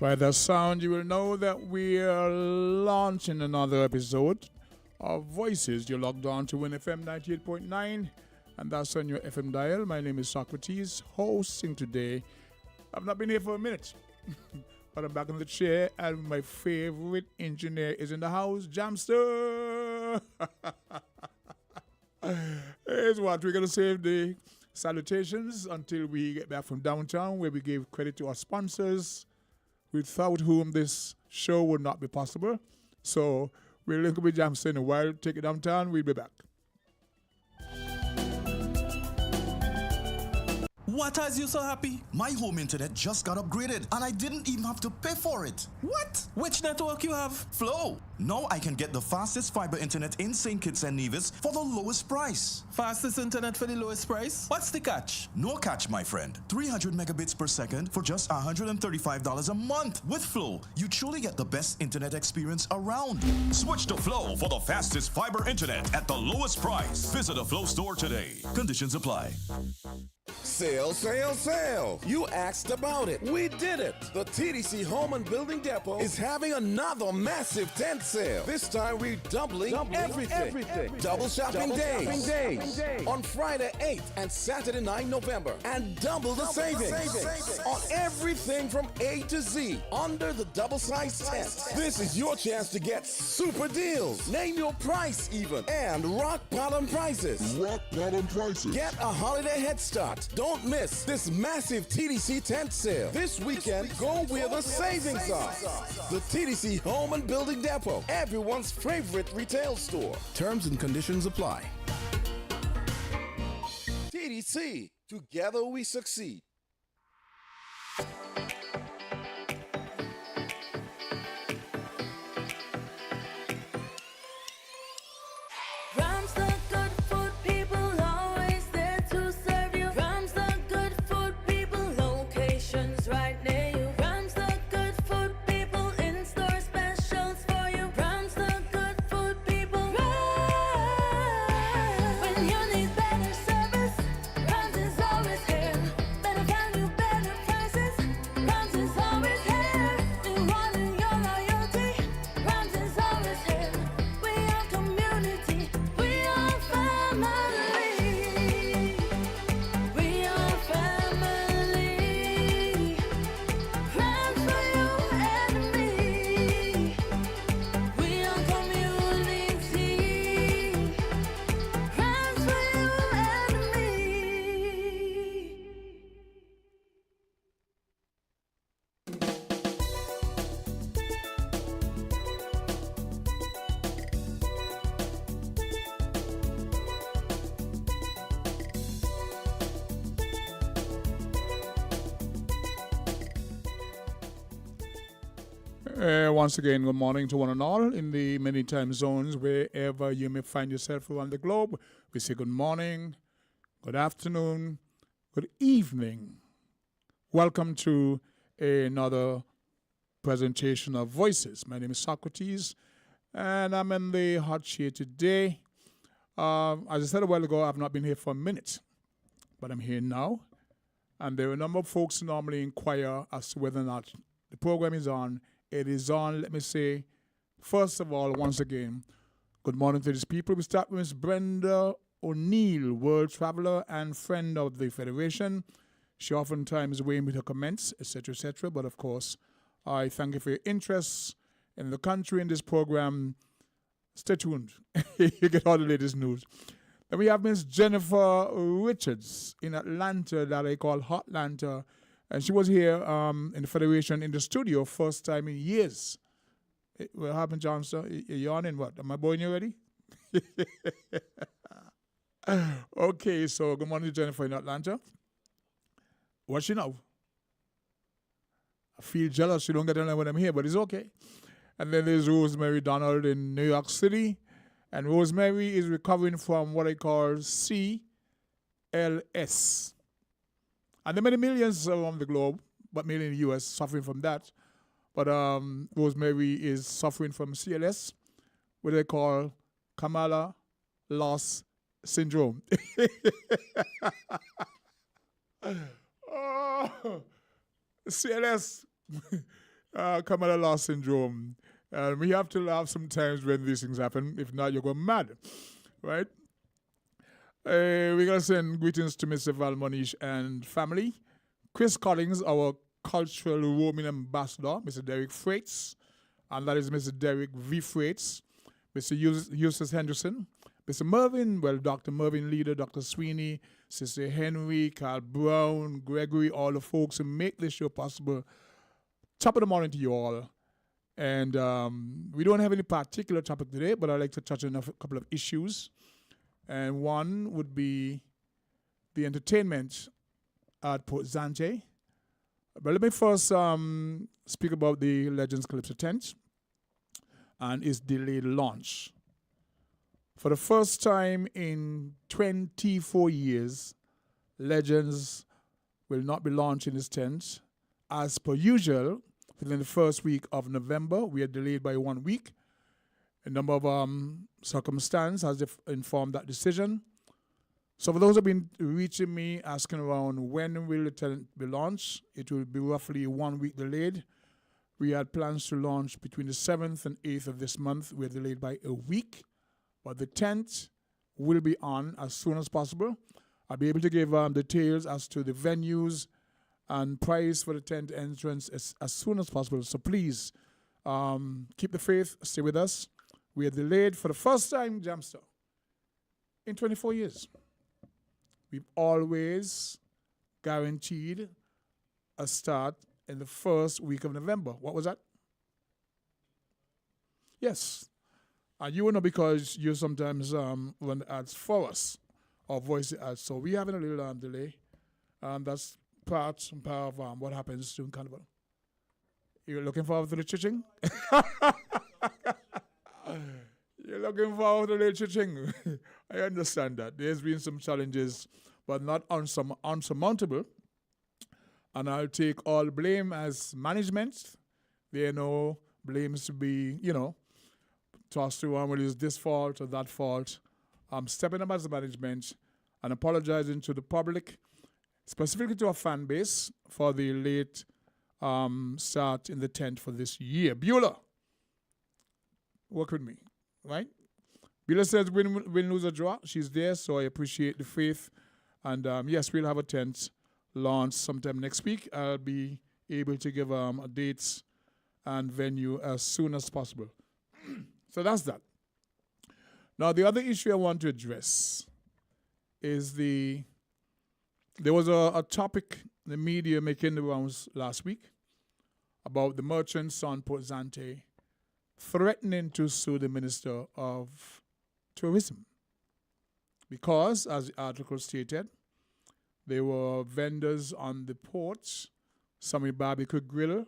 By the sound, you will know that we are launching another episode of Voices. You're logged on to WinFM 98.9, and that's on your FM dial. My name is Socrates, hosting today. I've not been here for a minute, but I'm back in the chair, and my favorite engineer is in the house, Jamster. Here's what we're going to save the salutations until we get back from downtown, where we give credit to our sponsors, without whom this show would not be possible. So we'll link up with Jamster in a while. Take it downtown. We'll be back. What has you so happy? My home internet just got upgraded and I didn't even have to pay for it. What? Which network you have? Flow. Now I can get the fastest fiber internet in St. Kitts and Nevis for the lowest price. Fastest internet for the lowest price? What's the catch? No catch, my friend. 300 megabits per second for just $135 a month. With Flow, you truly get the best internet experience around. Switch to Flow for the fastest fiber internet at the lowest price. Visit a Flow store today. Conditions apply. Sale, sale, sale. You asked about it. We did it. The TDC Home and Building Depot is having another massive tent sale. This time we're doubling everything. Double shopping days. On Friday 8th and Saturday 9 November. And double the savings. On everything from A to Z under the double-sized tent. This is your chance to get super deals. Name your price even. And rock bottom prices. Get a holiday head start. Don't miss this massive TDC tent sale. This weekend, go where the savings are. The TDC Home and Building Depot, everyone's favorite retail store. Terms and conditions apply. TDC, together we succeed. Once again, good morning to one and all in the many time zones, wherever you may find yourself around the globe. We say good morning, good afternoon, good evening. Welcome to another presentation of Voices. My name is Socrates, and I'm in the hot chair today. As I said a while ago, I've not been here for a minute, but I'm here now. And there are a number of folks who normally inquire as to whether or not the program is on. It is on, let me say, first of all, once again, good morning to these people. We start with Ms. Brenda O'Neill, world traveler and friend of the Federation. She oftentimes weighs in with her comments, etc., etc. But of course, I thank you for your interest in the country in this program. Stay tuned. You get all the latest news. Then we have Ms. Jennifer Richards in Atlanta, that I call Hotlanta. And she was here in the Federation in the studio, first time in years. What happened, Johnson? You're yawning, what? Am I boring you already? Okay, so good morning to Jennifer in Atlanta. What's she now? I feel jealous she don't get on when I'm here, but it's okay. And then there's Rosemary Donald in New York City. And Rosemary is recovering from what I call CLS. And there are many millions around the globe, but mainly in the U.S., suffering from that. But Rosemary is suffering from CLS, what they call Kamala Loss Syndrome. Oh, CLS. Kamala Law syndrome. We have to laugh sometimes when these things happen. If not, you go mad, right? We're going to send greetings to Mr. Val Monish and family. Chris Collins, our cultural roaming ambassador, Mr. Derek Freights, and that is Mr. Derek V. Freights, Mr. Eustace Henderson, Mr. Mervyn, well, Dr. Mervyn Leader, Dr. Sweeney, Sister Henry, Carl Brown, Gregory, all the folks who make this show possible. Top of the morning to you all. And we don't have any particular topic today, but I'd like to touch on a couple of issues. And one would be the entertainment at Port Zante. But let me first speak about the Legends Calypso tent and its delayed launch. For the first time in 24 years, Legends will not be launching this tent. As per usual, within the first week of November, we are delayed by 1 week. A number of circumstances has informed that decision. So for those who have been reaching me, asking around when will the tent be launched, it will be roughly 1 week delayed. We had plans to launch between the 7th and 8th of this month. We're delayed by a week. But the tent will be on as soon as possible. I'll be able to give details as to the venues and price for the tent entrance as soon as possible. So please, keep the faith, stay with us. We are delayed for the first time, Jamster, in 24 years. We've always guaranteed a start in the first week of November. What was that? Yes. And you will know because you sometimes run the ads for us or voice the ads. So we're having a little delay. That's part of what happens during Carnival. You're looking forward to the chiching? You're looking forward to the chiching. I understand that. There's been some challenges, but not unsurmountable. And I'll take all blame as management. There are no blames to be, tossed around whether it's this fault or that fault. I'm stepping up as management and apologizing to the public, specifically to our fan base, for the late start in the tent for this year. Beulah, work with me, right? Beulah says win, lose, or draw. She's there, so I appreciate the faith. And yes, we'll have a tent launch sometime next week. I'll be able to give dates and venue as soon as possible. So that's that. Now, the other issue I want to address is there was a topic in the media making the rounds last week about the merchants on Port Zante threatening to sue the Minister of Tourism because, as the article stated, there were vendors on the port, some with barbecue grill,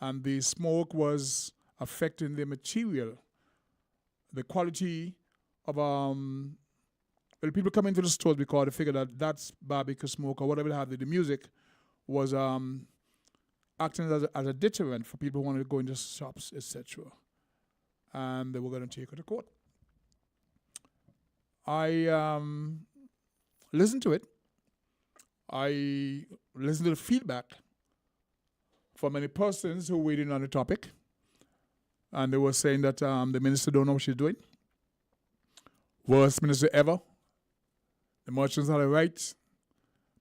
and the smoke was affecting the material, the quality of people come into the stores because they figure that that's barbecue smoke or whatever they have. The music was acting as a deterrent for people who wanted to go into shops, etc. And they were going to take her to court. I listened to it. I listened to the feedback from many persons who were waiting on the topic. And they were saying that the minister don't know what she's doing. Worst minister ever. The merchants have a right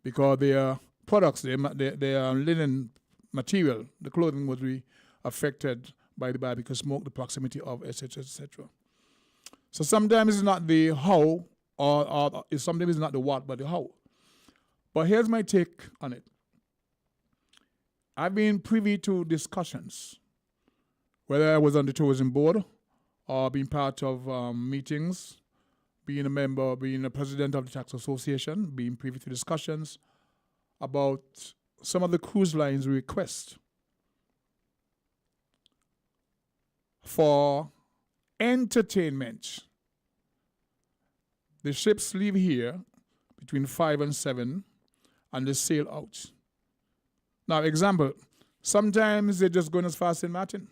because their products, their linen material, the clothing would be affected by the barbecue smoke, the proximity of, etc., etc. So sometimes it's not the how, or sometimes it's not the what, but the how. But here's my take on it. I've been privy to discussions, whether I was on the tourism board or being part of meetings, being a member, being a president of the Tax Association, being privy to discussions about some of the cruise lines' request for entertainment. The ships leave here between 5 and 7 and they sail out. Now, example, sometimes they're just going as far as St. Martin.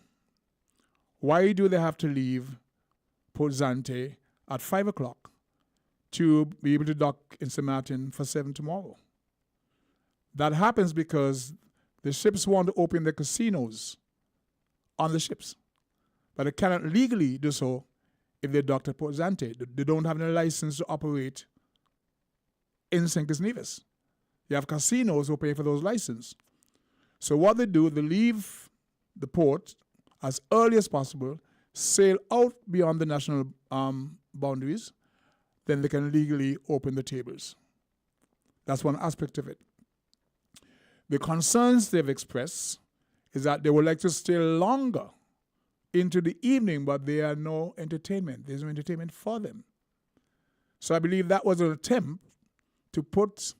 Why do they have to leave Port Zante at 5 o'clock to be able to dock in St. Martin for 7 tomorrow? That happens because the ships want to open their casinos on the ships. But they cannot legally do so if they're docked at Port Zante. They don't have any license to operate in St. Kitts Nevis. You have casinos who pay for those licenses. So what they do, they leave the port as early as possible, sail out beyond the national boundaries, then they can legally open the tables. That's one aspect of it. The concerns they've expressed is that they would like to stay longer into the evening, but there are no entertainment. There's no entertainment for them. So I believe that was an attempt to put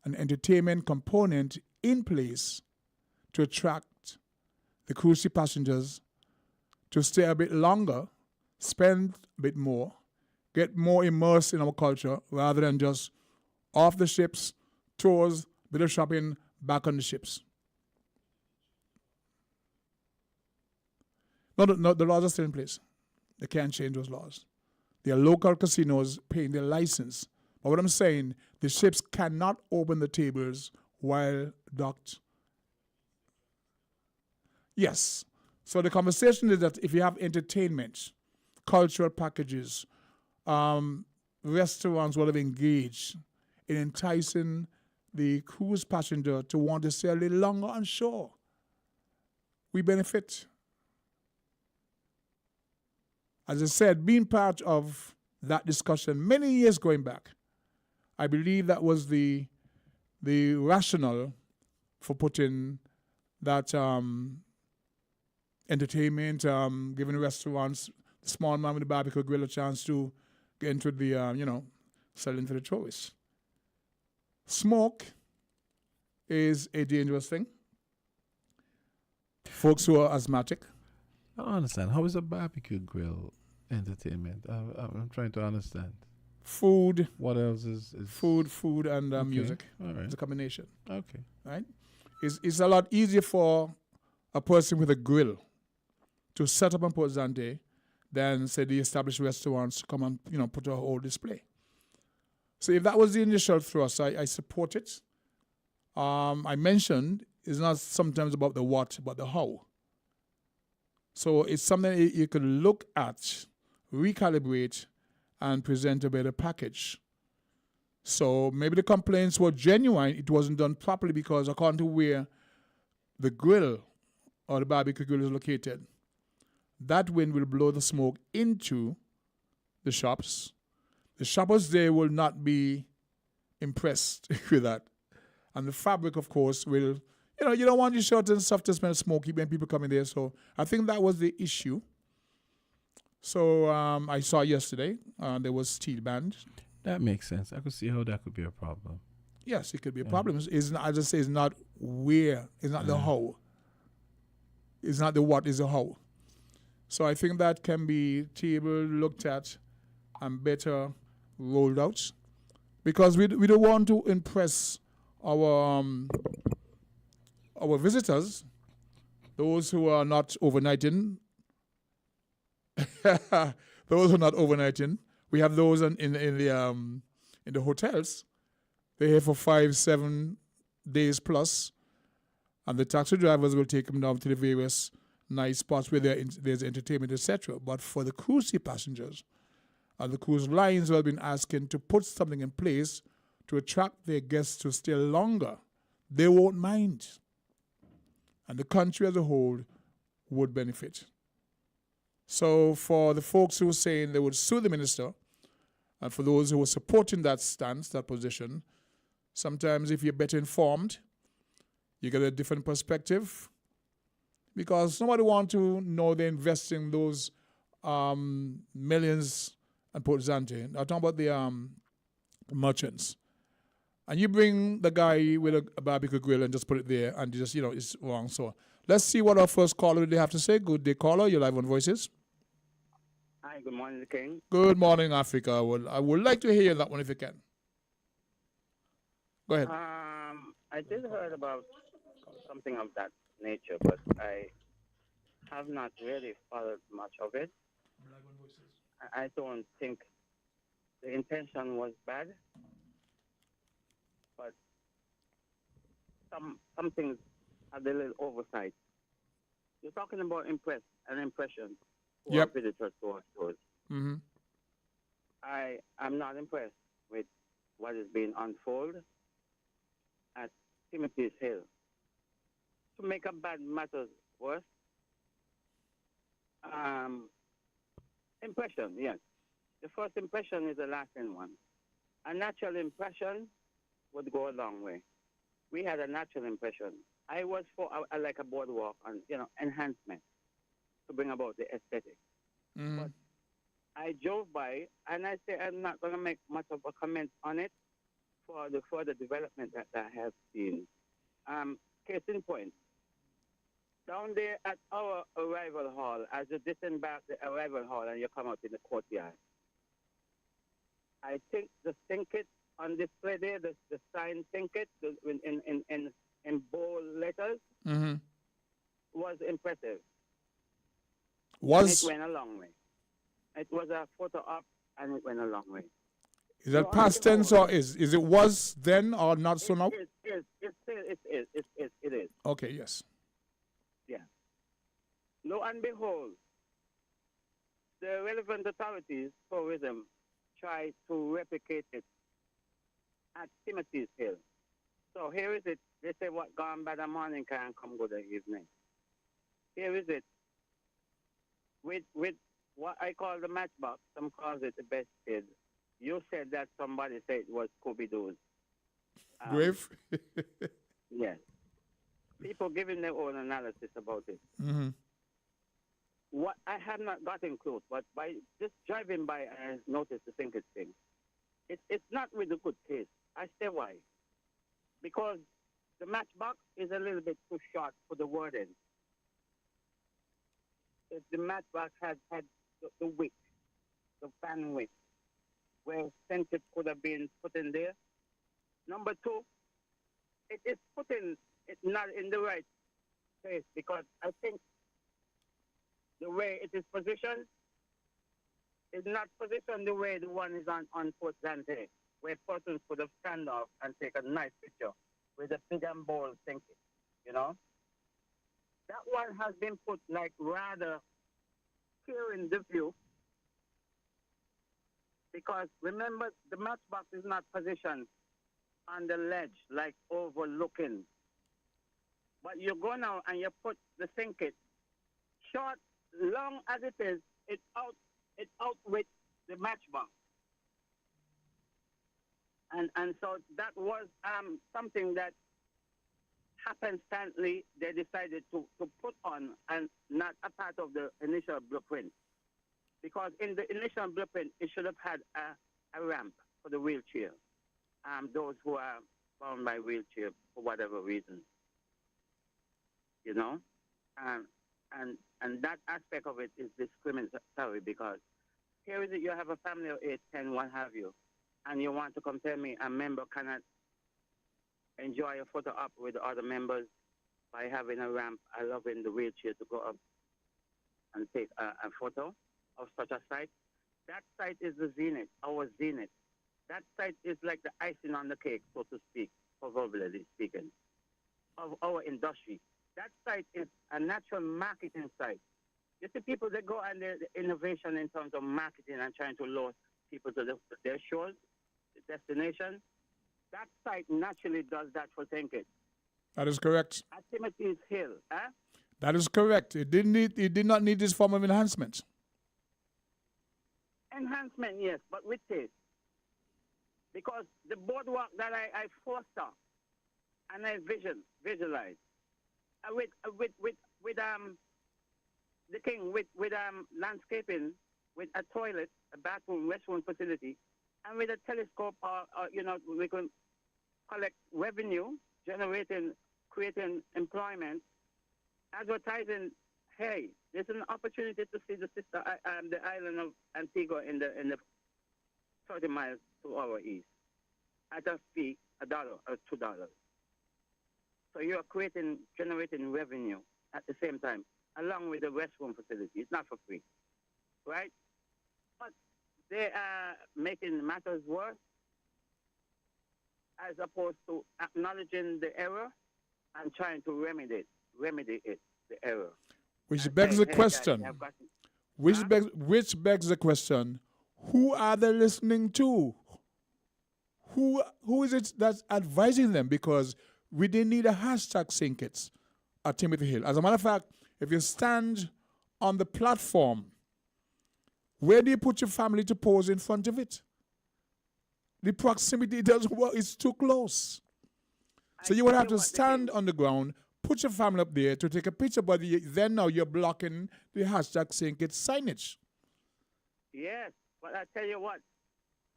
an entertainment component in place to attract the cruise ship passengers to stay a bit longer, spend a bit more, get more immersed in our culture rather than just off the ships, tours, bit of shopping, back on the ships. No, the laws are still in place. They can't change those laws. There are local casinos paying their license. But what I'm saying, the ships cannot open the tables while docked. Yes. So the conversation is that if you have entertainment, cultural packages, restaurants will have engaged in enticing the cruise passenger to want to stay a little longer on shore. We benefit. As I said, being part of that discussion many years going back, I believe that was the rationale for putting that entertainment, giving restaurants, the small man with the barbecue grill a chance to get into the, selling to the tourists. Smoke is a dangerous thing. Folks who are asthmatic. I don't understand. How is a barbecue grill entertainment? I'm trying to understand. Food. What else is Food and okay. music. All right. It's a combination. Okay. Right? It's a lot easier for a person with a grill to set up on Port Zante than, say, the established restaurants to come and, put a whole display. So if that was the initial thrust, I support it. I mentioned it's not sometimes about the what, but the how. So it's something you can look at, recalibrate, and present a better package. So maybe the complaints were genuine. It wasn't done properly because according to where the grill or the barbecue grill is located, that wind will blow the smoke into the shops. The shoppers there will not be impressed with that. And the fabric, of course, will, you don't want your shirt and stuff to smell smoky when people come in there. So I think that was the issue. So I saw yesterday there was steel band. That makes sense. I could see how that could be a problem. Yes, it could be a problem. It's not, as I say, it's not where, it's not the how. It's not the what, it's the how. So I think that can be tabled, looked at, and better rolled out. Because we don't want to impress our visitors, those who are not overnighting. Those who are not overnighting. We have those in the hotels. They're here for 5-7 days plus, and the taxi drivers will take them down to the various nice spots where there's entertainment, etc. But for the cruise ship passengers, and the cruise lines have been asking to put something in place to attract their guests to stay longer. They won't mind, and the country as a whole would benefit. So for the folks who are saying they would sue the minister, and for those who are supporting that stance, that position, sometimes if you're better informed, you get a different perspective. Because nobody wants to know they're investing those millions in Port Zante. I'm talking about the merchants. And you bring the guy with a barbecue grill and just put it there and just, it's wrong. So let's see what our first caller they have to say. Good day, caller. You're live on Voices. Hi, good morning, King. Good morning, Africa. I would like to hear that one if you can. Go ahead. I did heard about something of that nature, but I have not really followed much of it. I don't think the intention was bad, but some things had a little oversight. You're talking about an impression for Yep. visitors to our stores. Mm-hmm. I am not impressed with what is being unfolded at Timothy's Hill. To make a bad matters worse, impression, yes. The first impression is the lasting one. A natural impression would go a long way. We had a natural impression. I was for like a boardwalk and enhancement to bring about the aesthetic. Mm-hmm. But I drove by and I say I'm not going to make much of a comment on it for the further development that I have seen. Case in point, down there at our arrival hall, as you disembark the arrival hall and you come out in the courtyard, I think the Thinkit on display there, the sign Thinkit in bold letters, Mm-hmm. was impressive. Was And it went a long way. It was a photo op and it went a long way. is that past tense or is it was then or not so now? It is. Okay, yes. Yeah. Lo and behold, the relevant authorities, tourism, try to replicate it at Timothy's Hill. So here is it. They say what gone by the morning can come good the evening. Here is it. With what I call the matchbox, some calls it the best kid. You said that somebody said it was Scooby-Doo's. Grave? Yes. People giving their own analysis about it. Mm-hmm. What I have not gotten close, but by just driving by, I noticed the Thinkit thing. It's not with a good taste. I say why. Because the matchbox is a little bit too short for the wording. The matchbox had the width, the fan width, where Thinkit could have been put in there. Number two, it is put in, it's not in the right place because I think the way it is positioned is not positioned the way the one is on Fort Zante, where persons could have stand off and take a nice picture with a big and bold Thinkit, you know? That one has been put like rather clear in the view because remember the matchbox is not positioned on the ledge like overlooking. But you go now and you put the Thinkit short, long as it is, it out with the matchbox. And so that was something that happenstantly they decided to put on and not a part of the initial blueprint. Because in the initial blueprint, it should have had a ramp for the wheelchair. Those who are bound by wheelchair for whatever reason. You know? And that aspect of it is discriminatory because here is it, you have a family of 8, 10, what have you, and you want to compare me, a member cannot enjoy a photo op with the other members by having a ramp, allowing the wheelchair to go up and take a photo of such a site. That site is the zenith, our zenith. That site is like the icing on the cake, so to speak, proverbially speaking, of our industry. That site is a natural marketing site. You see people, they go and the innovation in terms of marketing and trying to lure people to their shores, the destination. That site naturally does that for Thinkit. That is correct. At Timothy's Hill, huh? That is correct. It did not need this form of enhancement. Enhancement, yes, but with taste. Because the boardwalk that I foresaw and I visualize with the king with landscaping, with a toilet, a bathroom, restroom facility, and with a telescope, we can collect revenue, creating employment, advertising. Hey, there's an opportunity to see the island of Antigua in the 30 miles to our east at a fee, $1 or $2. So you are generating revenue at the same time, along with the restroom facility. It's not for free, right? But they are making matters worse as opposed to acknowledging the error and trying to remedy it, the error. Which and begs say, the hey, guys, question. we have got Which begs the question, who are they listening to? Who is it that's advising them? Because we didn't need a hashtag Sink It at Timothy Hill. As a matter of fact, if you stand on the platform, where do you put your family to pose in front of it? The proximity doesn't work, it's too close. So you would have to stand on the ground, put your family up there to take a picture, but then now you're blocking the hashtag Sink It signage. Yes, but I tell you what,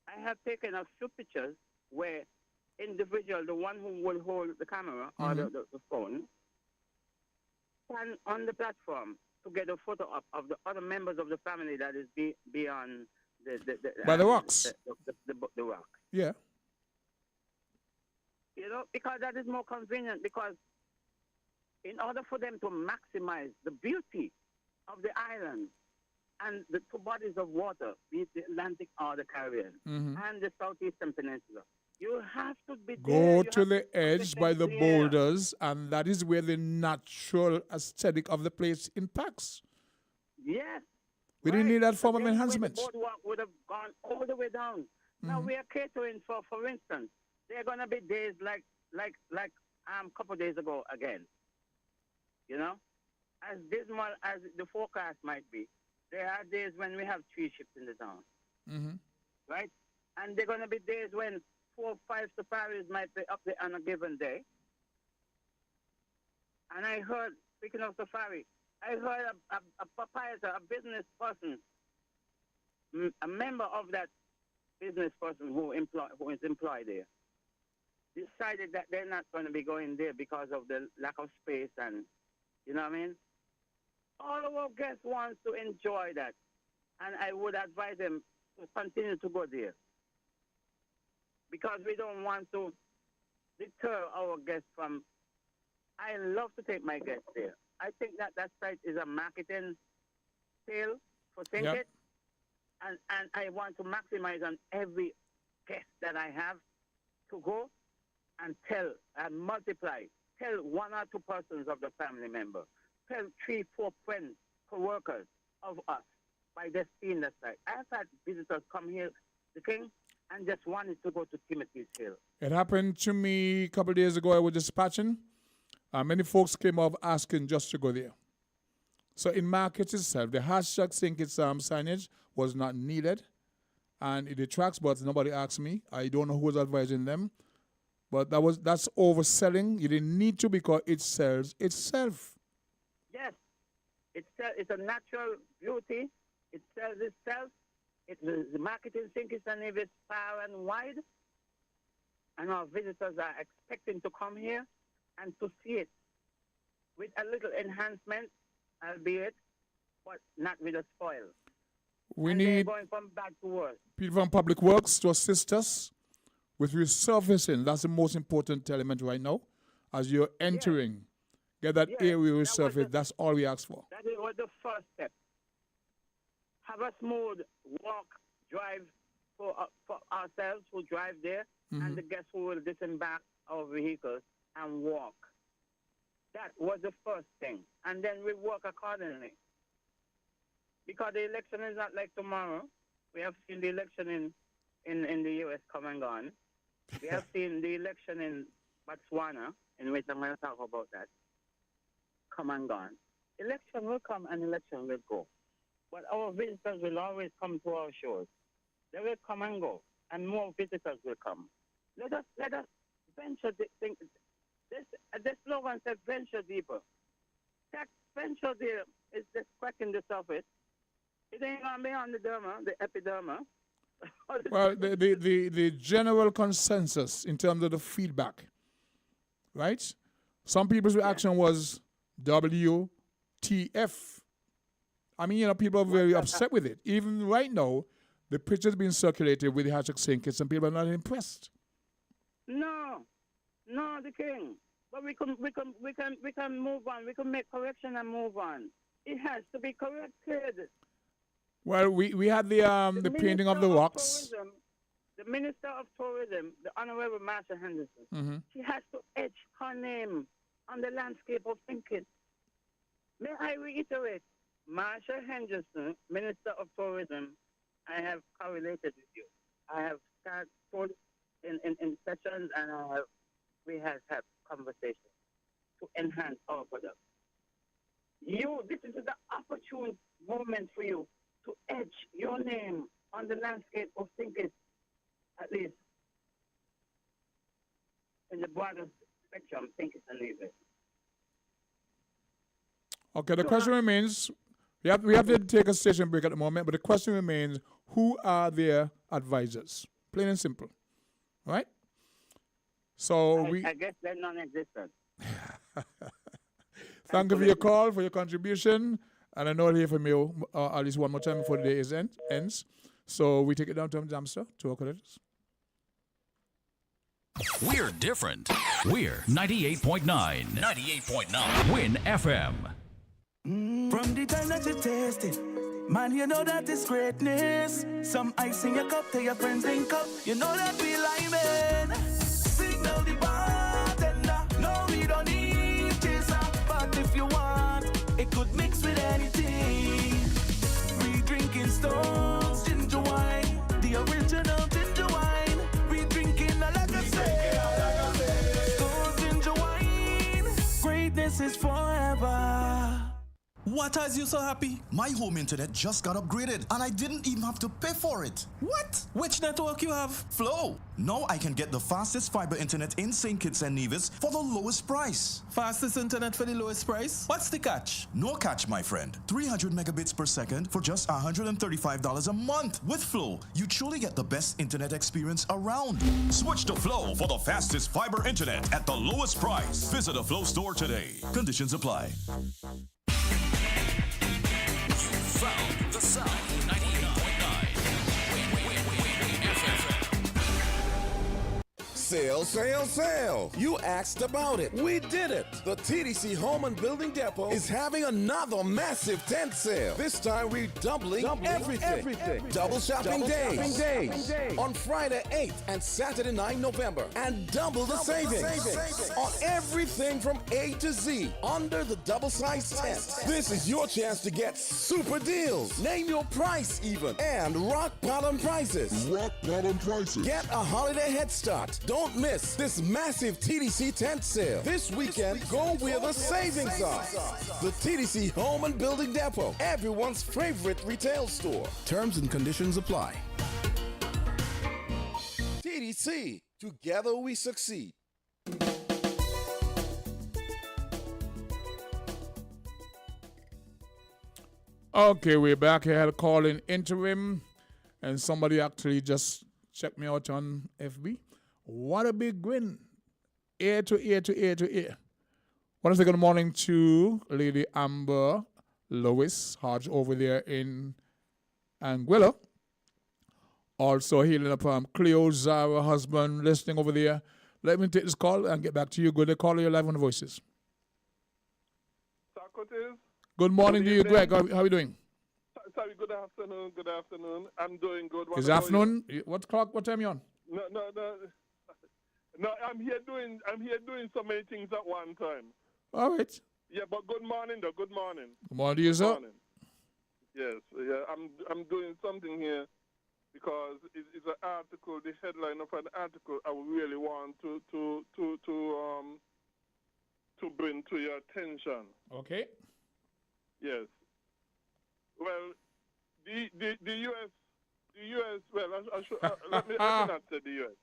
I have taken a few pictures where individual, the one who will hold the camera or the phone, stand on the platform to get a photo of the other members of the family that is beyond By the rocks. The rock. Yeah. You know, because that is more convenient, because in order for them to maximize the beauty of the island and the two bodies of water, be it the Atlantic or the Caribbean, and the Southeastern Peninsula, you have to be there. Go to the edge by the boulders, and that is where the natural aesthetic of the place impacts. Yes. We didn't need that form of Then enhancement. The boardwalk would have gone all the way down. Now we are catering for instance, there are gonna be days like a couple days ago again. You know, as dismal as the forecast might be, there are days when we have 3 ships in the town, right? And there are gonna be days when 4 or 5 safaris might be up there on a given day. And I heard, speaking of safari, I heard a proprietor, a business person, a member of that business person who is employed there, decided that they're not going to be going there because of the lack of space, and you know what I mean? All of our guests want to enjoy that, and I would advise them to continue to go there, because we don't want to deter our guests from. I love to take my guests there. I think that site is a marketing sale for Sink It, and I want to maximize on every guest that I have to go and tell and multiply. Tell 1 or 2 persons of the family member. Tell 3, 4 friends, co-workers of us by just seeing that site. I've had visitors come here, the King, and just wanted to go to Timothy's Hill. It happened to me a couple of days ago. I was dispatching. Many folks came up asking just to go there. So in market itself, the hashtag Sink It signage was not needed, and it attracts, but nobody asked me. I don't know who was advising them, but that's overselling. You didn't need to, because it sells itself. Yes, it's a natural beauty. It sells itself. The marketing Sink It and if it's far and wide, and our visitors are expecting to come here and to see it with a little enhancement, albeit, but not with a spoil. We and need they're going from bad to worse. people from Public Works to assist us with resurfacing. That's the most important element right now. As you're entering, get that area resurfaced. That's all we ask for. That was the first step. Have a smooth walk, drive for ourselves who drive there, and the guests who will disembark our vehicles and walk. That was the first thing. And then we work accordingly. Because the election is not like tomorrow. We have seen the election in the U.S. come and gone. We have seen the election in Botswana, in which I'm going to talk about that, come and gone. Election will come and election will go. But our visitors will always come to our shores. They will come and go, and more visitors will come. Let us venture. The slogan says venture deeper. That venture there is just cracking the surface. It ain't gonna be on the derma, the epiderma. Well, the general consensus in terms of the feedback, right? Some people's reaction was WTF. I mean, people are very upset with it. Even right now, the pictures being circulated with the hashtag Sink It, some people are not impressed. No, the King. But we can move on. We can make correction and move on. It has to be corrected. Well, we had the painting of the rocks. The Minister of Tourism, the Honorable Marsha Henderson, she has to etch her name on the landscape of Sink It. May I reiterate, Marshall Henderson, Minister of Tourism, I have correlated with you. I have started in sessions and we have had conversations to enhance our product. This is the opportune moment for you to etch your name on the landscape of thinkers, at least in the broader spectrum, thinkers and leaders. Okay, the question remains, we have to take a station break at the moment, but the question remains, who are their advisors? Plain and simple. All right? So I guess they're non-existent. Thank you for your call, for your contribution, and I know I'll hear from you at least one more time before the day ends. So we take it down to Jamster, to our creditors. We're different. We're 98.9. 98.9. Win FM. From the time that you taste it, man, you know that it's greatness. Some ice in your cup, tell your friends link up. You know that we liming. Signal the bartender. No, we don't need chaser. But if you want, it could mix with anything. We drinking Stones ginger wine, the original ginger wine. We drinking like I say, Stones ginger wine. Greatness is forever. What has you so happy? My home internet just got upgraded and I didn't even have to pay for it. What? Which network you have? Flow. Now I can get the fastest fiber internet in St. Kitts and Nevis for the lowest price. Fastest internet for the lowest price? What's the catch? No catch, my friend. 300 megabits per second for just $135 a month. With Flow, you truly get the best internet experience around. Switch to Flow for the fastest fiber internet at the lowest price. Visit a Flow store today. Conditions apply. Found the sound. 98.9. Win FM. Sale, sale, sale. You asked about it. We did it. The TDC Home and Building Depot is having another massive tent sale. This time we're doubling everything. Double shopping days. On Friday 8th and Saturday 9 November. And double the savings. On everything from A to Z under the double-sized tent. This is your chance to get super deals. Name your price even. And rock bottom prices. Get a holiday head start. Don't miss this massive TDC tent sale. This weekend, go where the savings are. The TDC Home and Building Depot, everyone's favorite retail store. Terms and conditions apply. TDC, together we succeed. Okay, we're back. I had a call in interim, and somebody actually just checked me out on FB. What a big win. Ear to ear to ear to ear. Want to say good morning to Lady Amber Lois Hodge over there in Anguilla. Also healing up Cleo Zara husband listening over there. Let me take this call and get back to you. Good to call you live on the voices. Socrates. Good morning to you, Greg. How are you doing? Sorry, good afternoon. Good afternoon. I'm doing good. It's afternoon. What clock? What time are you on? No, I'm here doing so many things at one time. All right. Yeah, but good morning though. Good morning. Good morning to you, sir. Morning. Yes, yeah. I'm doing something here because it's an article. The headline of an article I really want to bring to your attention. Okay. Yes. Well, the U.S. Well, let me not say the U.S.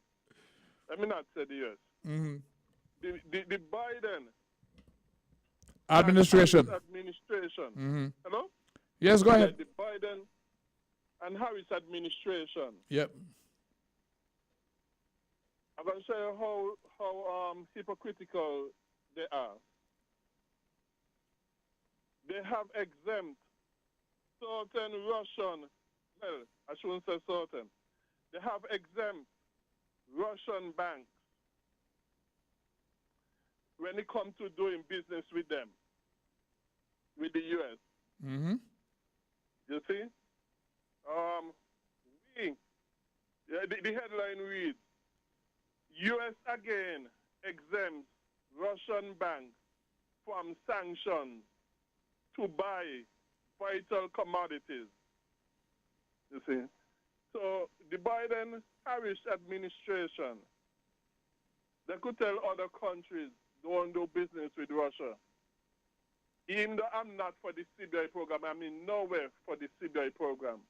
Let me not say the U.S. Mm-hmm. The Biden administration. Mm-hmm. Hello? Yes, go ahead. The Biden and Harris administration. Yep. I'm going to show you how hypocritical they are. They have exempt certain Russian, well, I shouldn't say certain. They have exempt Russian banks when it comes to doing business with them, with the U.S. Mm-hmm. You see? The headline reads, U.S. again exempts Russian banks from sanctions to buy vital commodities. You see? So the Biden-Harris administration, they could tell other countries don't do business with Russia. Even though I'm not for the CBI program, I mean nowhere for the CBI program.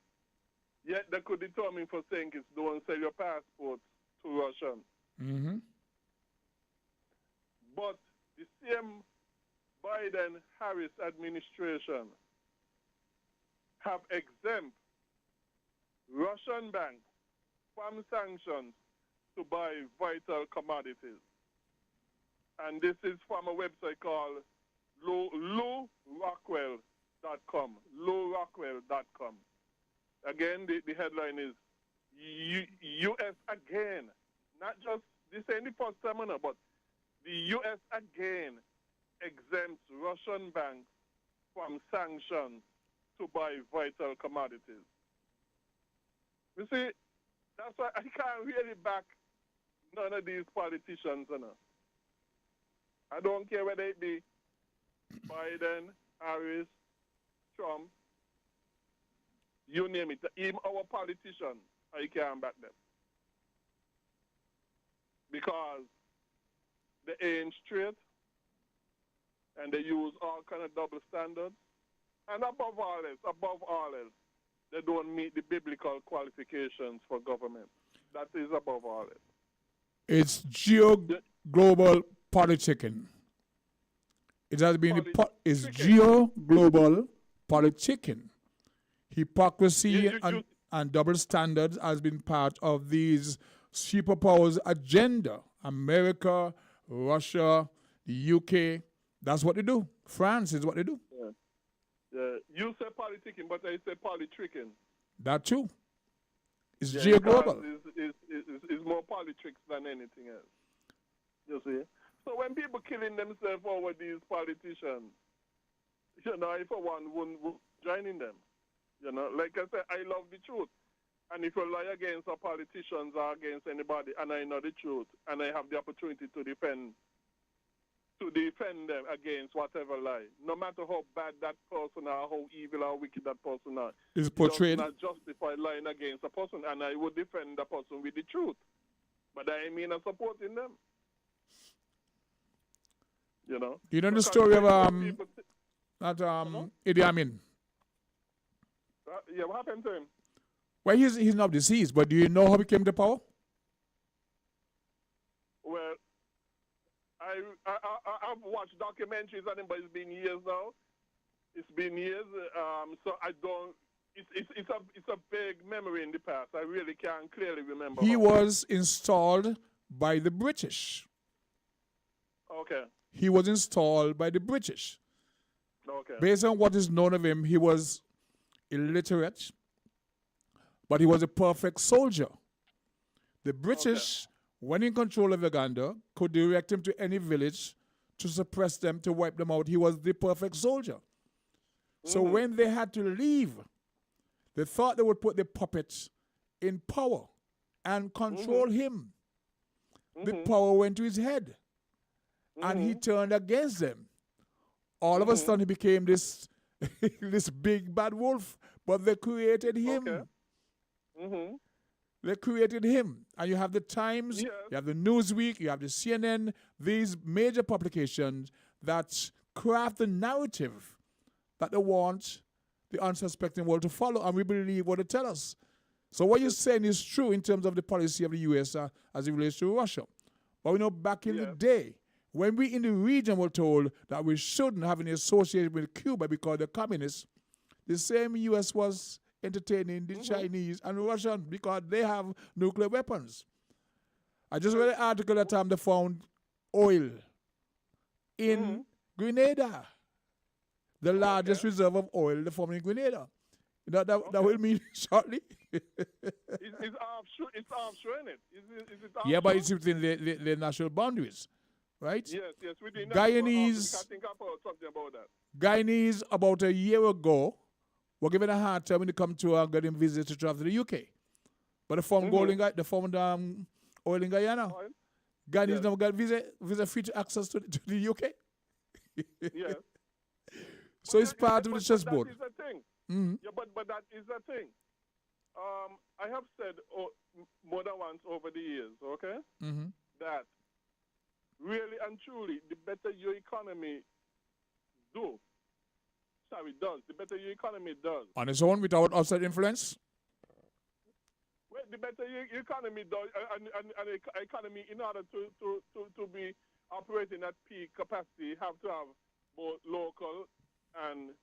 Yet they could determine for saying it's don't sell your passports to Russians. Mm-hmm. But the same Biden-Harris administration have exempt Russian banks from sanctions to buy vital commodities. And this is from a website called LouRockwell.com. LouRockwell.com. Again, the headline is U.S. again. Not just, this ain't the first time, but the U.S. again exempts Russian banks from sanctions to buy vital commodities. You see, that's why I can't really back none of these politicians. I don't care whether it be Biden, Harris, Trump, you name it. Even our politicians, I can't back them. Because they ain't straight, and they use all kind of double standards. And above all else, they don't meet the biblical qualifications for government. That is above all else. It's geo-global politicking. It has been it's geo-global politicking. Hypocrisy and double standards has been part of these superpowers' agenda. America, Russia, the UK, that's what they do. France is what they do. Yeah. You say politicking, but I say politricking. That too. It's geo-global. It's more politics than anything else. You see? So when people killing themselves over these politicians, I for one wouldn't join in them. Like I said, I love the truth. And if you lie against our politicians or against anybody, and I know the truth, and I have the opportunity to defend them against whatever lie, no matter how bad that person or how evil or wicked that person is portrayed, does not justify lying against a person, and I would defend the person with the truth. But I mean I'm supporting them. You know the story of Idi Amin? Yeah, what happened to him? Well, he's not deceased, but do you know how he came to power? Well, I've watched documentaries on him, but it's been years now. It's been years, so I don't. It's a vague memory in the past. I really can't clearly remember. He was installed by the British. Okay. He was installed by the British. Okay. Based on what is known of him, he was illiterate, but he was a perfect soldier. The British, when in control of Uganda, could direct him to any village to suppress them, to wipe them out. He was the perfect soldier. So when they had to leave, they thought they would put the puppet in power and control him. The power went to his head, and he turned against them. All of a sudden, he became this this big bad wolf, but they created him. Okay. They created him. And you have the Times, you have the Newsweek, you have the CNN, these major publications that craft the narrative that they want the unsuspecting world to follow, and we believe what they tell us. So what you're saying is true in terms of the policy of the U.S. As it relates to Russia. But we know back in the day, when we in the region were told that we shouldn't have any association with Cuba because they're communists, the same U.S. was entertaining the Chinese and Russian because they have nuclear weapons. I just read an article that they found oil in Grenada, the largest reserve of oil they found in Grenada. That will mean shortly. It's offshore, isn't it? Is it yeah, but it's within the national boundaries, right? Yes, within Guyanese. I think I've heard something about that. Guyanese, about a year ago, were given a hard time when they come to getting visitors to travel to the UK. But they found gold in they found oil in Guyana. Guyanese never got visa free to access to the UK. Yes. So it's part of the But chessboard. that is the thing. Mhm. Yeah, but that is the thing. I have said more than once over the years, okay, Mhm. that really and truly, the better your economy does, the better your economy does. On its own, without outside influence. Well, the better your economy does, and the economy, in order to be operating at peak capacity, have to have both local and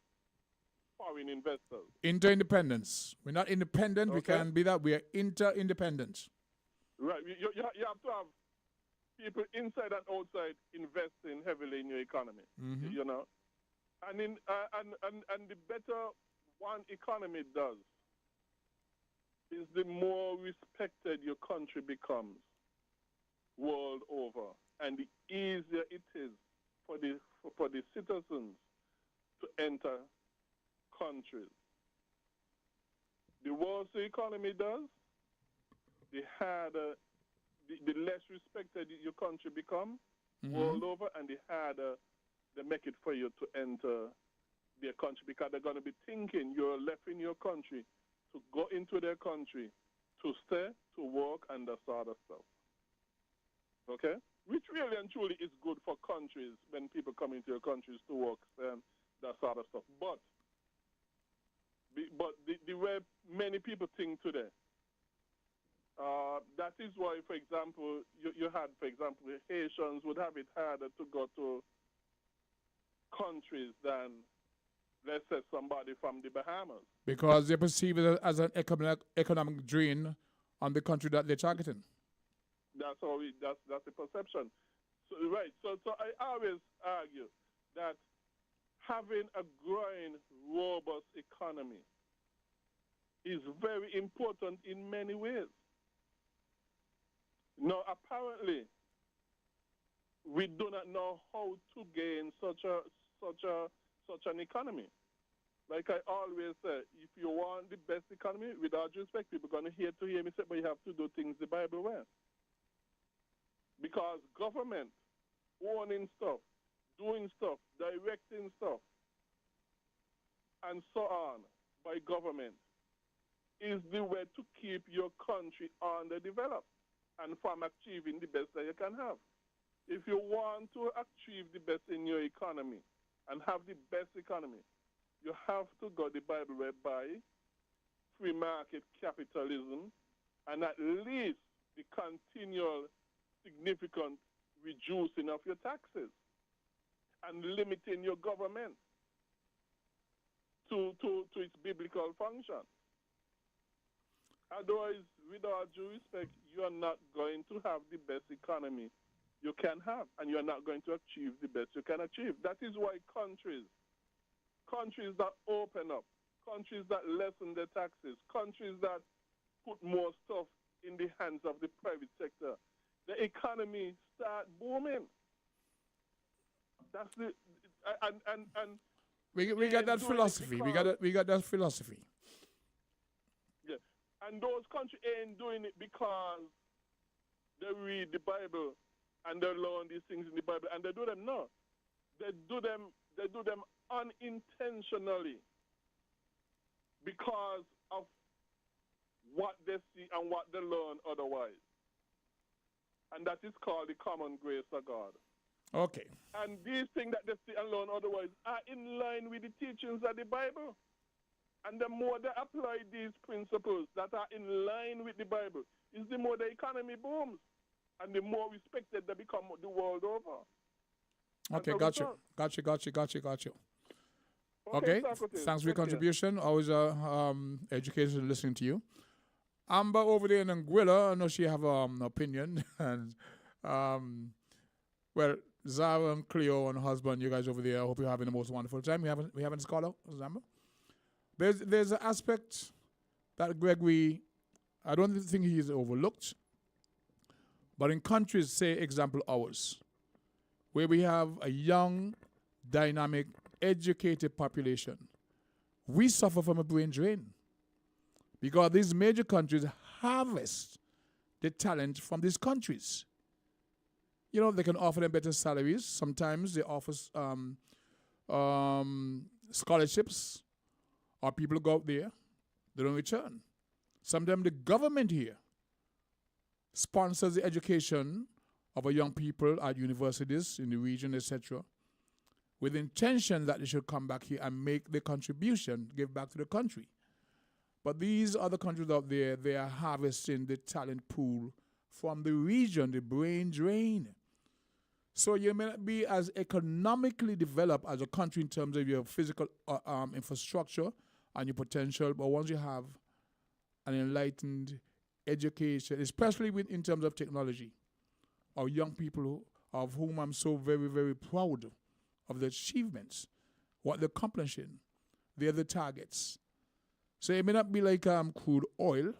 foreign investors. Interdependence. We're not independent. We Okay. can't be that. We are inter-independent. Right. You have to have people inside and outside investing heavily in your economy. Mhm. You know, and the better one economy does, is the more respected your country becomes world over, and the easier it is for the citizens to enter countries. The worse the economy does, the harder, the less respected your country becomes world over, and the harder they make it for you to enter their country, because they're going to be thinking you're left in your country to go into their country to stay, to work, and that sort of stuff. Okay? Which really and truly is good for countries when people come into your countries to work and that sort of stuff. But the way many people think today, that is why, for example, you had, for example, the Haitians would have it harder to go to countries than, let's say, somebody from the Bahamas. Because they perceive it as an economic drain on the country that they're targeting. That's how that's the perception. So, right. So I always argue that having a growing, robust economy is very important in many ways. Now, apparently, we do not know how to gain such an economy. Like I always say, if you want the best economy, with all due respect, people are going to hear me say, but you have to do things the Bible way. Because government owning stuff, doing stuff, directing stuff, and so on by government is the way to keep your country underdeveloped and from achieving the best that you can have. If you want to achieve the best in your economy and have the best economy, you have to go the Bible way by free market capitalism and at least the continual significant reducing of your taxes and limiting your government to its biblical function. Otherwise, with all due respect, you are not going to have the best economy you can have, and you are not going to achieve the best you can achieve. That is why countries that open up, countries that lessen their taxes, countries that put more stuff in the hands of the private sector, the economy start booming. That's the and we got that philosophy. We got that philosophy. Yeah, and those countries ain't doing it because they read the Bible and they learn these things in the Bible, and they do them. No, they do them unintentionally because of what they see and what they learn otherwise. And that is called the common grace of God. Okay. And these things that they see and learn otherwise are in line with the teachings of the Bible. And the more they apply these principles that are in line with the Bible, is the more the economy booms and the more respected they become the world over. Okay, gotcha. Okay, Okay, Socrates, thanks for your thank you. contribution. Always educated listening to you. Amber over there in Anguilla, I know she have an opinion. And well, Zara and Cleo and her husband, you guys over there, I hope you're having the most wonderful time. We haven't scholar, Amber. There's an aspect that Gregory, I don't think he's overlooked. But in countries, say example ours, where we have a young, dynamic, educated population, we suffer from a brain drain. Because these major countries harvest the talent from these countries. You know, they can offer them better salaries. Sometimes they offer scholarships, or people go out there, they don't return. Sometimes the government here sponsors the education of our young people at universities in the region, etc., with the intention that they should come back here and make the contribution, give back to the country. But these other countries out there, they are harvesting the talent pool from the region, the brain drain. So you may not be as economically developed as a country in terms of your physical infrastructure and your potential, but once you have an enlightened education, especially in terms of technology, our young people of whom I'm so very, very proud of the achievements, what they're accomplishing, they're the targets. So it may not be like crude oil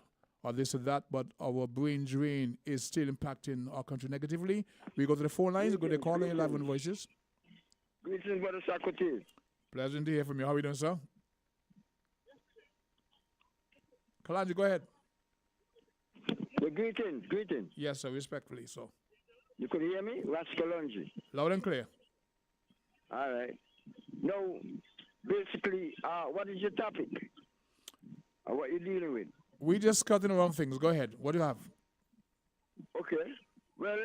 or this or that, but our brain drain is still impacting our country negatively. We go to the phone lines, we go to the call in 11 voices. Greetings, Brother Socrates. Pleasant to hear from you. How are you doing, sir? Kalonji, go ahead. Well, greetings. Yes, sir, respectfully, so. You could hear me? Ras Kalonji. Loud and clear. All right. Now, basically, what is your topic? What you dealing with? We just cutting around things. Go ahead. What do you have? Okay. Well,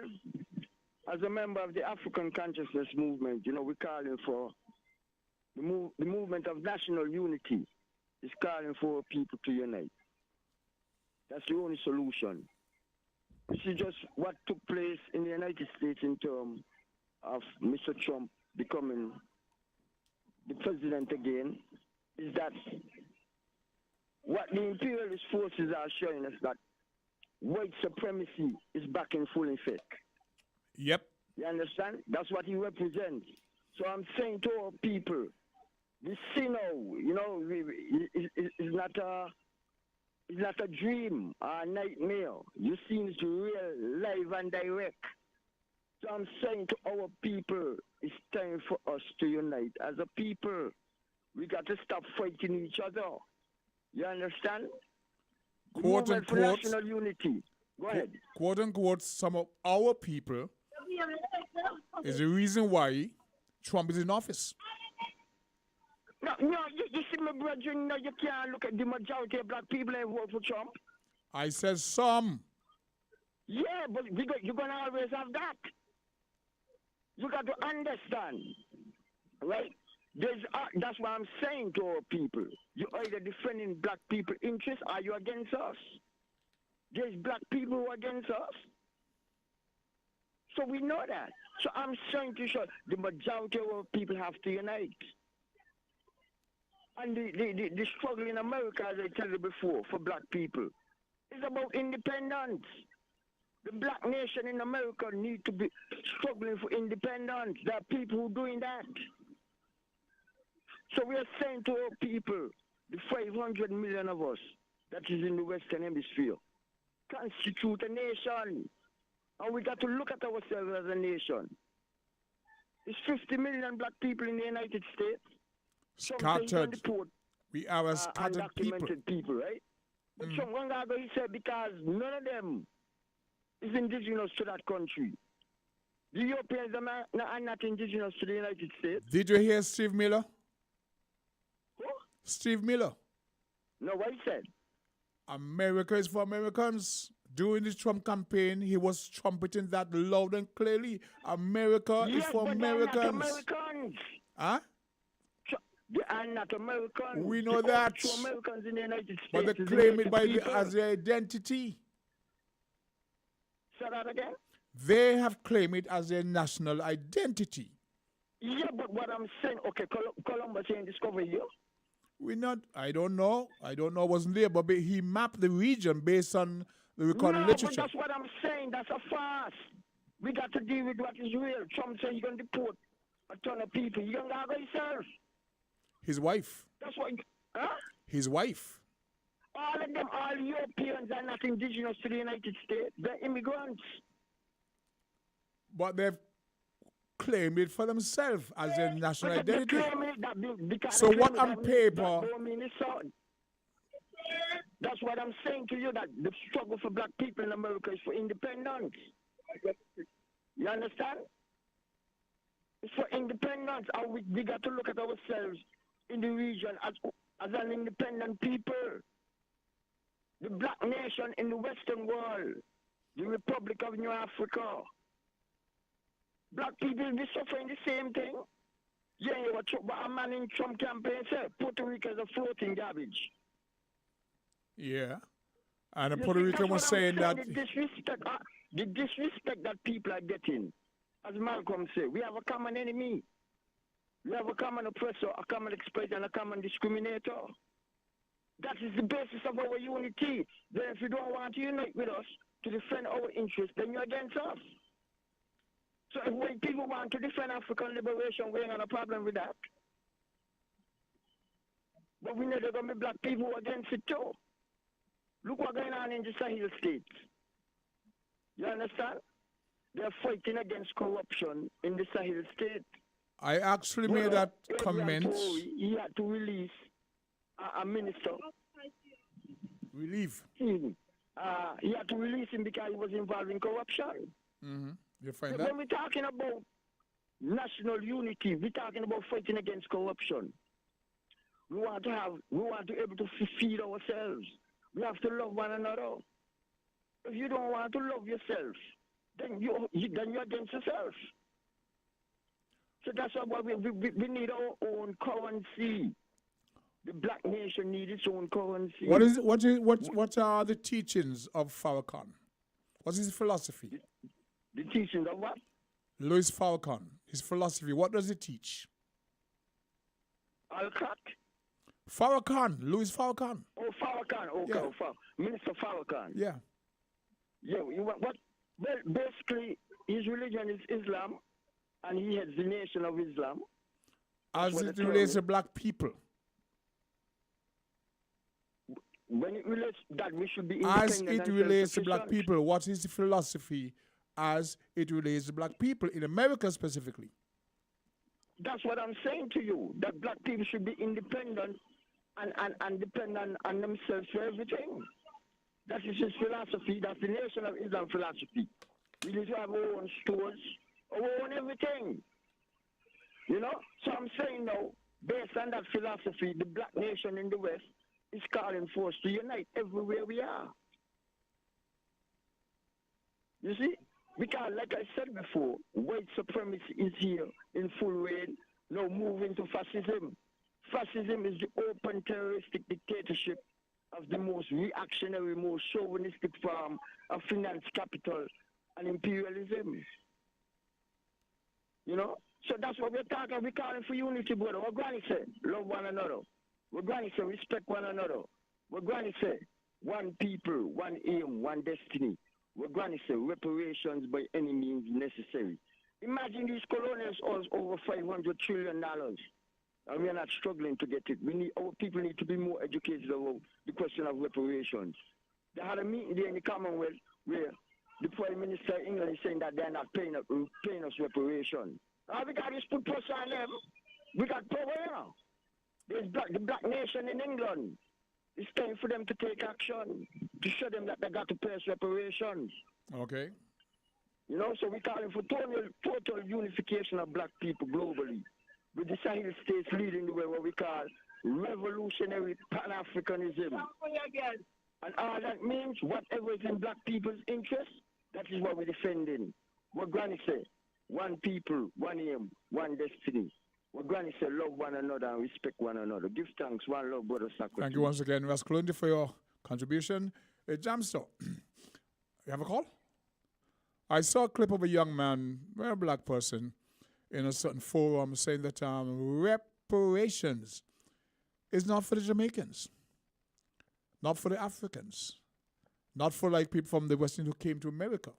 as a member of the African Consciousness Movement, you know, we're calling for the movement of national unity is calling for people to unite. That's the only solution. This is just what took place in the United States in terms of Mr. Trump becoming the president again, is that what the imperialist forces are showing us that white supremacy is back in full effect. Yep. You understand? That's what he represents. So I'm saying to our people, this Sino, you know, is not a dream or a nightmare. You see it's real, live and direct. So I'm saying to our people, it's time for us to unite. As a people, we got to stop fighting each other. You understand? Quote unquote, national unity. Go ahead. Quote unquote, some of our people is the reason why Trump is in office. No, you see, my brother, you know, you can't look at the majority of black people and vote for Trump. I said some. Yeah, but you're going to always have that. You got to understand, right? That's what I'm saying to our people. You're either defending black people interests or you're against us. There's black people who are against us. So we know that. So I'm saying to show the majority of our people have to unite. And the struggle in America, as I tell you before, for black people, is about independence. The black nation in America need to be struggling for independence. There are people who are doing that. So we are saying to our people, the 500 million of us that is in the Western Hemisphere, constitute a nation. And we got to look at ourselves as a nation. There's 50 million black people in the United States. Scattered. We are a scattered people, right? But some one guy he said because none of them is indigenous to that country. The Europeans are not indigenous to the United States. Did you hear Steve Miller? Who? Steve Miller. No, what he said? America is for Americans. During the Trump campaign, he was trumpeting that loud and clearly. America is for Americans. They're not Americans. Huh? They are not Americans. We know that. Americans in the United States. But they claim it as their identity. Say that again? They have claimed it as their national identity. Yeah, but what I'm saying, okay, Columbus ain't discovered you. I don't know. I wasn't there, but he mapped the region based on the recorded literature. But that's what I'm saying. That's a farce. We got to deal with what is real. Trump said you're going to deport a ton of people. You're going to have yourself. His wife. That's what. Huh? His wife. All of them, all Europeans are not indigenous to the United States. They're immigrants. But they've claimed it for themselves as their national identity. So what on paper? That's what I'm saying to you, that the struggle for black people in America is for independence. You understand? It's for independence. And we got to look at ourselves in the region as an independent people. The black nation in the Western world, the Republic of New Africa. Black people be suffering the same thing. Yeah, you were but a man in Trump campaign said Puerto Rico is a floating garbage. Yeah. And the You Puerto see, Rican that's was what I'm saying that. the disrespect that people are getting. As Malcolm said, we have a common enemy. We have a common oppressor, a common exploiter, and a common discriminator. That is the basis of our unity. Then if you don't want to unite with us to defend our interests, then you're against us. So if when people want to defend African liberation, we ain't got a problem with that. But we know there are going to be black people against it too. Look what's going on in the Sahel states. You understand? They're fighting against corruption in the Sahel state. I actually made that comment. He had to release a minister. Relief. He had to release him because he was involved in corruption. Mm-hmm. You find So that? when we're talking about national unity, we're talking about fighting against corruption. We want to be able to feed ourselves. We have to love one another. If you don't want to love yourself, then you're against yourself. So that's why we need our own currency. The black nation needs its own currency. What are the teachings of Farrakhan? What's his philosophy? The teachings of what? Louis Farrakhan. His philosophy. What does he teach? Al-Khat? Farrakhan. Louis Farrakhan. Oh, Farrakhan. Okay, Yeah. Minister Farrakhan. Yeah. Yeah. What? Well, basically, his religion is Islam, and he heads the nation of Islam. As it relates to black people. When it relates that we should be As independent it and relates to black self-sufficient. people, what is the philosophy as it relates to black people in America specifically? That's what I'm saying to you, that black people should be independent and depend on themselves for everything. That is his philosophy. That's the Nation of Islam philosophy. We need to have our own stores, our own everything. You know? So I'm saying now, based on that philosophy, the black nation in the West is calling for us to unite everywhere we are. You see? Because, like I said before, white supremacy is here in full reign, now moving to fascism. Fascism is the open terroristic dictatorship of the most reactionary, most chauvinistic form of finance capital and imperialism. You know? So that's what we're talking. We're calling for unity, brother. What Granny said, love one another. What Granny said, respect one another. What Granny said, one people, one aim, one destiny. What Granny said, reparations by any means necessary. Imagine these colonials owes over $500 trillion. And we are not struggling to get it. Our people need to be more educated about the question of reparations. They had a meeting there in the Commonwealth where the Prime Minister of England is saying that they're not paying us reparations. We got to put pressure on them. We got power now. There's the black nation in England. It's time for them to take action, to show them that they got to pay us reparations. Okay. You know, so we're calling for total unification of black people globally, with the Sahel states leading the way, what we call revolutionary Pan-Africanism. And all that means, whatever is in black people's interest, that is what we're defending. What Granny said, one people, one aim, one destiny. What Granny said, love one another and respect one another. Give thanks, one love, brother Socrates. Thank you once again, Rascalundy, for your contribution. Jamster, you have a call? I saw a clip of a young man, a black person, in a certain forum saying that reparations is not for the Jamaicans, not for the Africans, not for like people from the West Indies who came to America.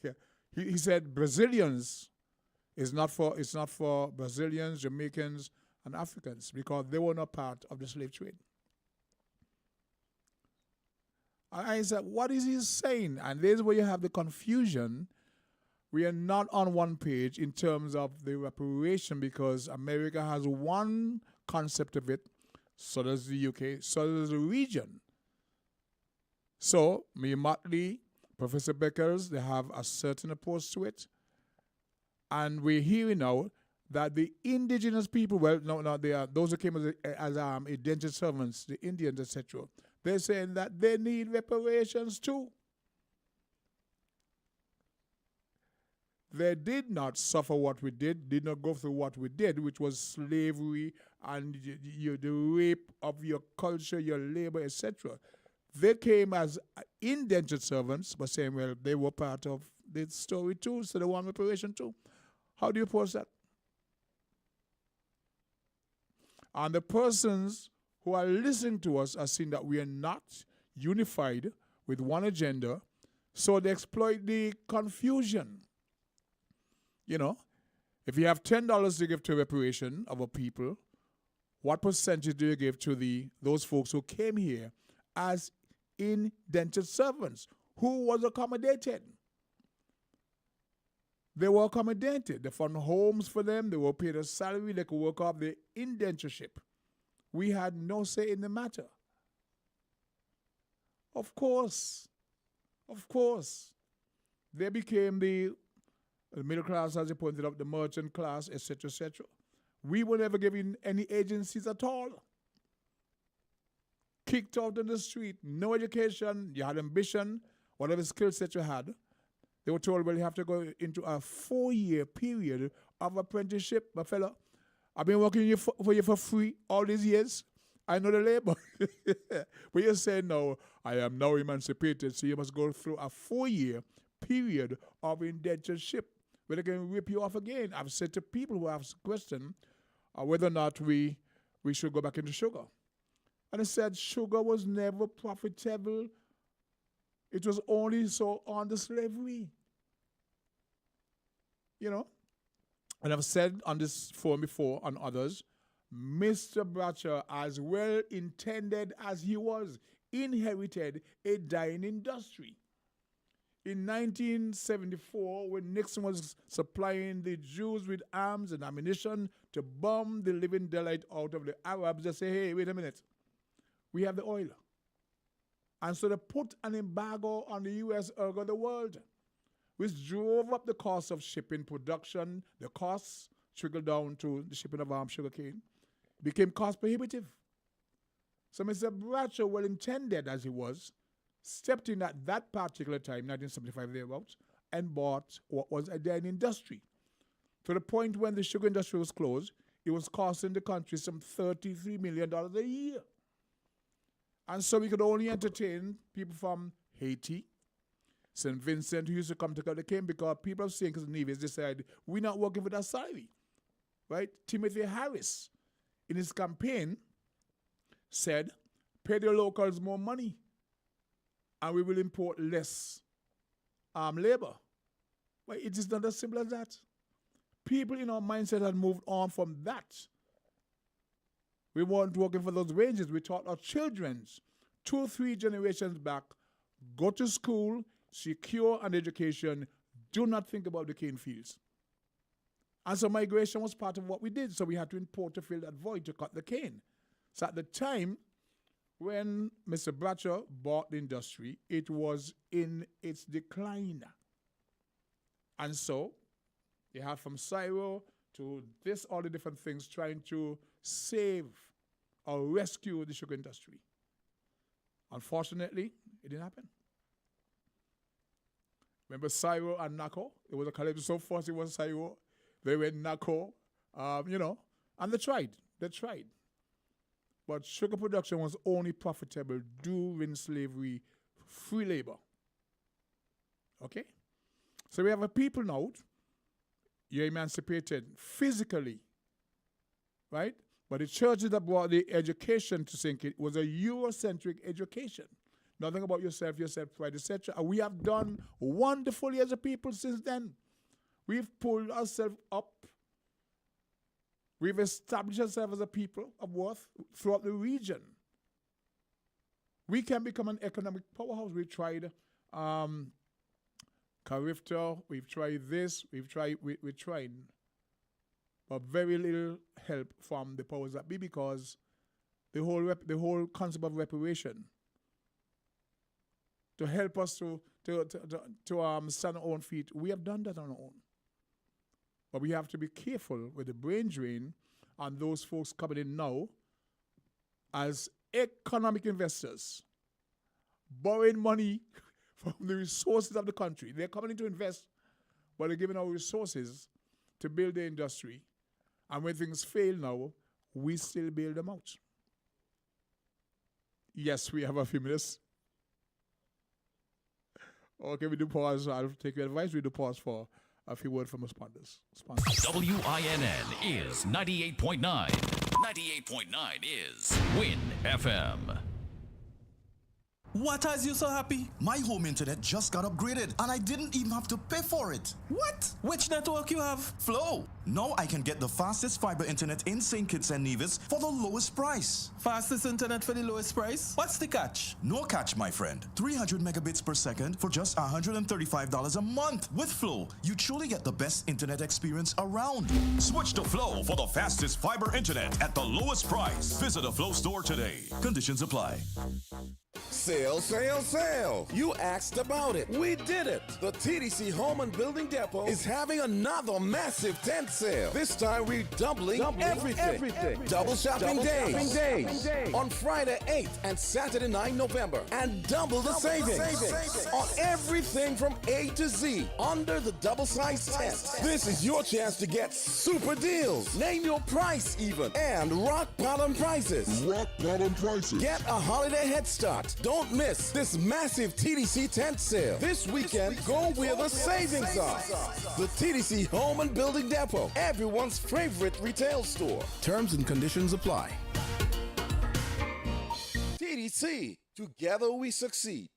Yeah. He said Brazilians it's not for Brazilians, Jamaicans, and Africans because they were not part of the slave trade. I said, what is he saying? And there's where you have the confusion. We are not on one page in terms of the reparation because America has one concept of it, so does the UK, so does the region. So, me, Motley, Professor Beckers, they have a certain approach to it. And we're hearing now that the indigenous people, well, no, they are those who came as indentured servants, the Indians, etc. They're saying that they need reparations too. They did not suffer what we did not go through what we did, which was slavery and the rape of your culture, your labor, etc. They came as indentured servants, but saying, well, they were part of the story too, so they want reparation too. How do you oppose that? And the persons who are listening to us are seeing that we are not unified with one agenda, so they exploit the confusion. You know, if you have $10 to give to reparation of a people, what percentage do you give to those folks who came here as indentured servants, who was accommodated? They were accommodated. They found homes for them. They were paid a salary. They could work off the indentureship. We had no say in the matter. Of course, they became the middle class, as you pointed out, the merchant class, etc., etc. We were never given any agencies at all. Kicked out in the street, no education, you had ambition, whatever skill set you had. They were told, well, you have to go into a 4-year period of apprenticeship. My fellow, I've been working for you for free all these years. I know the labor. But you're saying, no, I am now emancipated, so you must go through a 4-year period of indentureship where they can rip you off again. I've said to people who have questioned whether or not we should go back into sugar. And I said sugar was never profitable. It was only so on the slavery. You know? And I've said on this forum before, on others, Mr. Bradshaw, as well intended as he was, inherited a dying industry. In 1974, when Nixon was supplying the Jews with arms and ammunition to bomb the living daylight out of the Arabs, they say, hey, wait a minute. We have the oil. And so they put an embargo on the U.S. ergo the world, which drove up the cost of shipping production. The costs trickled down to the shipping of sugarcane. Became cost prohibitive. So Mr. Bradshaw, well intended as he was, stepped in at that particular time, 1975 thereabouts, and bought what was a dying industry. To the point when the sugar industry was closed, it was costing the country some $33 million a year. And so we could only entertain people from Haiti, St. Vincent, who used to come to the camp because people of St. Kitts and Nevis decided, we're not working for that salary. Right? Timothy Harris, in his campaign, said, pay the locals more money and we will import less labor. Well, it is not as simple as that. People in our mindset had moved on from that. We weren't working for those wages. We taught our children 2 or 3 generations back, go to school, secure an education, do not think about the cane fields. And so migration was part of what we did. So we had to import to fill that void to cut the cane. So at the time when Mr. Bradshaw bought the industry, it was in its decline. And so they had from Cyro to this, all the different things, trying to save or rescue the sugar industry. Unfortunately, it didn't happen. Remember Cyro and NACO? It was a collective so fast it was Cyro. They went NACO, and they tried. But sugar production was only profitable during slavery, free labor. Okay? So we have a people now, you're emancipated physically, right? But the churches that brought the education to St. Kitts was a Eurocentric education. Nothing about yourself, pride, etc. And we have done wonderfully as a people since then. We've pulled ourselves up. We've established ourselves as a people of worth throughout the region. We can become an economic powerhouse. We've tried Carifta, we've tried this, we're trying. But very little help from the powers that be, because the whole concept of reparation to help us to stand on our own feet, we have done that on our own. But we have to be careful with the brain drain on those folks coming in now as economic investors, borrowing money from the resources of the country. They're coming in to invest, but they're giving our resources to build the industry. And when things fail now, we still bail them out. Yes, we have a few minutes. Okay, we do pause. I'll take your advice. We do pause for a few words from our sponsors. WINN is 98.9. 98.9 is Win FM. What has you so happy? My home internet just got upgraded and I didn't even have to pay for it. What? Which network you have? Flow. Now I can get the fastest fiber internet in St. Kitts and Nevis for the lowest price. Fastest internet for the lowest price? What's the catch? No catch, my friend. 300 megabits per second for just $135 a month. With Flow, you truly get the best internet experience around. Switch to Flow for the fastest fiber internet at the lowest price. Visit a Flow store today. Conditions apply. Sale, sale, sale. You asked about it. We did it. The TDC Home and Building Depot is having another massive tent sale. This time we're doubling everything. Double shopping days. On Friday 8th and Saturday 9 November. And double the savings. On everything from A to Z under the double-sized tent. This is your chance to get super deals. Name your price even. And rock bottom prices. Get a holiday head start. Don't miss this massive TDC tent sale. This weekend, go where the savings are. The TDC Home and Building Depot, everyone's favorite retail store. Terms and conditions apply. TDC, together we succeed.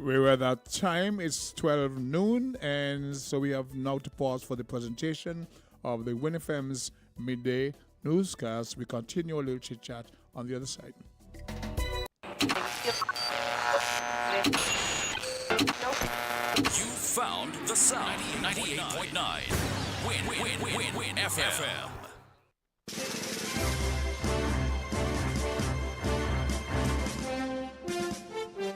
We're at that time. It's 12 noon, and so we have now to pause for the presentation of the Win FM's midday newscast. We continue a little chit chat on the other side. You found the sound. 98.9 Win FM.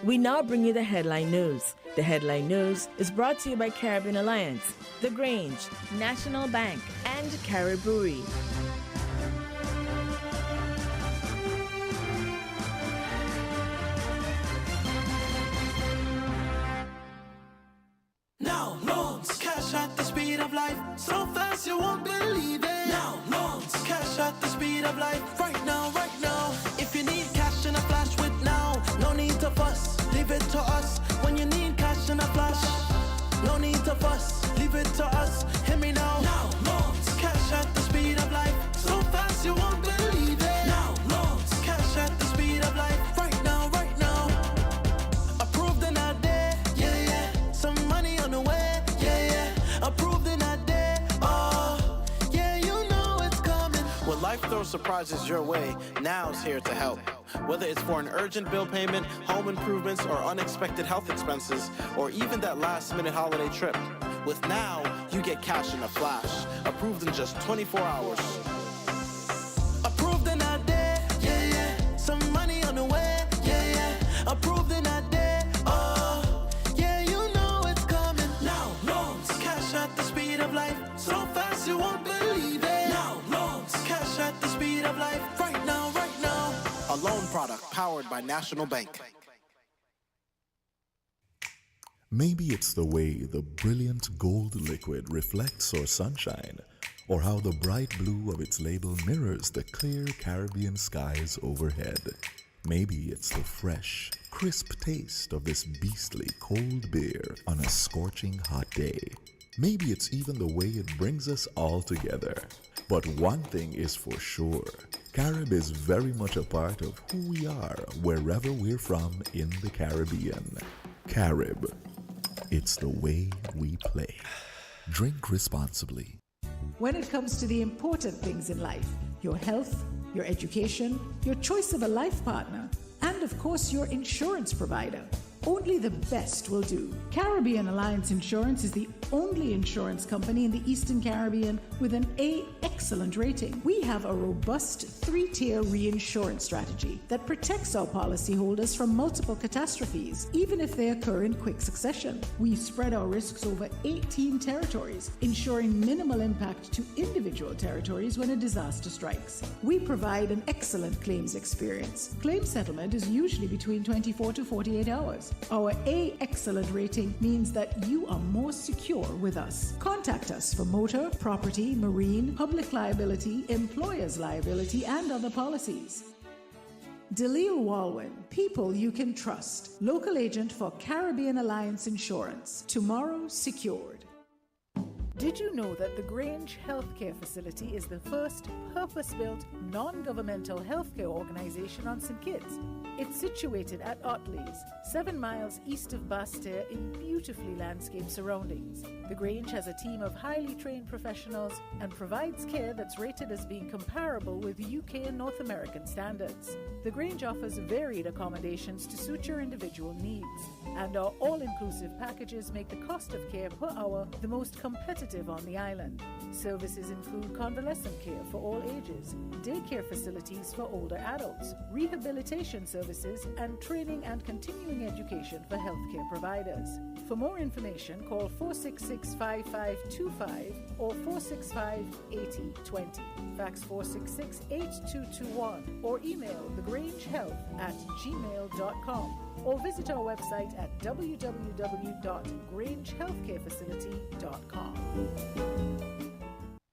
We now bring you the headline news. The headline news is brought to you by Caribbean Alliance, The Grange, National Bank, and Carib Brewery. Now loans, cash at the speed of life, so fast you won't believe it. Now loans, cash at the speed of life, right now, right now. If you need cash in a flash with now, no need to fuss, leave it to us. When you need cash in a flash, no need to fuss, leave it to us. Hear me now. Now loans, cash at the speed of life, so fast you won't believe it. Now loans, cash at the speed of life, right now, right now. Approved in a day, yeah, yeah. Some money on the way, yeah, yeah. Approved in a day, oh, yeah, you know it's coming. When life throws surprises your way, Now's here to help. Whether it's for an urgent bill payment, home improvements, or unexpected health expenses, or even that last-minute holiday trip. With Now, you get cash in a flash, approved in just 24 hours. Approved in a day, yeah, yeah. Some money on the way, yeah, yeah. Approved in a day, oh, yeah, you know it's coming. Now loans, cash at the speed of life, so fast you won't believe it. Now loans, cash at the speed of life, right now, right now. a loan product powered by National Bank. Maybe it's the way the brilliant gold liquid reflects our sunshine, or how the bright blue of its label mirrors the clear Caribbean skies overhead. Maybe it's the fresh, crisp taste of this beastly cold beer on a scorching hot day. Maybe it's even the way it brings us all together. But one thing is for sure, Carib is very much a part of who we are wherever we're from in the Caribbean. Carib, it's the way we play. Drink responsibly. When it comes to the important things in life, your health, your education, your choice of a life partner, and of course your insurance provider, only the best will do. Caribbean Alliance Insurance is the only insurance company in the Eastern Caribbean with an A excellent rating. We have a robust 3-tier reinsurance strategy that protects our policyholders from multiple catastrophes, even if they occur in quick succession. We spread our risks over 18 territories, ensuring minimal impact to individual territories when a disaster strikes. We provide an excellent claims experience. Claim settlement is usually between 24 to 48 hours. Our A excellent rating means that you are more secure with us. Contact us for motor, property, marine, public liability, employer's liability, and other policies. Delisle Walwyn, people you can trust. Local agent for Caribbean Alliance Insurance. Tomorrow secured. Did you know that the Grange Healthcare Facility is the first purpose-built, non-governmental healthcare organization on St. Kitts? It's situated at Otley's, 7 miles east of Basseterre in beautifully landscaped surroundings. The Grange has a team of highly trained professionals and provides care that's rated as being comparable with UK and North American standards. The Grange offers varied accommodations to suit your individual needs, and our all-inclusive packages make the cost of care per hour the most competitive on the island. Services include convalescent care for all ages, daycare facilities for older adults, rehabilitation services, and training and continuing education for healthcare providers. For more information, call 466-5525 or 465-8020. Fax 466-8221 or email thegrangehealth@gmail.com or visit our website at www.grangehealthcarefacility.com.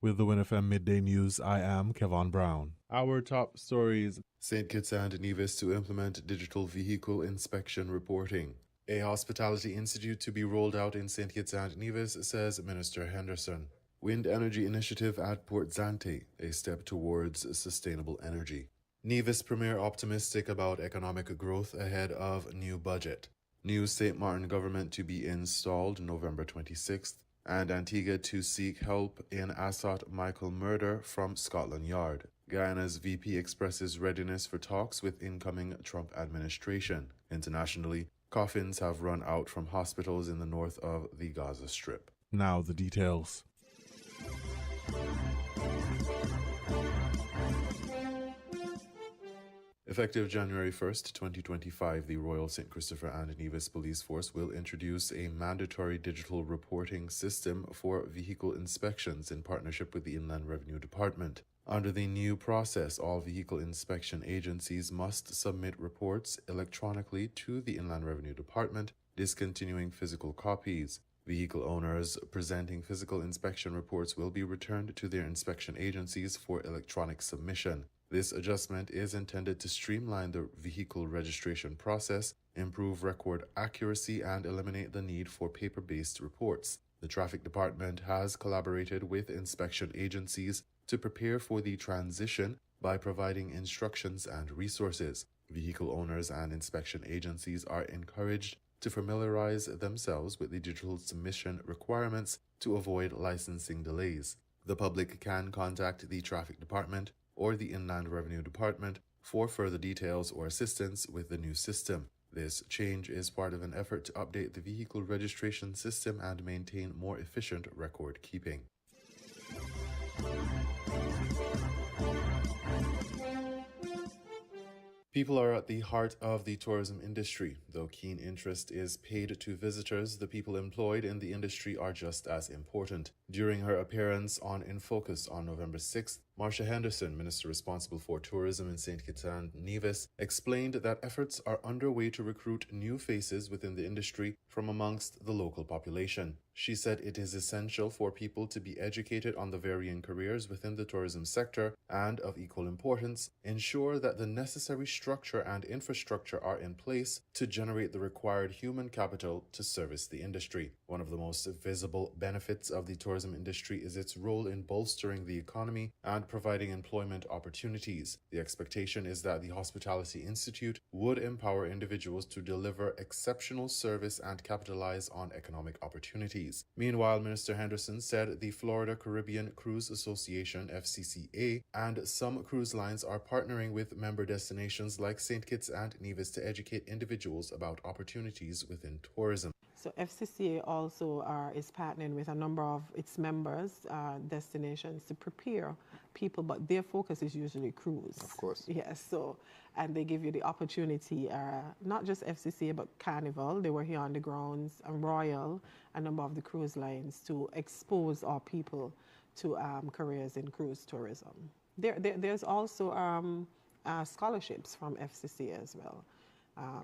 With the WinFM Midday News, I am Kevon Brown. Our top stories: St. Kitts and Nevis to implement digital vehicle inspection reporting. A hospitality institute to be rolled out in St. Kitts and Nevis, says Minister Henderson. Wind energy initiative at Port Zante, a step towards sustainable energy. Nevis Premier optimistic about economic growth ahead of new budget. New St. Martin government to be installed November 26th. And Antigua to seek help in Assot Michael murder from Scotland Yard. Guyana's VP expresses readiness for talks with incoming Trump administration. Internationally, coffins have run out from hospitals in the north of the Gaza Strip. Now the details. Effective January 1st, 2025, the Royal St. Christopher and Nevis Police Force will introduce a mandatory digital reporting system for vehicle inspections in partnership with the Inland Revenue Department. Under the new process, all vehicle inspection agencies must submit reports electronically to the Inland Revenue Department, discontinuing physical copies. Vehicle owners presenting physical inspection reports will be returned to their inspection agencies for electronic submission. This adjustment is intended to streamline the vehicle registration process, improve record accuracy, and eliminate the need for paper-based reports. The Traffic Department has collaborated with inspection agencies to prepare for the transition by providing instructions and resources. Vehicle owners and inspection agencies are encouraged to familiarize themselves with the digital submission requirements to avoid licensing delays. The public can contact the Traffic Department or the Inland Revenue Department for further details or assistance with the new system. This change is part of an effort to update the vehicle registration system and maintain more efficient record keeping. People are at the heart of the tourism industry. Though keen interest is paid to visitors, the people employed in the industry are just as important. During her appearance on In Focus on November 6th, Marcia Henderson, Minister responsible for tourism in St. Kitts and Nevis, explained that efforts are underway to recruit new faces within the industry from amongst the local population. She said it is essential for people to be educated on the varying careers within the tourism sector and, of equal importance, ensure that the necessary structure and infrastructure are in place to generate the required human capital to service the industry. One of the most visible benefits of the tourism industry is its role in bolstering the economy and providing employment opportunities. The expectation is that the Hospitality Institute would empower individuals to deliver exceptional service and capitalize on economic opportunities. Meanwhile, Minister Henderson said the Florida Caribbean Cruise Association, FCCA, and some cruise lines are partnering with member destinations like St. Kitts and Nevis to educate individuals about opportunities within tourism. So FCCA also is partnering with a number of its members, destinations, to prepare people, but their focus is usually cruise. Of course. Yes, so, and they give you the opportunity, not just FCCA, but Carnival, they were here on the grounds, and Royal, a number of the cruise lines, to expose our people to careers in cruise tourism. There's also scholarships from FCCA as well,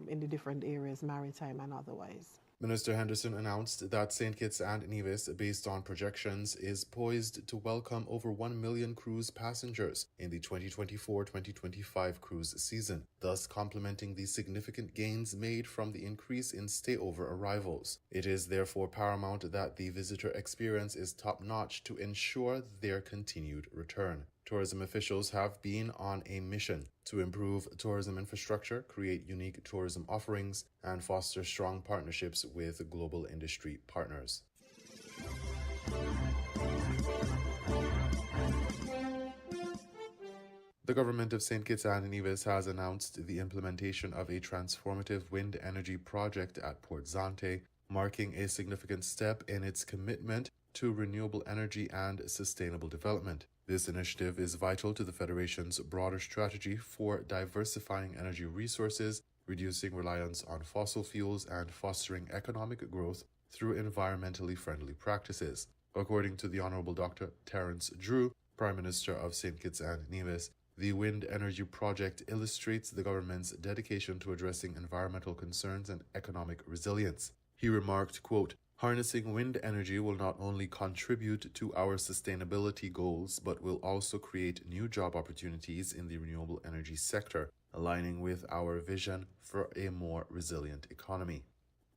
in the different areas, maritime and otherwise. Minister Henderson announced that St. Kitts and Nevis, based on projections, is poised to welcome over 1 million cruise passengers in the 2024-2025 cruise season, thus complementing the significant gains made from the increase in stayover arrivals. It is therefore paramount that the visitor experience is top-notch to ensure their continued return. Tourism officials have been on a mission to improve tourism infrastructure, create unique tourism offerings, and foster strong partnerships with global industry partners. The government of St. Kitts and Nevis has announced the implementation of a transformative wind energy project at Port Zante, marking a significant step in its commitment to renewable energy and sustainable development. This initiative is vital to the Federation's broader strategy for diversifying energy resources, reducing reliance on fossil fuels, and fostering economic growth through environmentally friendly practices. According to the Honorable Dr. Terence Drew, Prime Minister of St. Kitts and Nevis, the wind energy project illustrates the government's dedication to addressing environmental concerns and economic resilience. He remarked, quote, "Harnessing wind energy will not only contribute to our sustainability goals, but will also create new job opportunities in the renewable energy sector, aligning with our vision for a more resilient economy."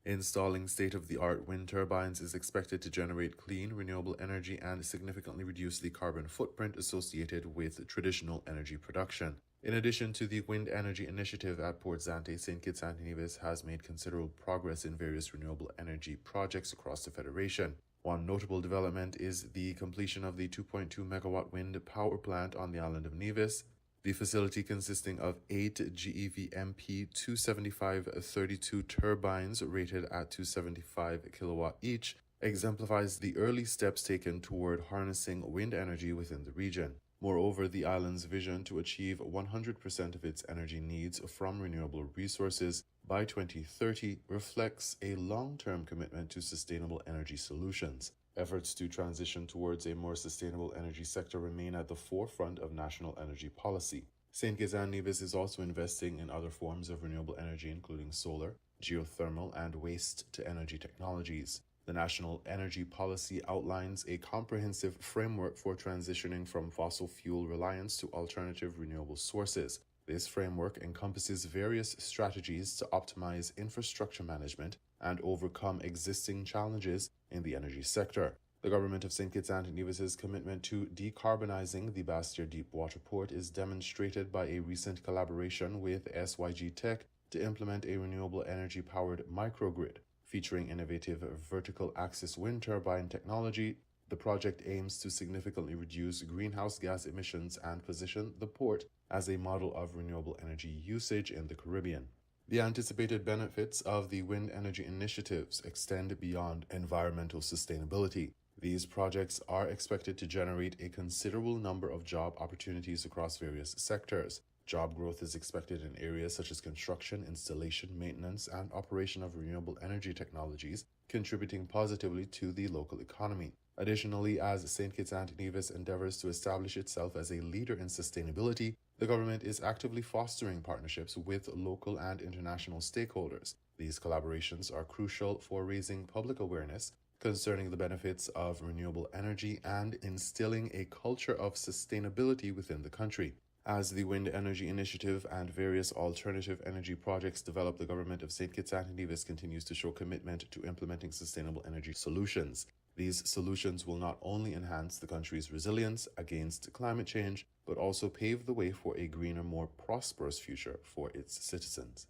Installing state-of-the-art wind turbines is expected to generate clean, renewable energy and significantly reduce the carbon footprint associated with traditional energy production. In addition to the wind energy initiative at Port Zante, St. Kitts and Nevis has made considerable progress in various renewable energy projects across the Federation. One notable development is the completion of the 2.2 megawatt wind power plant on the island of Nevis. The facility, consisting of 8 GEVMP 275-32 turbines rated at 275 kilowatt each, exemplifies the early steps taken toward harnessing wind energy within the region. Moreover, the island's vision to achieve 100% of its energy needs from renewable resources by 2030 reflects a long-term commitment to sustainable energy solutions. Efforts to transition towards a more sustainable energy sector remain at the forefront of national energy policy. St. Kitts and Nevis is also investing in other forms of renewable energy, including solar, geothermal, and waste-to-energy technologies. The National Energy Policy outlines a comprehensive framework for transitioning from fossil fuel reliance to alternative renewable sources. This framework encompasses various strategies to optimize infrastructure management and overcome existing challenges in the energy sector. The government of St. Kitts and Nevis's commitment to decarbonizing the Bastia Deepwater Port is demonstrated by a recent collaboration with SYG Tech to implement a renewable energy-powered microgrid. Featuring innovative vertical axis wind turbine technology, the project aims to significantly reduce greenhouse gas emissions and position the port as a model of renewable energy usage in the Caribbean. The anticipated benefits of the wind energy initiatives extend beyond environmental sustainability. These projects are expected to generate a considerable number of job opportunities across various sectors. Job growth is expected in areas such as construction, installation, maintenance, and operation of renewable energy technologies, contributing positively to the local economy. Additionally, as St. Kitts and Nevis endeavors to establish itself as a leader in sustainability, the government is actively fostering partnerships with local and international stakeholders. These collaborations are crucial for raising public awareness concerning the benefits of renewable energy and instilling a culture of sustainability within the country. As the Wind Energy Initiative and various alternative energy projects develop, the government of St. Kitts and Nevis continues to show commitment to implementing sustainable energy solutions. These solutions will not only enhance the country's resilience against climate change, but also pave the way for a greener, more prosperous future for its citizens.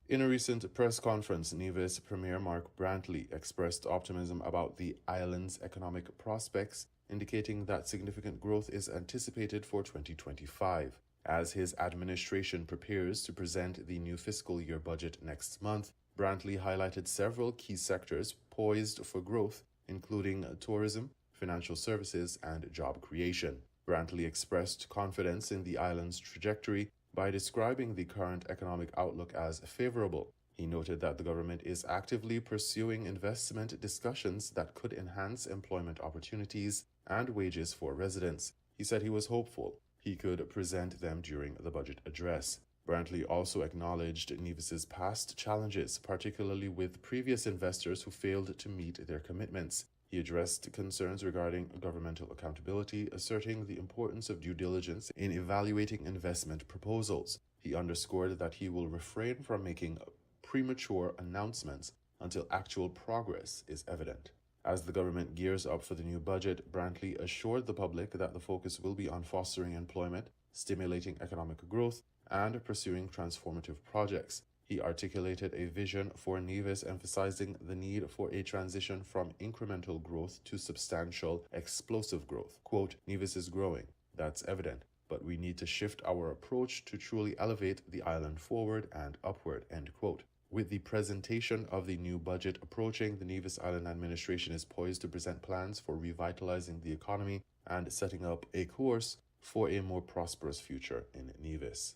In a recent press conference, Nevis Premier Mark Brantley expressed optimism about the island's economic prospects, indicating that significant growth is anticipated for 2025. As his administration prepares to present the new fiscal year budget next month, Brantley highlighted several key sectors poised for growth, including tourism, financial services, and job creation. Brantley expressed confidence in the island's trajectory by describing the current economic outlook as favorable. He noted that the government is actively pursuing investment discussions that could enhance employment opportunities and wages for residents. He said he was hopeful he could present them during the budget address. Brantley also acknowledged Nevis's past challenges, particularly with previous investors who failed to meet their commitments. He addressed concerns regarding governmental accountability, asserting the importance of due diligence in evaluating investment proposals. He underscored that he will refrain from making premature announcements until actual progress is evident. As the government gears up for the new budget, Brantley assured the public that the focus will be on fostering employment, stimulating economic growth, and pursuing transformative projects. He articulated a vision for Nevis, emphasizing the need for a transition from incremental growth to substantial, explosive growth. Quote, "Nevis is growing, that's evident, but we need to shift our approach to truly elevate the island forward and upward," end quote. With the presentation of the new budget approaching, the Nevis Island administration is poised to present plans for revitalizing the economy and setting up a course for a more prosperous future in Nevis.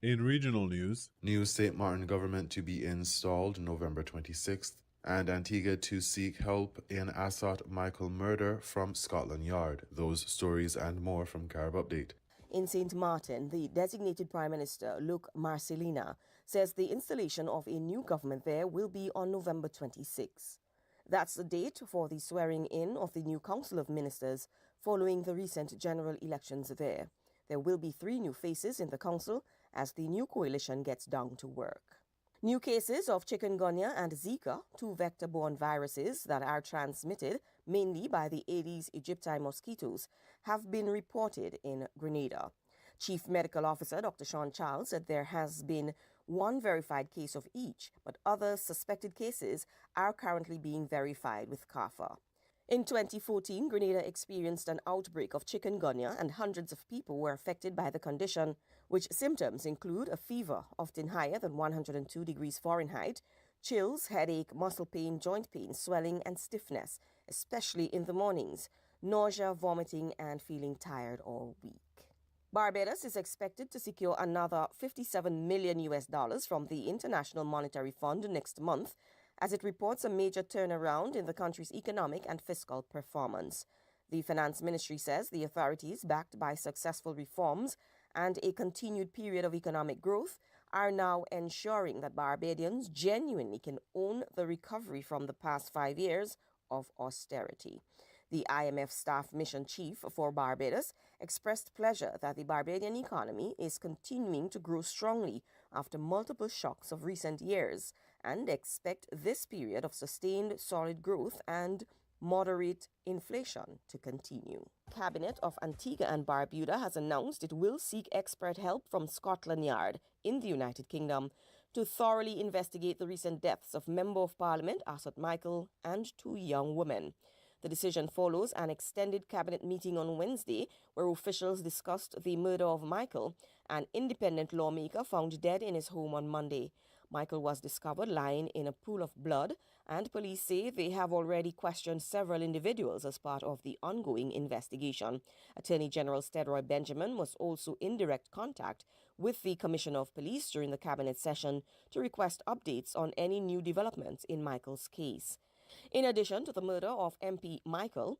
In regional news, new St. Martin government to be installed November 26th, and Antigua to seek help in Assat Michael murder from Scotland Yard. Those stories and more from Carib Update. In St. Martin, the designated Prime Minister, Luc Marcelina, says the installation of a new government there will be on November 26. That's the date for the swearing in of the new Council of Ministers following the recent general elections there. There will be 3 new faces in the council as the new coalition gets down to work. New cases of chikungunya and Zika, 2 vector-borne viruses that are transmitted mainly by the Aedes aegypti mosquitoes, have been reported in Grenada. Chief Medical Officer Dr. Sean Charles said there has been 1 verified case of each, but other suspected cases are currently being verified with CAFA. In 2014, Grenada experienced an outbreak of chikungunya and hundreds of people were affected by the condition, which symptoms include a fever often higher than 102 degrees Fahrenheit, chills, headache, muscle pain, joint pain, swelling, and stiffness, especially in the mornings, nausea, vomiting, and feeling tired or weak. Barbados is expected to secure another $57 million from the International Monetary Fund next month, as it reports a major turnaround in the country's economic and fiscal performance. The Finance Ministry says the authorities, backed by successful reforms and a continued period of economic growth, are now ensuring that Barbadians genuinely can own the recovery from the past 5 years of austerity. The IMF Staff Mission Chief for Barbados expressed pleasure that the Barbadian economy is continuing to grow strongly after multiple shocks of recent years, and expect this period of sustained solid growth and moderate inflation to continue. Cabinet of Antigua and Barbuda has announced it will seek expert help from Scotland Yard in the United Kingdom to thoroughly investigate the recent deaths of Member of Parliament Assat Michael and 2 young women. The decision follows an extended cabinet meeting on Wednesday where officials discussed the murder of Michael, an independent lawmaker found dead in his home on Monday. Michael was discovered lying in a pool of blood, and police say they have already questioned several individuals as part of the ongoing investigation. Attorney General Stedroy Benjamin was also in direct contact with the Commissioner of Police during the cabinet session to request updates on any new developments in Michael's case. In addition to the murder of MP Michael,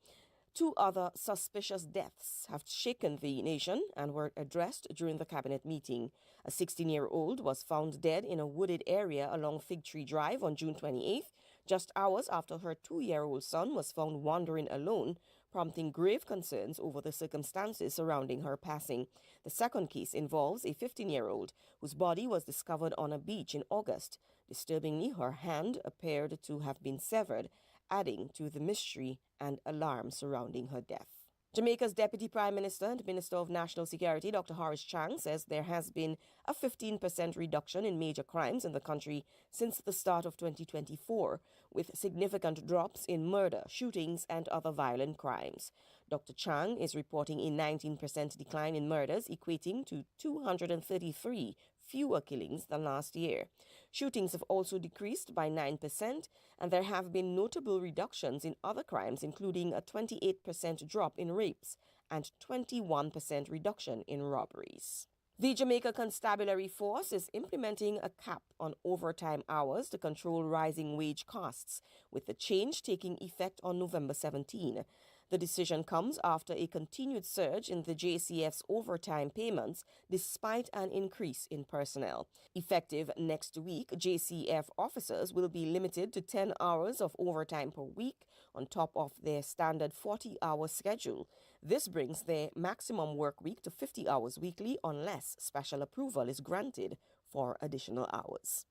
2 other suspicious deaths have shaken the nation and were addressed during the cabinet meeting. A 16-year-old was found dead in a wooded area along Fig Tree Drive on June 28th, just hours after her 2-year-old son was found wandering alone, prompting grave concerns over the circumstances surrounding her passing. The second case involves a 15-year-old whose body was discovered on a beach in August. Disturbingly, her hand appeared to have been severed, adding to the mystery and alarm surrounding her death. Jamaica's Deputy Prime Minister and Minister of National Security, Dr. Horace Chang, says there has been a 15% reduction in major crimes in the country since the start of 2024, with significant drops in murder, shootings, and other violent crimes. Dr. Chang is reporting a 19% decline in murders, equating to 233 fewer killings than last year. Shootings have also decreased by 9%, and there have been notable reductions in other crimes, including a 28% drop in rapes and 21% reduction in robberies. The Jamaica Constabulary Force is implementing a cap on overtime hours to control rising wage costs, with the change taking effect on November 17. The decision comes after a continued surge in the JCF's overtime payments despite an increase in personnel. Effective next week, JCF officers will be limited to 10 hours of overtime per week on top of their standard 40-hour schedule. This brings their maximum work week to 50 hours weekly unless special approval is granted for additional hours.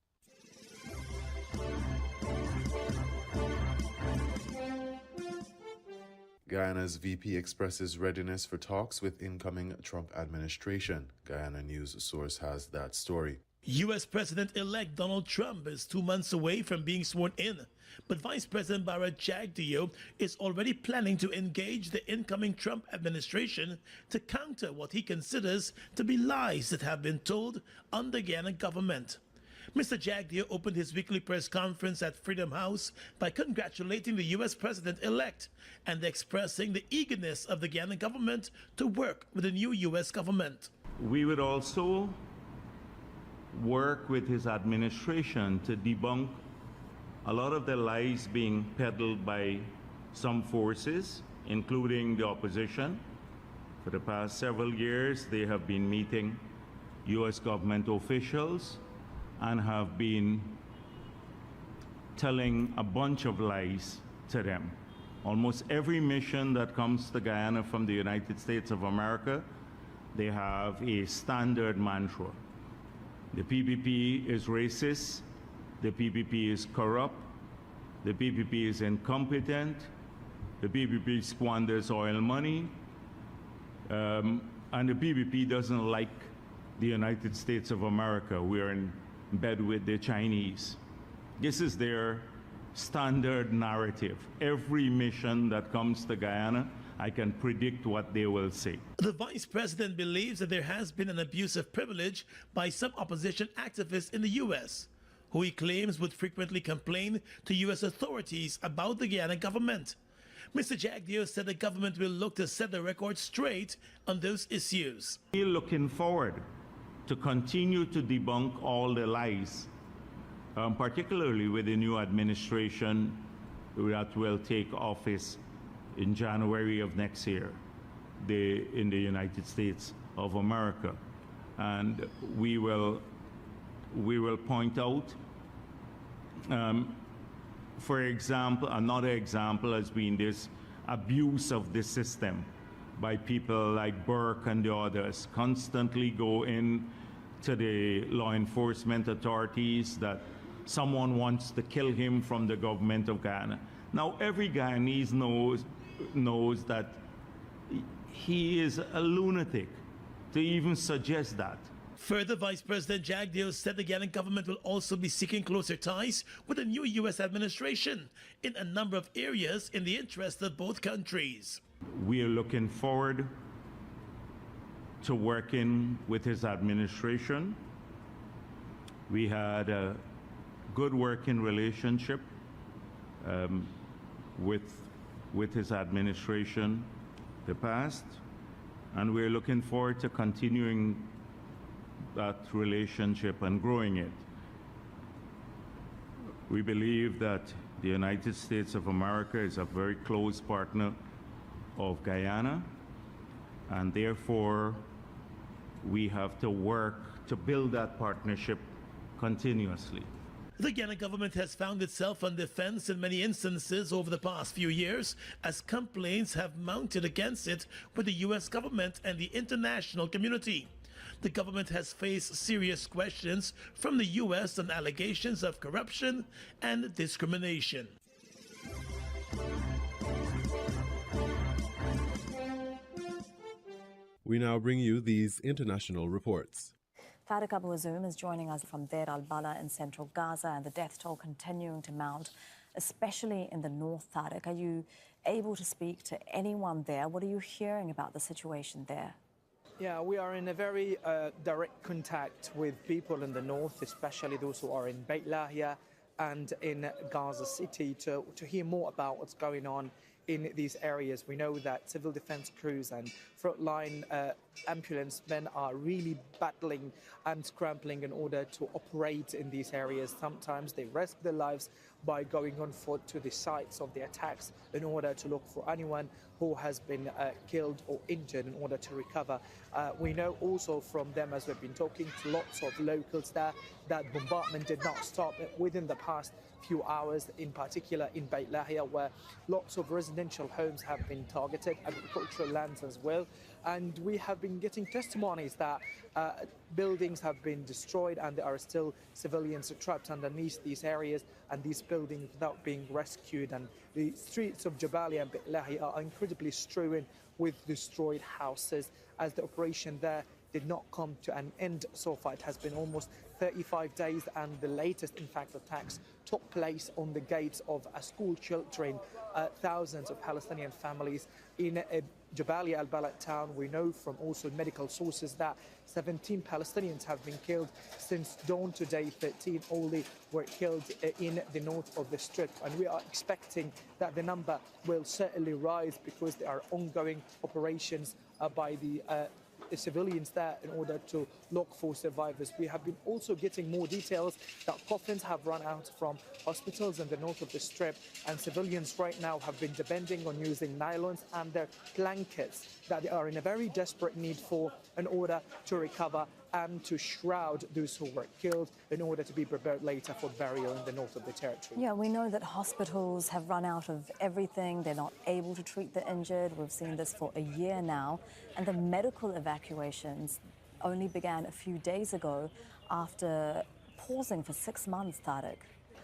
Guyana's VP expresses readiness for talks with incoming Trump administration. Guyana News source has that story. U.S. President-elect Donald Trump is 2 months away from being sworn in, but Vice President Bharat Jagdeo is already planning to engage the incoming Trump administration to counter what he considers to be lies that have been told on the Guyana government. Mr. Jagdeo opened his weekly press conference at Freedom House by congratulating the U.S. President-elect and expressing the eagerness of the Guyana government to work with the new U.S. government. We would also work with his administration to debunk a lot of the lies being peddled by some forces, including the opposition. For the past several years, they have been meeting U.S. government officials and have been telling a bunch of lies to them. Almost every mission that comes to Guyana from the United States of America, they have a standard mantra. The PPP is racist, the PPP is corrupt, the PPP is incompetent, the PPP squanders oil money, and the PPP doesn't like the United States of America. We are in bed with the Chinese. This is their standard narrative. Every mission that comes to Guyana, I can predict what they will say. The vice president believes that there has been an abuse of privilege by some opposition activists in the U.S., who he claims would frequently complain to U.S. authorities about the Guyana government. Mr. Jagdeo said the government will look to set the record straight on those issues. We're looking forward to continue to debunk all the lies, particularly with the new administration that will take office in January of next year in the United States of America. And we will point out, for example, another example has been this abuse of the system by people like Burke and the others, constantly go in to the law enforcement authorities that someone wants to kill him from the government of Guyana. Now, every Guyanese knows that he is a lunatic to even suggest that. Further, Vice President Jagdeo said the Guyana government will also be seeking closer ties with the new U.S. administration in a number of areas in the interest of both countries. We are looking forward to working with his administration. We had good working relationship with his administration, the past, and we're looking forward to continuing that relationship and growing it. We believe that the United States of America is a very close partner of Guyana, and therefore we have to work to build that partnership continuously. The Guyana government has found itself on the fence in many instances over the past few years as complaints have mounted against it with the U.S. government and the international community. The government has faced serious questions from the U.S. on allegations of corruption and discrimination. We now bring you these international reports. Tariq Abu Azoum is joining us from Deir al-Balah in central Gaza, and the death toll continuing to mount, especially in the north. Tariq, are you able to speak to anyone there? What are you hearing about the situation there? Yeah, we are in a very direct contact with people in the north, especially those who are in Beit Lahia and in Gaza City, to hear more about what's going on in these areas. We know that civil defense crews and frontline ambulance men are really battling and scrambling in order to operate in these areas. Sometimes they risk their lives by going on foot to the sites of the attacks in order to look for anyone who has been killed or injured in order to recover. We know also from them, as we've been talking to lots of locals there, that bombardment did not stop within the past few hours, in particular in Beit Lahia, where lots of residential homes have been targeted, agricultural lands as well. And we have been getting testimonies that buildings have been destroyed and there are still civilians trapped underneath these areas and these buildings without being rescued. And the streets of Jabalia and Beit Lahia are incredibly strewn with destroyed houses, as the operation there did not come to an end so far. It has been almost 35 days, and the latest, in fact, attacks took place on the gates of a school sheltering thousands of Palestinian families in Jabalia al-Balad town. We know from also medical sources that 17 Palestinians have been killed since dawn today. 13 only were killed in the north of the Strip, and we are expecting that the number will certainly rise because there are ongoing operations by the civilians there in order to look for survivors. We have been also getting more details that coffins have run out from hospitals in the north of the Strip, and civilians right now have been depending on using nylons and their blankets that they are in a very desperate need for in order to recover and to shroud those who were killed in order to be prepared later for burial in the north of the territory. Yeah, we know that hospitals have run out of everything. They're not able to treat the injured. We've seen this for a year now. And the medical evacuations only began a few days ago after pausing for 6 months, Tariq.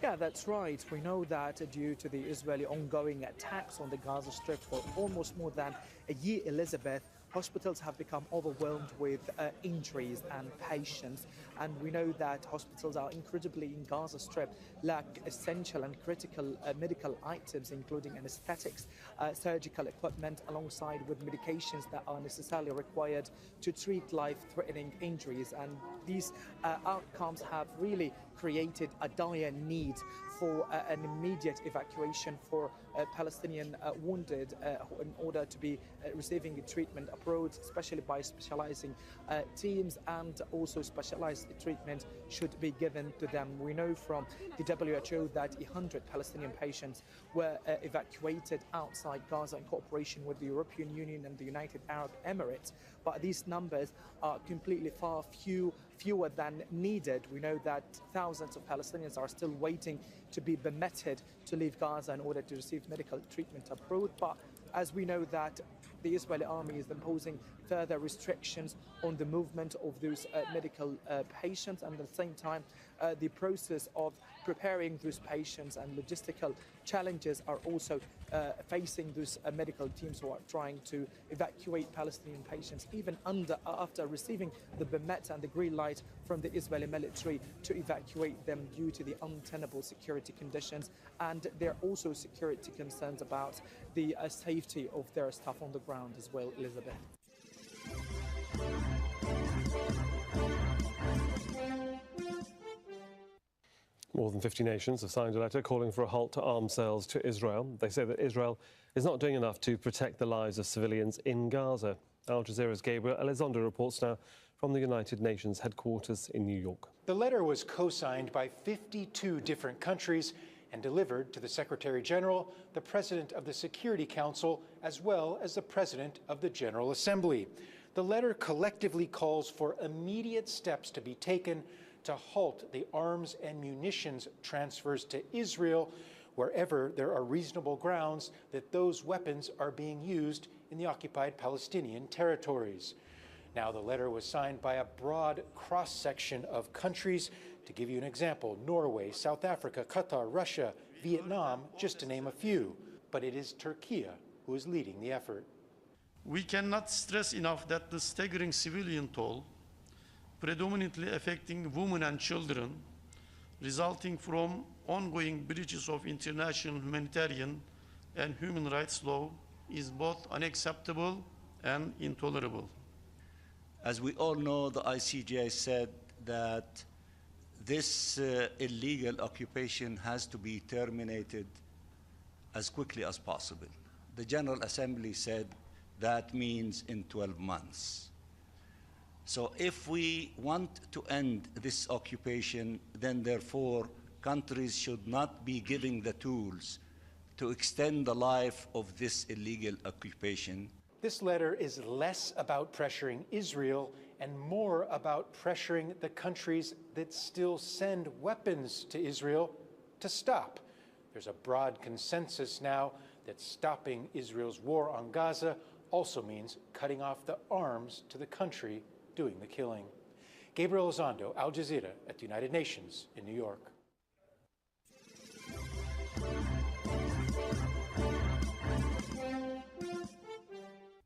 Yeah, that's right. We know that due to the Israeli ongoing attacks on the Gaza Strip for almost more than a year, Elizabeth, hospitals have become overwhelmed with injuries and patients. And we know that hospitals are incredibly in Gaza Strip lack essential and critical medical items, including anesthetics, surgical equipment, alongside with medications that are necessarily required to treat life-threatening injuries. And these outcomes have really created a dire need for an immediate evacuation for Palestinian wounded in order to be receiving treatment abroad, especially by specializing teams, and also specialized treatment should be given to them. We know from the WHO that 100 Palestinian patients were evacuated outside Gaza in cooperation with the European Union and the United Arab Emirates, but these numbers are completely fewer than needed. We know that thousands of Palestinians are still waiting to be permitted to leave Gaza in order to receive medical treatment abroad. But as we know that the Israeli army is imposing further restrictions on the movement of those medical patients, and at the same time the process of preparing those patients and logistical challenges are also facing those medical teams who are trying to evacuate Palestinian patients, even after receiving the permit and the green light from the Israeli military to evacuate them due to the untenable security conditions. And there are also security concerns about the safety of their staff on the ground as well, Elizabeth. More than 50 nations have signed a letter calling for a halt to arms sales to Israel. They say that Israel is not doing enough to protect the lives of civilians in Gaza. Al Jazeera's Gabriel Elizondo reports now from the United Nations headquarters in New York. The letter was co-signed by 52 different countries and delivered to the Secretary General, the President of the Security Council, as well as the President of the General Assembly. The letter collectively calls for immediate steps to be taken to halt the arms and munitions transfers to Israel wherever there are reasonable grounds that those weapons are being used in the occupied Palestinian territories. Now, the letter was signed by a broad cross-section of countries. To give you an example, Norway, South Africa, Qatar, Russia, Vietnam, just to name a few. But it is Turkey who is leading the effort. We cannot stress enough that the staggering civilian toll, predominantly affecting women and children, resulting from ongoing breaches of international humanitarian and human rights law, is both unacceptable and intolerable. As we all know, the ICJ said that this illegal occupation has to be terminated as quickly as possible. The General Assembly said that means in 12 months. So if we want to end this occupation, then therefore countries should not be giving the tools to extend the life of this illegal occupation. This letter is less about pressuring Israel and more about pressuring the countries that still send weapons to Israel to stop. There's a broad consensus now that stopping Israel's war on Gaza also means cutting off the arms to the country doing the killing. Gabriel Elizondo, Al Jazeera at the United Nations in New York.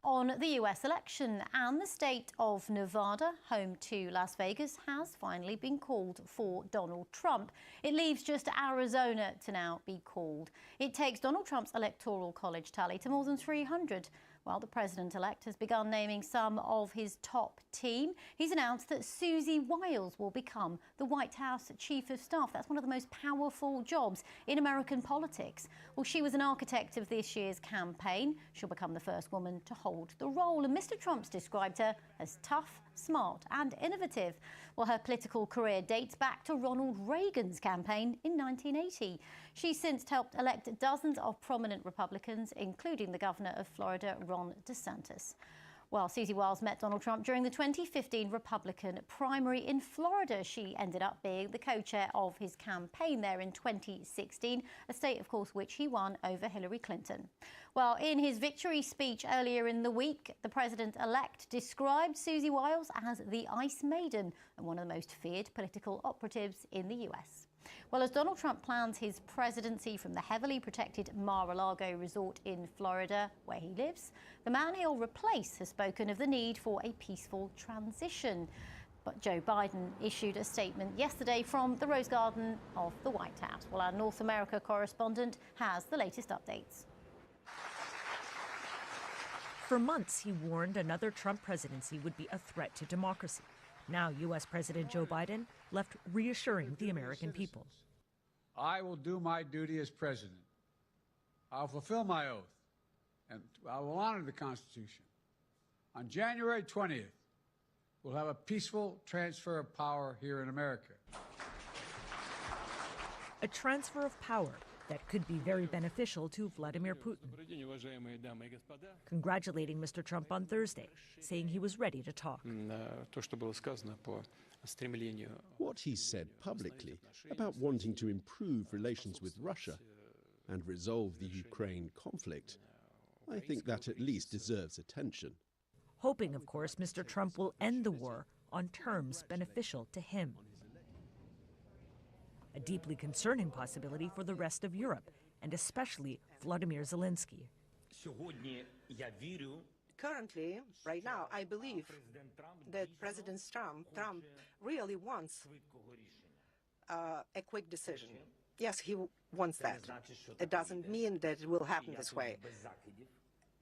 On the US election, and the state of Nevada, home to Las Vegas, has finally been called for Donald Trump. It leaves just Arizona to now be called. It takes Donald Trump's electoral college tally to more than 300. While the president-elect has begun naming some of his top team, he's announced that Susie Wiles will become the White House Chief of Staff. That's one of the most powerful jobs in American politics. Well, she was an architect of this year's campaign. She'll become the first woman to hold the role. And Mr. Trump's described her as tough, smart and innovative. Well, her political career dates back to Ronald Reagan's campaign in 1980. She's since helped elect dozens of prominent Republicans, including the governor of Florida, Ron DeSantis. Well, Susie Wiles met Donald Trump during the 2015 Republican primary in Florida. She ended up being the co-chair of his campaign there in 2016, a state, of course, which he won over Hillary Clinton. Well, in his victory speech earlier in the week, the president-elect described Susie Wiles as the Ice Maiden and one of the most feared political operatives in the US. Well, as Donald Trump plans his presidency from the heavily protected Mar-a-Lago resort in Florida, where he lives, the man he'll replace has spoken of the need for a peaceful transition. But Joe Biden issued a statement yesterday from the Rose Garden of the White House. Well, our North America correspondent has the latest updates. For months, he warned another Trump presidency would be a threat to democracy. Now, U.S. President Joe Biden left reassuring the American people. I will do my duty as president. I'll fulfill my oath, and I will honor the Constitution. On January 20th, we'll have a peaceful transfer of power here in America. A transfer of power that could be very beneficial to Vladimir Putin. Congratulating Mr. Trump on Thursday, saying he was ready to talk. What he said publicly about wanting to improve relations with Russia and resolve the Ukraine conflict, I think that at least deserves attention. Hoping, of course, Mr. Trump will end the war on terms beneficial to him. A deeply concerning possibility for the rest of Europe, and especially Vladimir Zelensky. Currently, right now, I believe that President Trump really wants a quick decision. Yes, he wants that. It doesn't mean that it will happen this way.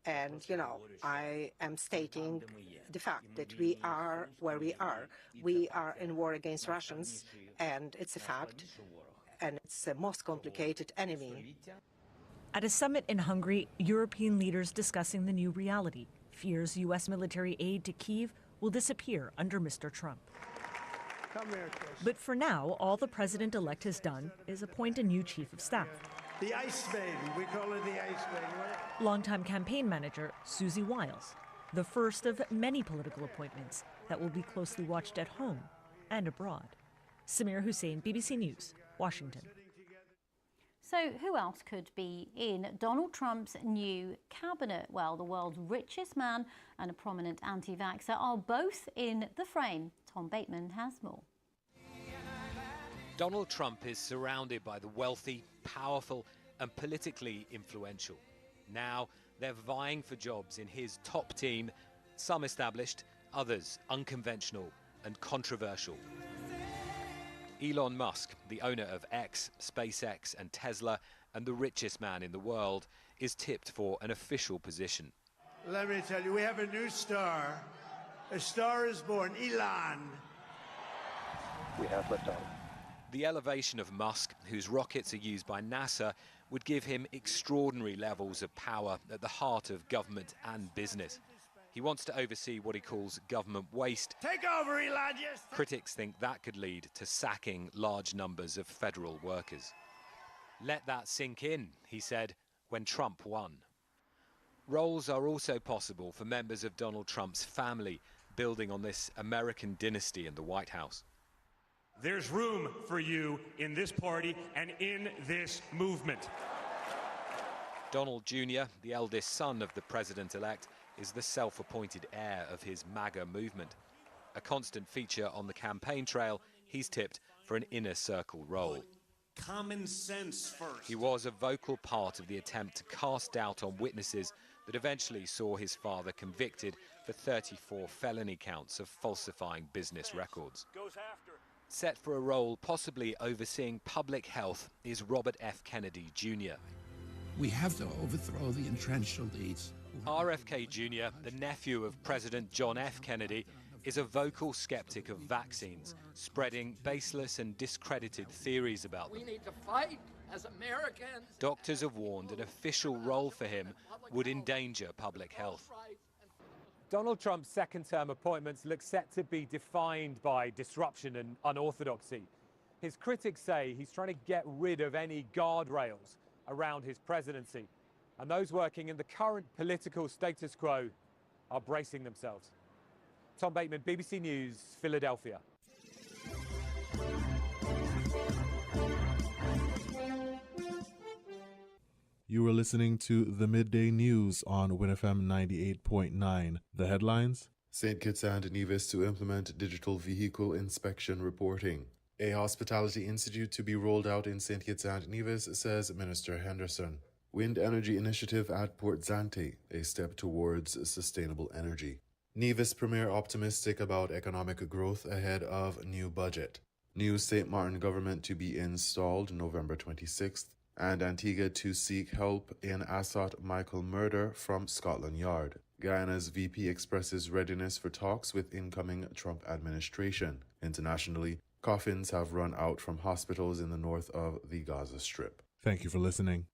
And, you know, I am stating the fact that we are where we are. We are in war against Russians, and it's a fact. and its most complicated enemy. At a summit in Hungary, European leaders discussing the new reality. Fears U.S. military aid to Kyiv will disappear under Mr. Trump. But for now, all the president-elect has done is appoint a new chief of staff. The Ice Baby, we call her the Ice Baby. Longtime campaign manager Susie Wiles, the first of many political appointments that will be closely watched at home and abroad. Samir Hussein, BBC News, Washington. So who else could be in Donald Trump's new cabinet? Well, the world's richest man and a prominent anti-vaxxer are both in the frame. Tom Bateman has more. Donald Trump is surrounded by the wealthy, powerful and politically influential. Now they're vying for jobs in his top team, some established, others unconventional and controversial. Elon Musk, the owner of X, SpaceX and Tesla, and the richest man in the world, is tipped for an official position. Let me tell you, we have a new star. A star is born, Elon. We have liftoff. The elevation of Musk, whose rockets are used by NASA, would give him extraordinary levels of power at the heart of government and business. He wants to oversee what he calls government waste. Take over, Elon, yes. Critics think that could lead to sacking large numbers of federal workers. Let that sink in, he said, when Trump won. Roles are also possible for members of Donald Trump's family, building on this American dynasty in the White House. There's room for you in this party and in this movement. Donald Jr., the eldest son of the president-elect, is the self-appointed heir of his MAGA movement. A constant feature on the campaign trail, he's tipped for an inner circle role. Common sense first. He was a vocal part of the attempt to cast doubt on witnesses that eventually saw his father convicted for 34 felony counts of falsifying business records. Set for a role possibly overseeing public health is Robert F. Kennedy Jr. We have to overthrow the entrenched elites. RFK Jr., the nephew of President John F. Kennedy, is a vocal skeptic of vaccines, spreading baseless and discredited theories about them. We need to fight as Americans. Doctors have warned an official role for him would endanger public health. Donald Trump's second-term appointments look set to be defined by disruption and unorthodoxy. His critics say he's trying to get rid of any guardrails around his presidency, and those working in the current political status quo are bracing themselves. Tom Bateman, BBC News, Philadelphia. You were listening to the Midday News on WinFM 98.9. The headlines: St. Kitts and Nevis to implement digital vehicle inspection reporting. A hospitality institute to be rolled out in St. Kitts and Nevis, says Minister Henderson. Wind energy initiative at Port Zante, a step towards sustainable energy. Nevis Premier optimistic about economic growth ahead of new budget. New St. Martin government to be installed November 26th. And Antigua to seek help in Assot Michael murder from Scotland Yard. Guyana's VP expresses readiness for talks with incoming Trump administration. Internationally, coffins have run out from hospitals in the north of the Gaza Strip. Thank you for listening.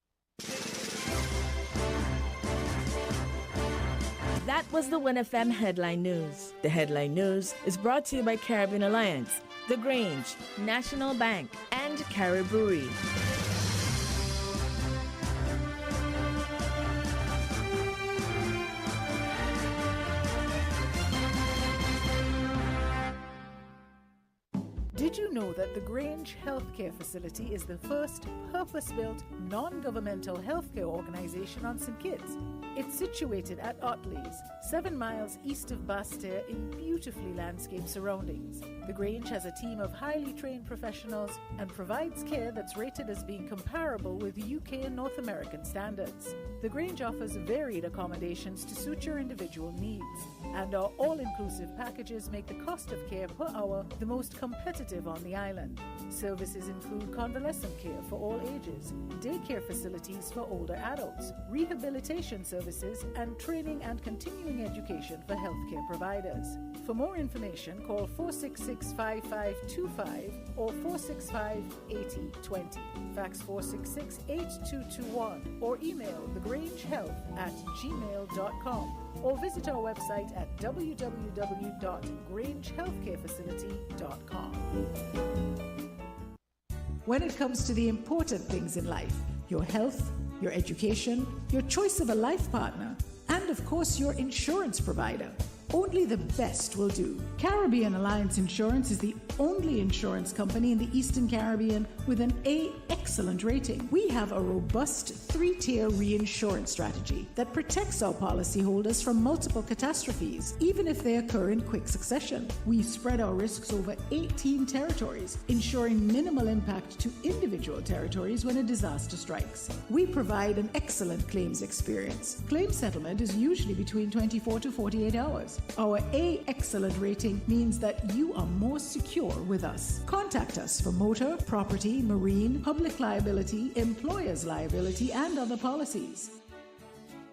That was the WinFM Headline News. The Headline News is brought to you by Caribbean Alliance, The Grange, National Bank, and Caribbean. Did you know that the Grange Healthcare Facility is the first purpose-built, non-governmental healthcare organization on St. Kitts? It's situated at Otley's, 7 miles east of Basseterre in beautifully landscaped surroundings. The Grange has a team of highly trained professionals and provides care that's rated as being comparable with UK and North American standards. The Grange offers varied accommodations to suit your individual needs, and our all-inclusive packages make the cost of care per hour the most competitive on the island. Services include convalescent care for all ages, daycare facilities for older adults, rehabilitation services, and training and continuing education for healthcare providers. For more information, call 466 466-5525 or 465-8020. Fax 466-8221 or email thegrangehealth@gmail.com or visit our website at www.grangehealthcarefacility.com. When it comes to the important things in life, your health, your education, your choice of a life partner, and of course your insurance provider, only the best will do. Caribbean Alliance Insurance is the only insurance company in the Eastern Caribbean with an A excellent rating. We have a robust 3-tier reinsurance strategy that protects our policyholders from multiple catastrophes, even if they occur in quick succession. We spread our risks over 18 territories, ensuring minimal impact to individual territories when a disaster strikes. We provide an excellent claims experience. Claim settlement is usually between 24 to 48 hours. Our A excellent rating means that you are more secure with us. Contact us for motor, property, marine, public liability, employer's liability, and other policies.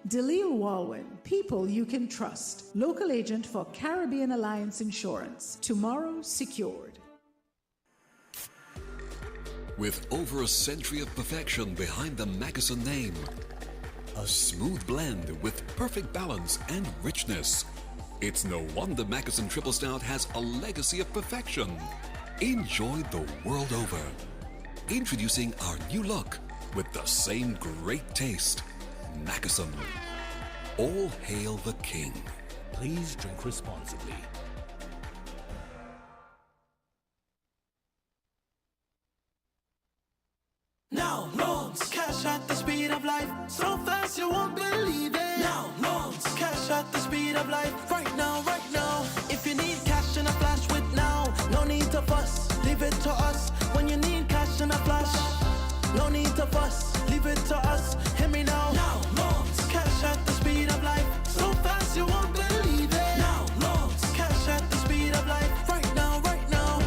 Dalil Walwyn, people you can trust. Local agent for Caribbean Alliance Insurance. Tomorrow secured. With over a century of perfection behind the Mackeson name, a smooth blend with perfect balance and richness. It's no wonder Mackeson Triple Stout has a legacy of perfection. Enjoy the world over. Introducing our new look with the same great taste. Mackeson. All hail the king. Please drink responsibly. Now loans, cash at the speed of life, so fast you won't believe it. Now loans, cash at the speed of life, right now, right now. If you need cash in a flash with now, no need to fuss, leave it to us. When you need cash in a flash, no need to fuss, leave it to us. Hear me now. Now loans, cash at the speed of life, so fast you won't believe it. Now loans, cash at the speed of life, right now, right now.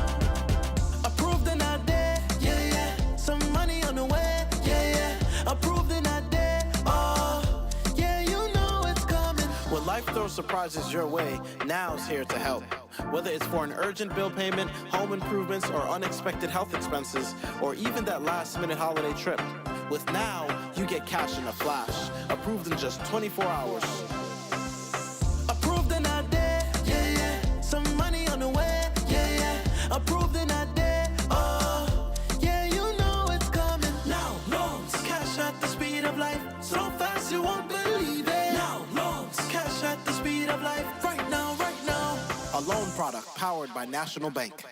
Approved in a day, yeah, yeah. Some money on the way, yeah, yeah. Approved in a day, oh, yeah, you know it's coming. When life throws surprises your way, Now's here to help. Whether it's for an urgent bill payment, home improvements, or unexpected health expenses, or even that last-minute holiday trip. With Now, you get cash in a flash, approved in just 24 hours. Approved in a day, yeah, yeah. Some money on the way, yeah, yeah. Approved in a day, oh, yeah, you know it's coming. Now loans, cash at the speed of life, so fast you won't believe it. Now loans, cash at the speed of life, right now, right now. A loan product powered by National Bank.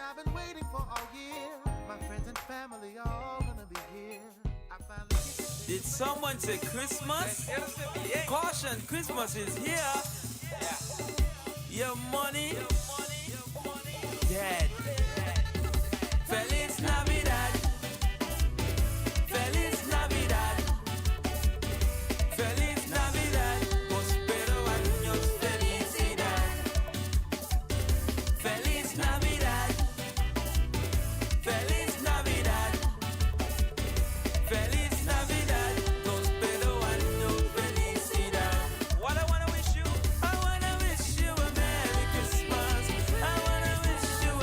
I've been waiting for all year. My friends and family are all gonna be here. I finally get to Did someone say Christmas? Caution, Christmas is here. Your money dead. Feliz Navidad. Feliz Navidad. Feliz Navidad. Prospero años felicidad. Feliz Navidad. Feliz Navidad. Feliz Navidad. Prospero años felicidad. What I wanna wish you? I wanna wish you a Merry Christmas. I wanna wish you a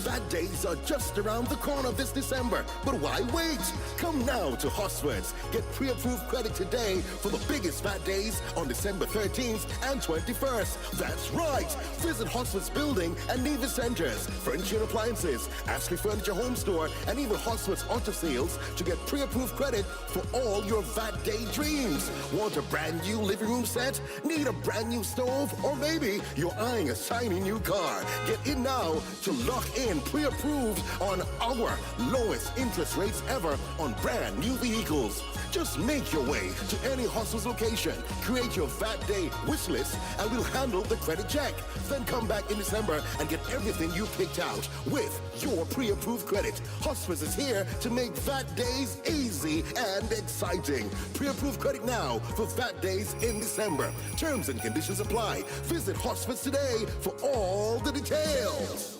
VAT days are just around the corner this December. But why wait? Come now to Hosford's. Get pre-approved credit today for the biggest VAT days on December 13th and 21st. That's right. Visit Hosford's Building and Nevis Centres, Furniture and Appliances, Ashley Furniture Home Store, and even Hosford's Auto Sales to get pre-approved credit for all your VAT day dreams. Want a brand new living room set? Need a brand new stove? Or maybe you're eyeing a shiny new car. Get in now to lock in pre-approved on our lowest interest rates ever on brand new vehicles. Just make your way to any Hosford's location, create your VAT day wish list, and we'll handle the credit check. Then come back in December and get everything you picked out with your pre-approved credit. Hosford's is here to make VAT days easy and exciting. Pre-approved credit now for VAT days in December. Terms and conditions apply. Visit Hosford's today for all the details.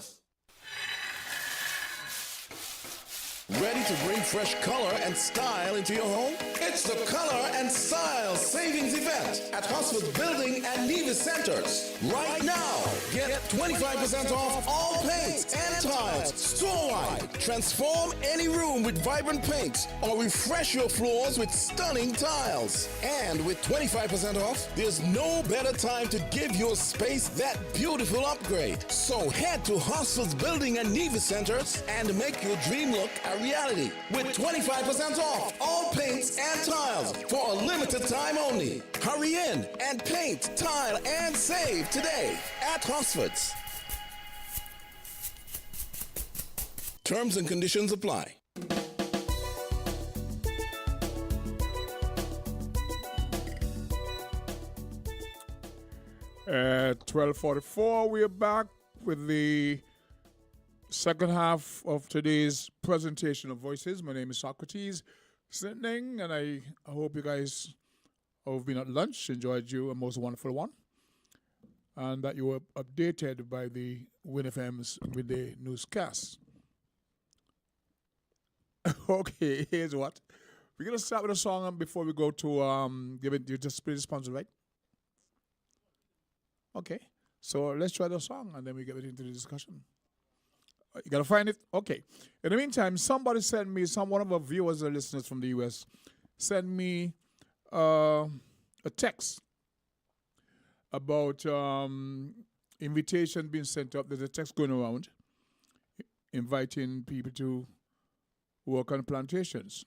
Ready to bring fresh color and style into your home? It's the Color and Style Savings Event at Hosford Building and Nevis Centers. Right now, get 25% off all paints and tiles store-wide. Transform any room with vibrant paints or refresh your floors with stunning tiles. And with 25% off, there's no better time to give your space that beautiful upgrade. So head to Hosford's Building and Nevis Centers and make your dream look a reality with 25% off all paints and tiles for a limited time only. Hurry in and paint, tile, and save today at Hosford's. Terms and conditions apply. At 12:44, we are back with the second half of today's presentation of Voices. My name is Socrates Sitting, and I hope you guys have been at lunch, enjoyed you a most wonderful one, and that you were updated by the Win FM's midday newscast. Okay, here's what. We're going to start with a song before we go to give it, you just play the sponsor, right? Okay, so let's try the song and then we get into the discussion. You gotta find it? Okay. In the meantime, somebody sent me, one of our viewers or listeners from the US sent me a text about invitation being sent up. There's a text going around inviting people to work on plantations,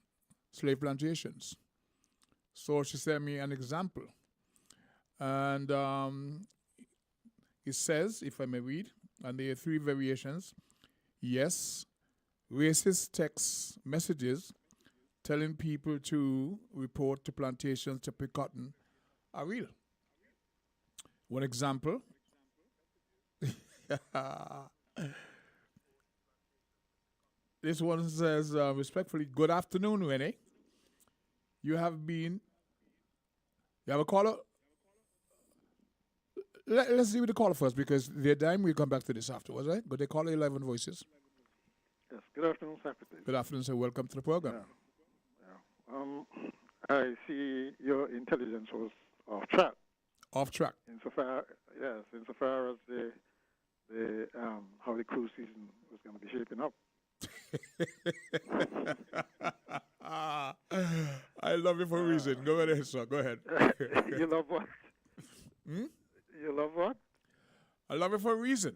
slave plantations. So she sent me an example. And it says, if I may read, and there are 3 variations. Yes, racist text messages telling people to report to plantations to pick cotton are real. One example. This one says, respectfully, good afternoon, Renee. You have a caller? Let's see with the caller first, because the time we'll come back to this afterwards, right? Good day, caller 11 Voices. Yes, good afternoon, Secretary. Good afternoon, sir. Welcome to the program. I see your intelligence was off track. Off track. Insofar as the how the cruise season was going to be shaping up. I love you for a reason. Go ahead, sir. Go ahead. You love what? You love what? I love it for a reason.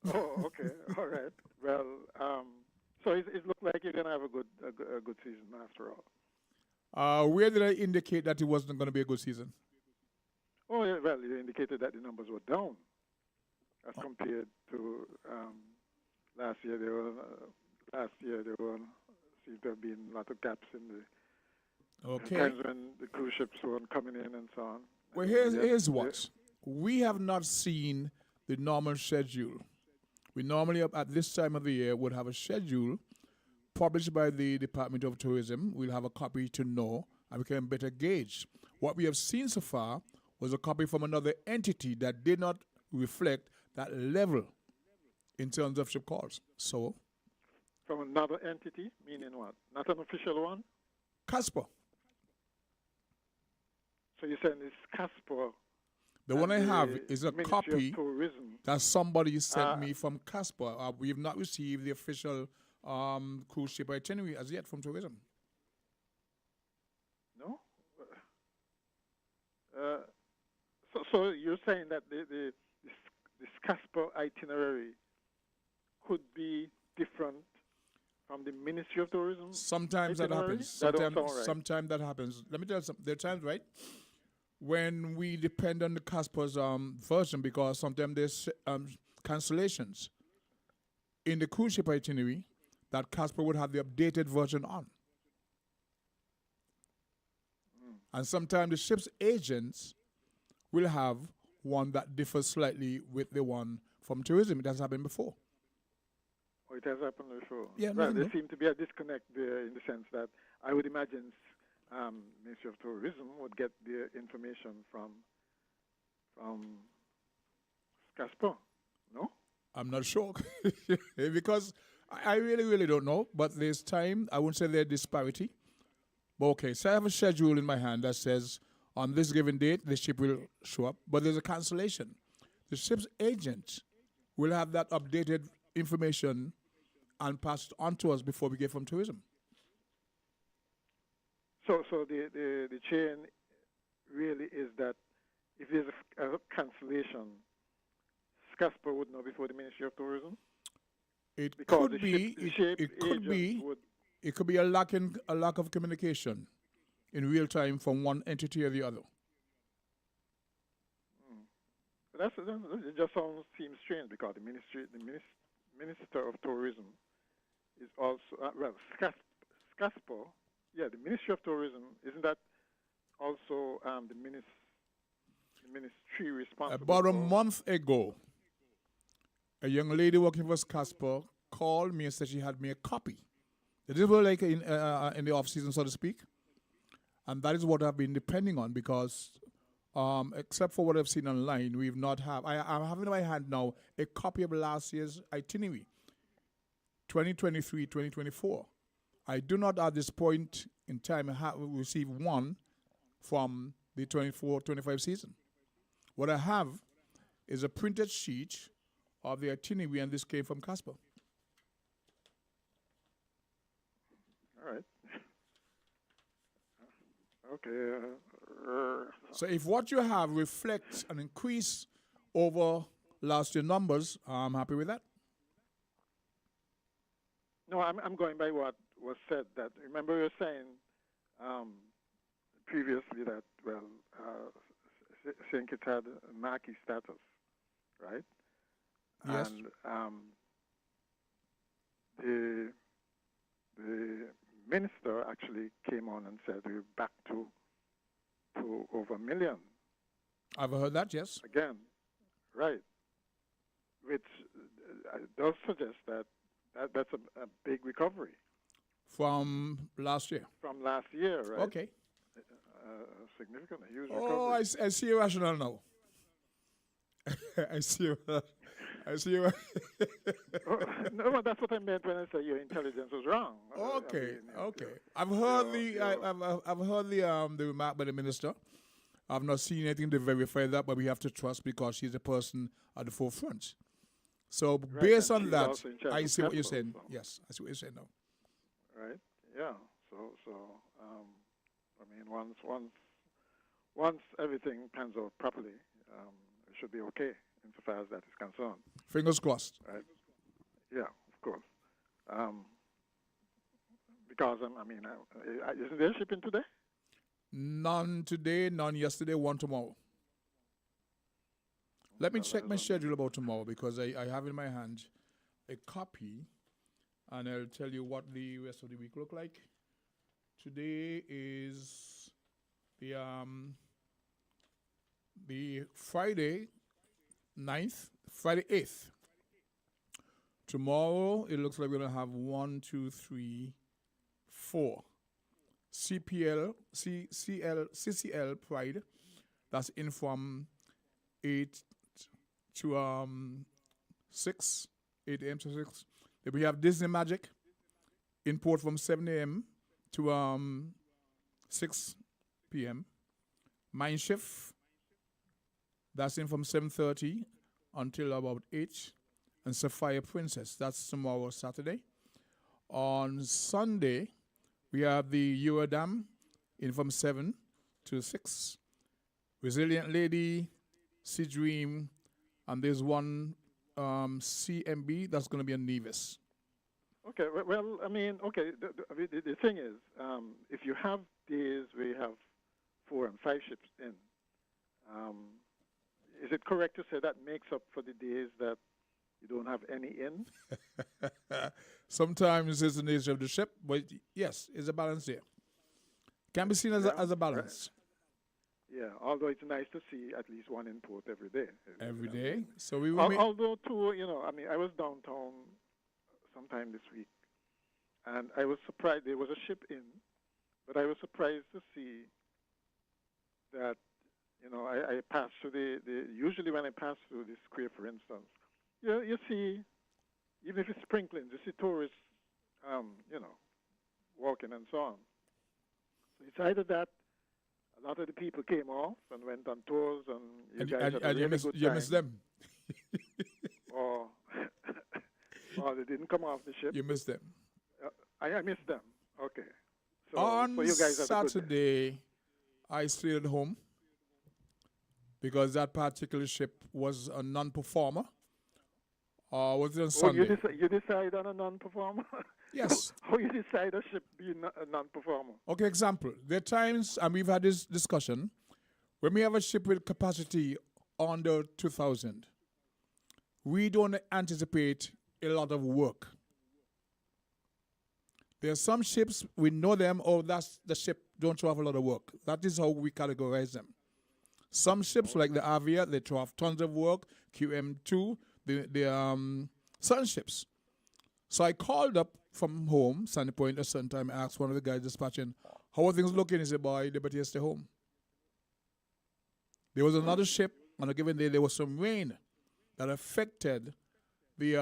Oh, okay. All right. Well, so it looked like you're going to have a good season after all. Where did I indicate that it wasn't going to be a good season? Oh, yeah, well, you indicated that the numbers were down as compared to last year. There seemed to have been a lot of gaps in the times when the cruise ships weren't coming in and so on. Well, here's what. We have not seen the normal schedule. We normally, at this time of the year, would have a schedule published by the Department of Tourism. We'll have a copy to know, and we can better gauge. What we have seen so far was a copy from another entity that did not reflect that level in terms of ship calls. So, from another entity, meaning what? Not an official one? Casper. So you're saying it's Casper The one I have is a Ministry of copy Tourism. that somebody sent me from Casper. We have not received the official cruise ship itinerary as yet from tourism. No? So you're saying that this Casper itinerary could be different from the Ministry of Tourism? Sometimes that itinerary? happens. That don't sound right. Sometimes that happens. Let me tell you something. There are times, right, when we depend on the Casper's version because sometimes there's cancellations. In the cruise ship itinerary, that Casper would have the updated version on. And sometimes the ship's agents will have one that differs slightly with the one from tourism. It has happened before. Oh, it has happened before. Yeah, well, no, there no. seems to be a disconnect there in the sense that I would imagine Ministry of Tourism would get their information from Casper. No? I'm not sure because I really don't know. But there's time. I wouldn't say there's disparity. But okay, so I have a schedule in my hand that says on this given date the ship will show up, but there's a cancellation. The ship's agent will have that updated information and pass it on to us before we get from tourism. So the chain really is that if there's a cancellation, Casper would know before the Ministry of Tourism? It Because could the be. ship It could agent be. would- It could be a lack of communication in real time from one entity or the other. It just seems strange because the Minister of Tourism is also Casper. Yeah, the Ministry of Tourism, isn't that also the ministry responsible? About a for- month ago, a young lady working for Casper called me and said she had me a copy. This was like in the off season, so to speak, and that is what I've been depending on because, except for what I've seen online, we've not have. I'm having in my hand now a copy of last year's itinerary, 2023, 2024. I do not at this point in time have received one from the 24-25 season. What I have is a printed sheet of the itinerary, and this came from Casper. All right. Okay. So if what you have reflects an increase over last year's numbers, I'm happy with that. No, I'm going by what was said. That remember you were saying previously that St. Kitts had a marquee status, right? Yes. And the minister actually came on and said we're back to over 1 million. I've heard that, yes. Again, right? Which does suggest that that's a big recovery. From last year? From last year, right? Okay. Significant, huge Oh, recovery. I see your rationale now. I see your... No, but that's what I meant when I said your intelligence was wrong. Okay, okay. I've heard I've heard the remark by the minister. I've not seen anything to verify that, but we have to trust because she's the person at the forefront. So based on she's that, also in charge I of see what you're Casper, saying. so. Yes, I see what you're saying now. Right? Yeah. So I mean, once everything pans out properly, it should be okay insofar as that is concerned. Fingers crossed. Right? Yeah, of course. Because isn't there shipping today? None today, none yesterday, one tomorrow. Let me check my schedule about tomorrow because I have in my hand a copy and I'll tell you what the rest of the week look like. Today is the Friday 9th, Friday 8th. Tomorrow it looks like we're going to have 1, 2, 3, 4. CCL Pride. That's in from 8 to 6, 8 a.m. to 6. Then we have Disney Magic in port from 7 a.m. to 6 p.m. Mindshift That's in from 7:30 until about 8. And Sapphire Princess, that's tomorrow, Saturday. On Sunday, we have the Eurodam in from 7 to 6. Resilient Lady, Sea Dream, and there's one CMB that's going to be in Nevis. Okay, well, I mean, okay, the thing is, if you have days where you have 4 and 5 ships in, is it correct to say that makes up for the days that you don't have any in? Sometimes it's the nature of the ship, but yes, it's a balance there. Can be seen as a balance. Yeah, although it's nice to see at least one in port every day. Every day. So we will although, too, I mean, I was downtown sometime this week, and I was surprised. There was a ship in, but I was surprised to see that, I passed through usually when I pass through the square, for instance, you see, even if it's sprinkling, you see tourists, walking and so on. So it's either that a lot of the people came off and went on tours, and you guys had a really good time. You missed them. or they didn't come off the ship. You missed them. I missed them. Okay. So, on you guys had Saturday, I stayed at home because that particular ship was a non-performer. Was it on Sunday? You decide on a non-performer? Yes. How you decide a ship being a non-performer? Okay, example. There are times, and we've had this discussion, when we have a ship with capacity under 2,000, we don't anticipate a lot of work. There are some ships, we know them, that's the ship don't show off a lot of work. That is how we categorize them. Some ships, like the Avia, they throw off tons of work, QM2, the certain ships. So I called up from home, Sandy Point, at a certain time, I asked one of the guys dispatching, how are things looking? He said, boy, they better stay home. There was another ship, on a given day, there was some rain that affected the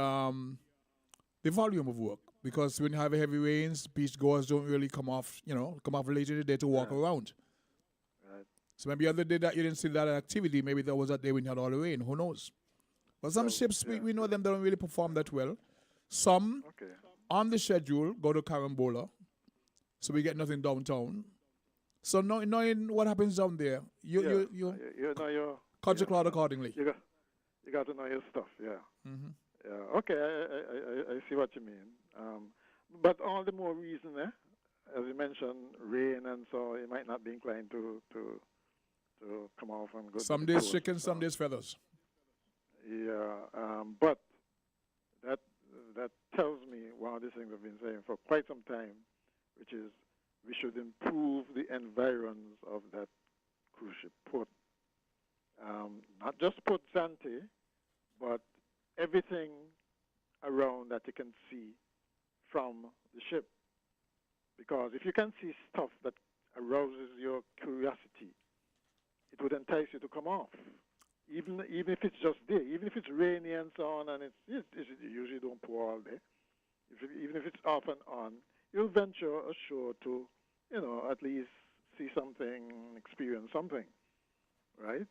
volume of work. Because when you have heavy rains, beachgoers don't really come off later in the day to walk around. Right. So maybe other day that you didn't see that activity, maybe that was that day when you had all the rain, who knows? But some ships, we know them, they don't really perform that well. Some, on the schedule, go to Carambola, so we get nothing downtown. So knowing what happens down there, you cut your cloud accordingly. You got to know your stuff, yeah. Mm-hmm. Yeah, okay, I see what you mean. But all the more reason, as you mentioned, rain, and so you might not be inclined to come off and go. Some days chicken, some days feathers. Yeah, but that tells me one of the things I've been saying for quite some time, which is we should improve the environs of that cruise ship port. Not just Port Zante, but everything around that you can see from the ship. Because if you can see stuff that arouses your curiosity, it would entice you to come off. Even if it's just there, even if it's rainy and so on, and it usually don't pour all day. Even if it's off and on, you'll venture ashore to, at least see something, experience something, right?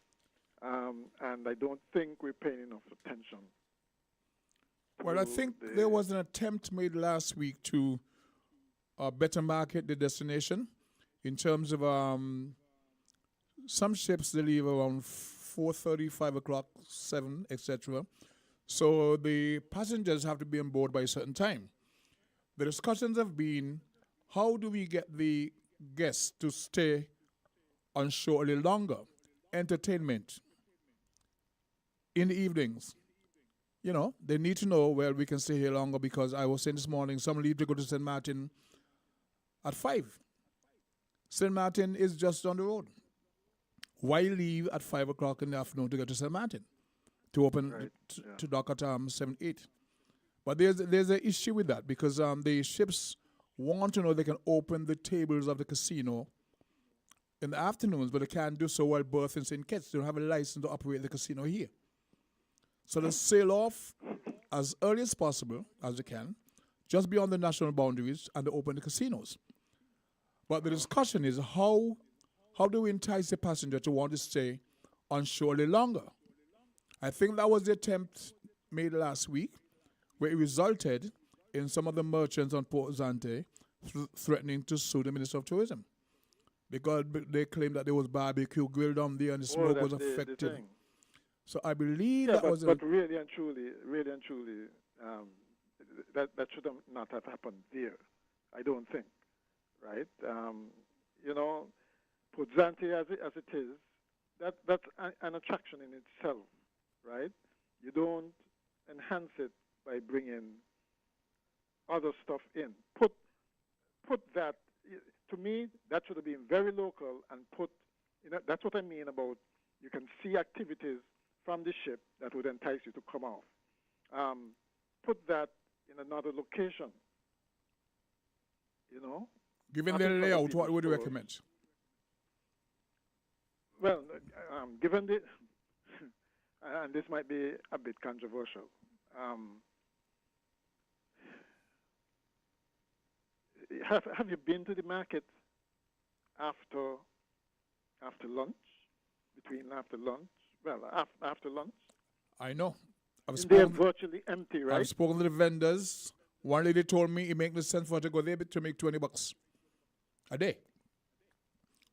And I don't think we're paying enough attention. Well, I think there was an attempt made last week to better market the destination in terms of some ships they leave around 4:30, 5 o'clock, 7, etc. So the passengers have to be on board by a certain time. The discussions have been, how do we get the guests to stay on shore a little longer? Entertainment in the evenings. They need to know, well, we can stay here longer because I was saying this morning, some leave to go to St. Martin at 5. St. Martin is just down the road. Why leave at 5 o'clock in the afternoon to get to St. Martin? To open, to dock at 7, 8. But there's an issue with that because the ships want to know they can open the tables of the casino in the afternoons, but they can't do so while berth in St. Kitts. They don't have a license to operate the casino here. So they sail off as early as possible, as they can, just beyond the national boundaries, and they open the casinos. But the discussion is how do we entice the passenger to want to stay unsurely longer. I think that was the attempt made last week, where it resulted in some of the merchants on Port Zante threatening to sue the Minister of Tourism because they claimed that there was barbecue grilled on there and the smoke was affected. So I believe that was. But really and truly, that should not have happened there. I don't think, right? Port Zante as it is, that's an attraction in itself, right? You don't enhance it by bringing other stuff in. Put that, to me, that should have been very local and that's what I mean about you can see activities from the ship that would entice you to come off. Put that in another location, Given the layout, what would you recommend? Well, given the, and this might be a bit controversial, have you been to the market after lunch? After lunch? I know. They're virtually empty, right? I've spoken to the vendors. One lady told me it makes no sense for her to go there to make $20 a day.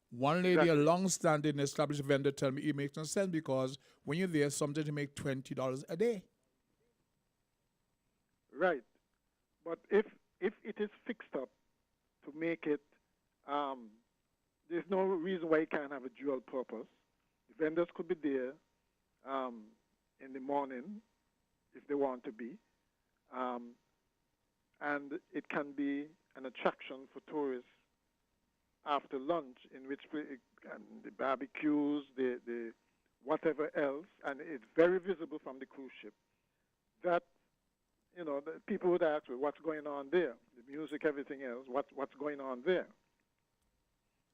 One lady, a long-standing established vendor, told me it makes no sense because when you're there, something to make $20 a day. Right. But if it is fixed up to make it, there's no reason why it can't have a dual purpose. The vendors could be there in the morning if they want to be. And it can be an attraction for tourists after lunch, in which the barbecues, the whatever else, and it's very visible from the cruise ship. That, the people would ask, well, what's going on there? The music, everything else, what's going on there?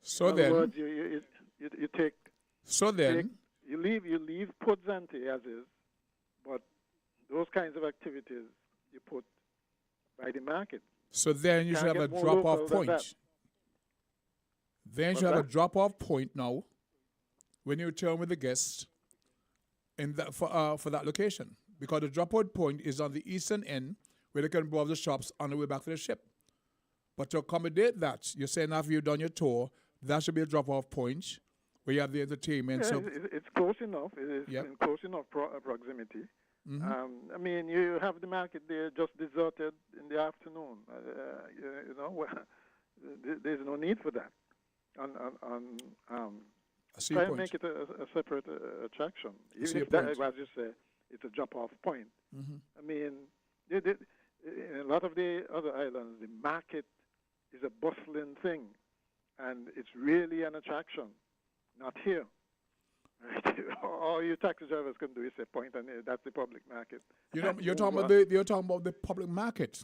So in then, other words, you take. So then, you leave Port Zante as is, but those kinds of activities you put by the market. So then you should have a drop-off point. Then you should have a drop-off point now when you return with the guests in that, for that location. Because the drop-off point is on the eastern end where they can go off the shops on the way back to the ship. But to accommodate that, you're saying after you've done your tour, that should be a drop-off point where you have the entertainment. Yeah, so it's close enough. It is in close enough proximity. I mean, you have the market there just deserted in the afternoon. There's no need for that. Try and make it a separate attraction. Even if that, as you say, it's a drop-off point. I mean, in a lot of the other islands, the market is a bustling thing, and it's really an attraction. Not here. Right? All you taxi drivers can do is say point, and that's the public market. You're talking about the public market.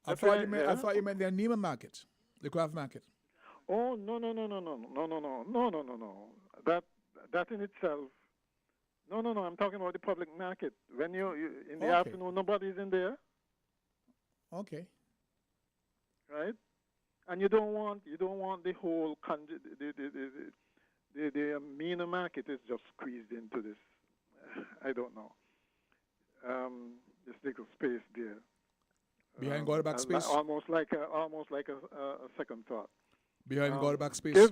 I thought you meant the Neiman market, the craft market. Oh no. That in itself. No. I'm talking about the public market. When you in the afternoon, nobody's in there. Okay. Right, and you don't want the whole the MENA market is just squeezed into this. I don't know. This little space there. Behind Goldback space. Almost like a second thought. Behind Goldback space.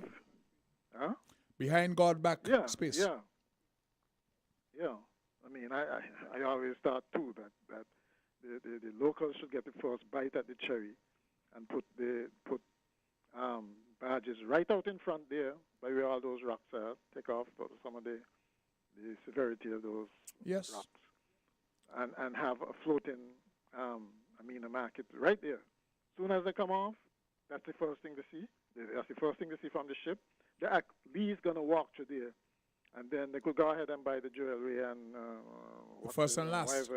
Huh? Behind Goldback space. Yeah. I mean, I always thought too that the locals should get the first bite at the cherry, and put barges right out in front there by where all those rocks are. Take off some of the severity of those rocks, and have a floating a market right there. As soon as they come off, that's the first thing to see. That's the first thing to see from the ship. They're at least going to walk through there, and then they could go ahead and buy the jewelry and first and last.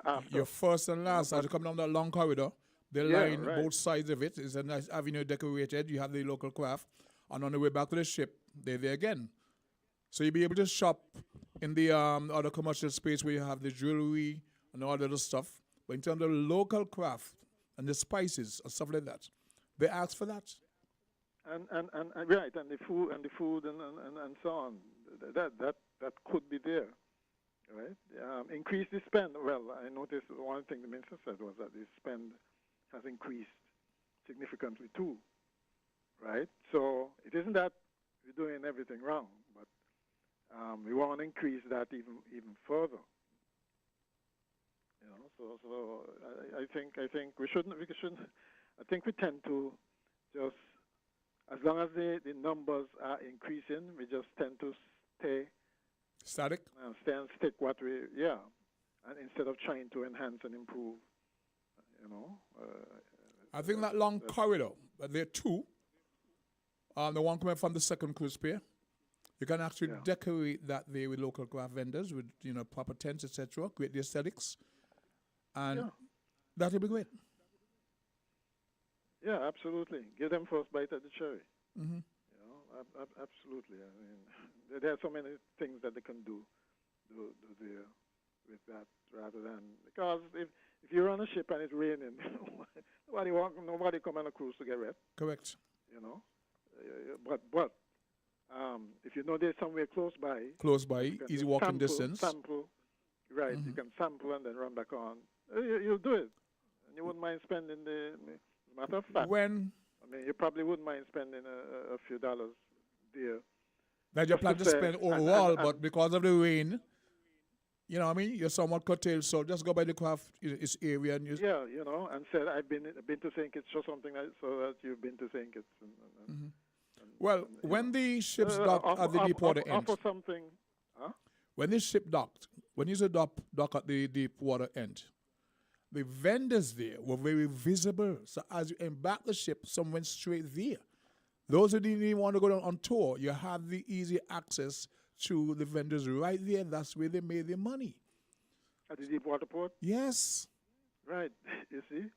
After. Your first and last, as you come down that long corridor, they line both sides of it. It's a nice avenue decorated. You have the local craft, and on the way back to the ship, they're there again. So you'll be able to shop in the other commercial space where you have the jewelry and all the other stuff. But in terms of local craft and the spices and stuff like that, they ask for that. And the food and so on. that could be there, right? Increase the spend. Well, I noticed one thing the minister said was that the spend has increased significantly too, right? So it isn't that we're doing everything wrong, but we want to increase that even further. You know, so I think we shouldn't. I think we tend to just, as long as the numbers are increasing, we just tend to stay static. Stick what we and instead of trying to enhance and improve, you know. I think that long corridor, but there are two. The one coming from the second cruise pier, you can actually decorate that there with local craft vendors with proper tents, etc. Create the aesthetics, and that will be great. Yeah, absolutely. Give them first bite at the cherry. Mm-hmm. You know, absolutely. I mean, there are so many things that they can do there with that, rather than, because if you're on a ship and it's raining, nobody come on a cruise to get wet. Correct. You know, but if you know there's somewhere close by, easy walking distance. Sample, right? Mm-hmm. You can sample and then run back on. You'll do it, and you wouldn't mind spending the. Matter of fact, I mean, you probably wouldn't mind spending a few dollars there. That you plan to spend overall, but because of the rain, you know what I mean, you're somewhat curtailed, so just go by the craft its area and you know, and said I've been to St. Kitts or something like, so that you've been to St. Kitts. And well, when the ships docked at the deepwater end, offer something, when the ship docked, when you say dock at the deepwater end, the vendors there were very visible. So as you embark the ship, some went straight there. Those who didn't even want to go down on tour, you have the easy access to the vendors right there. That's where they made their money. At the Deepwater Port? Yes. Right. You see?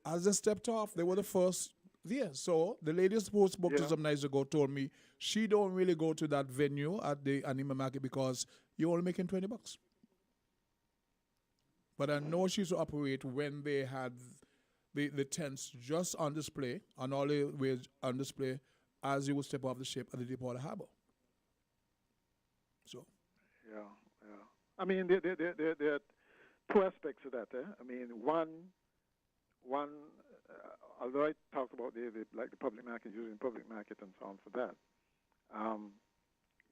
As they stepped off, they were the first there. So the lady who spoke to some nights ago told me she don't really go to that venue at the Anima Market because you're only making $20. But I know she used to operate when they had the tents just on display, and all the ways on display as you would step off the ship at the Deepwater Harbor. So. Yeah. I mean, there are two aspects to that. I mean, one. Although I talked about the public market, using public market and so on for that,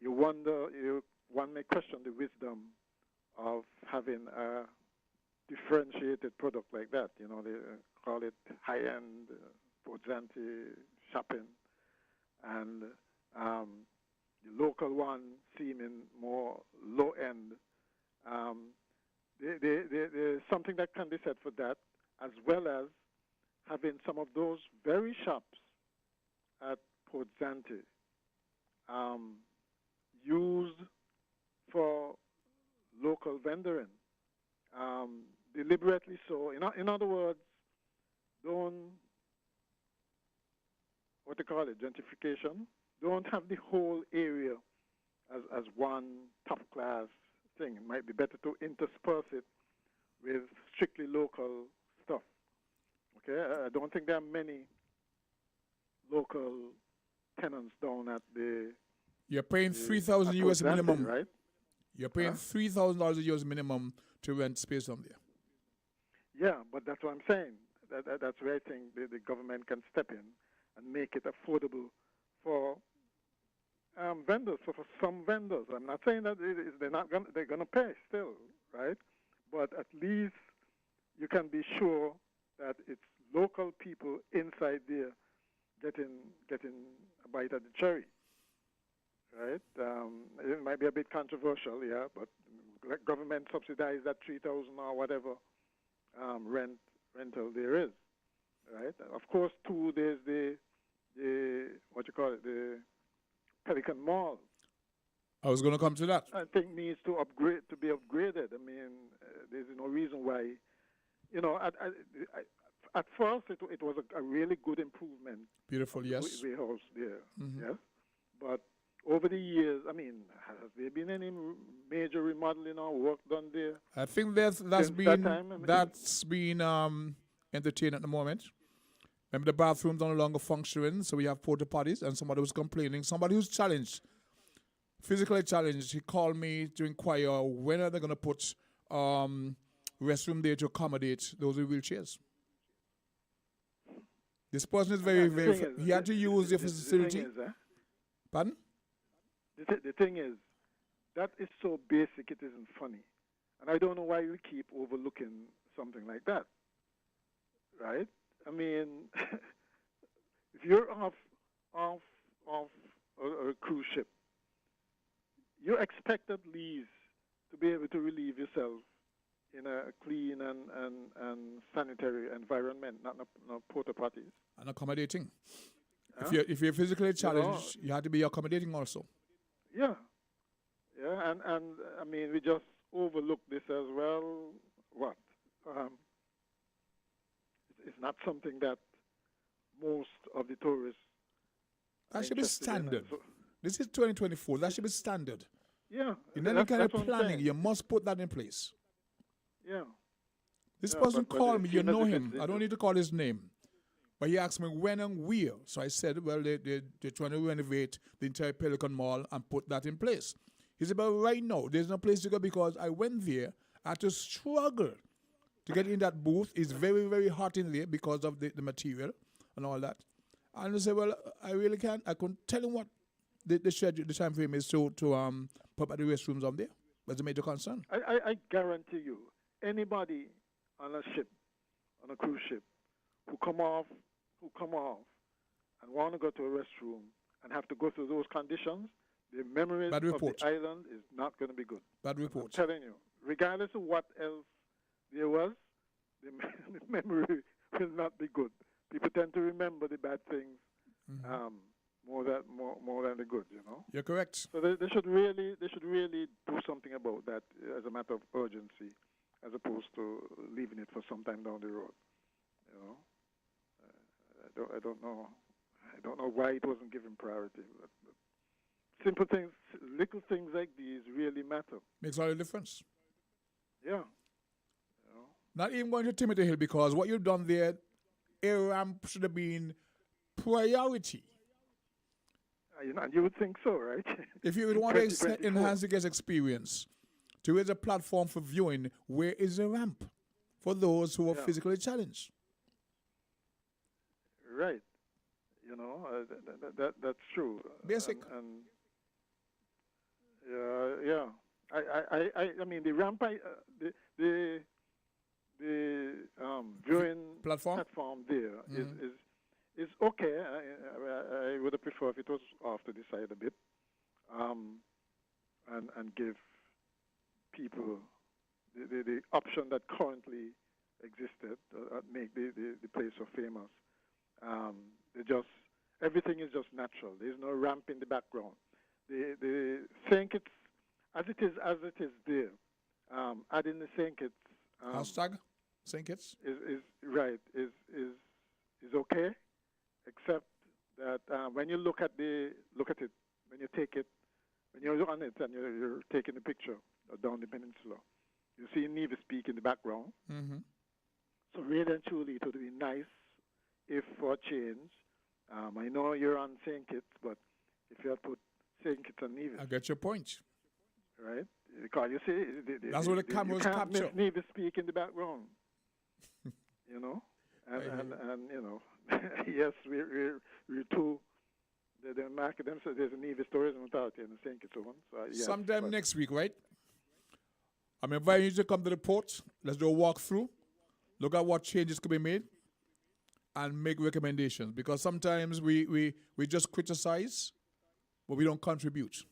one may question the wisdom of having a differentiated product like that. You know, they call it high-end Port Zante shopping, and the local one seeming more low-end. There's something that can be said for that, as well as having some of those very shops at Port Zante used for local vendoring. Deliberately so. In other words, don't, what they call it, gentrification. Don't have the whole area as one top-class thing. It might be better to intersperse it with strictly local stuff. Okay, I don't think there are many local tenants down at the. You're paying $3,000 US minimum, right? You're paying $3,000 US minimum to rent space on there. Yeah, but that's what I'm saying. That's where I think the government can step in and make it affordable for vendors. So for some vendors, I'm not saying that they're gonna pay still, right? But at least you can be sure that it's local people inside there getting a bite at the cherry, right? It might be a bit controversial, but government subsidize that 3,000 or whatever rental there is, right? Of course, too, there's the Pelican Mall. I was going to come to that. I think needs to be upgraded. I mean, there's no reason why. You know, at first it was a really good improvement. Beautiful, yes. The house there, Mm-hmm. yes. But over the years, I mean, has there been any major remodeling or work done there? I think that's been entertained at the moment. Remember, the bathrooms are no longer functioning, so we have porta potties, and somebody was complaining. Somebody who's challenged physically challenged. He called me to inquire when are they going to put restroom there to accommodate those with wheelchairs. This person is he had to use the facility. Pardon? The thing is, that is so basic it isn't funny. And I don't know why we keep overlooking something like that. Right? I mean, if you're off a cruise ship, you expect at least to be able to relieve yourself in a clean and sanitary environment, not porta potties. And accommodating. Huh? If you're physically challenged, you have to be accommodating also. Yeah. Yeah, and I mean, we just overlook this as well. What? It's not something that most of the tourists. That should be standard. This is 2024. That should be standard. Yeah. In any kind of planning, you must put that in place. Yeah. This person called me. You know him. I don't need to call his name. But he asked me when and where. So I said, well, they're trying to renovate the entire Pelican Mall and put that in place. He said, but right now, there's no place to go because I went there. I had to struggle to get in that booth. It's very, very hot in there because of the material and all that. And I said, well, I really can't. I couldn't tell him what the schedule, the time frame is to put the restrooms on there. That's a major concern. I guarantee you, anybody on a ship, on a cruise ship, who come off and want to go to a restroom and have to go through those conditions, the memories of the island is not going to be good. Bad report. I'm telling you, regardless of what else there was, the memory will not be good. People tend to remember the bad things more than the good. You know. You're correct. So they should really do something about that as a matter of urgency, as opposed to leaving it for some time down the road. You know. I don't know why it wasn't given priority. But simple things, little things like these really matter. Makes all the difference. Yeah. You know. Not even going to Timothy Hill because what you've done there, a ramp should have been priority. You would think so, right? If you would want to enhance the guest experience, to raise a platform for viewing, where is the ramp for those who are physically challenged? Right. You know, that's true. Basic. Yeah. I mean, the ramp, the viewing platform there is okay. I would have preferred if it was off to the side a bit, and give people the option that currently existed, make the place so famous. Everything is just natural. There's no ramp in the background. The St. Kitts, as it is there, adding the St. Kitts hashtag St. Kitts is okay, except that when you look at it, when you take it, when you're on it and you're taking the picture down the peninsula, you see Nevis Peak in the background. Mm-hmm. So really and truly, it would be nice if for a change. I know you're on St. Kitts, but if you had put St. Kitts and Nevis. I get your point. Right? Because you see, that's what the cameras capture. You can't miss Nevis Peak in the background. You know? And you know, yes, we're too. They market them, so there's a Nevis Tourism Authority and the St. Kitts one. So, yes, sometime next week, right? I'm inviting you to come to the port. Let's do a walkthrough. Look at what changes could be made and make recommendations. Because sometimes we just criticize, but we don't contribute.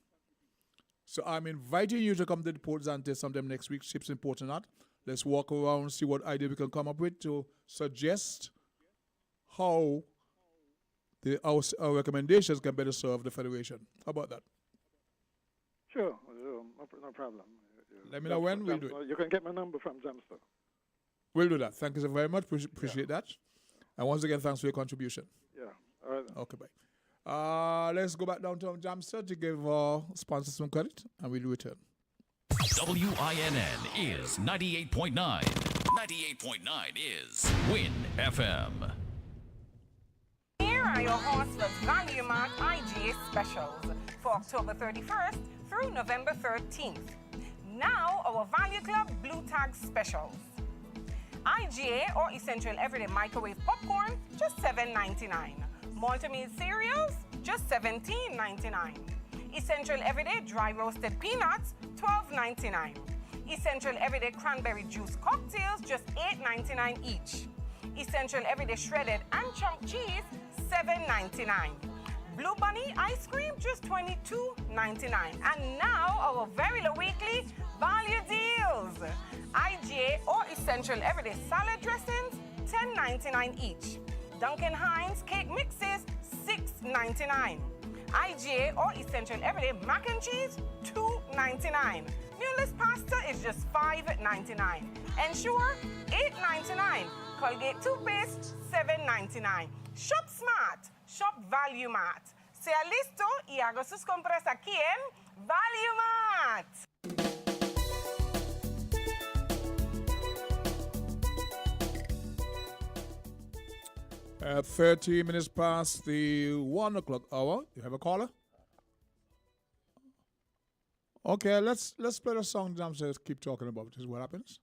So I'm inviting you to come to the Port Zante sometime next week, ships in Port or not. Let's walk around, see what idea we can come up with to suggest how our recommendations can better serve the Federation. How about that? Sure, no problem. Let me know when we'll do it. You can get my number from Jamster. We'll do that. Thank you so very much. Appreciate that. And once again, thanks for your contribution. Yeah. All right. Okay, bye. Let's go back downtown Jamster to give our sponsors some credit, and we'll return. WINN is 98.9. 98.9 is Win FM. Here are your Horseman's Value Mart IGA specials. For October 31st, through November 13th. Now, our Value Club Blue Tag specials. IGA or Essential Everyday Microwave Popcorn, just $7.99. Multimeal cereals, just $17.99. Essential Everyday Dry Roasted Peanuts, $12.99. Essential Everyday Cranberry Juice Cocktails, just $8.99 each. Essential Everyday Shredded and Chunk Cheese, $7.99. Blue Bunny Ice Cream, just $22.99. And now, our very low weekly value deals. IGA or Essential Everyday Salad Dressings, $10.99 each. Duncan Hines Cake Mixes, $6.99. IGA or Essential Everyday Mac and Cheese, $2.99. Meatless pasta is just $5.99. Ensure, $8.99. Colgate toothpaste, $7.99. Shop smart, shop Value Mart. Sea listo y haga sus compras aquí en Value Mart. 30 minutes past the 1 o'clock hour. You have a caller? Okay, let's play the song downstairs. Keep talking about it. This is what happens.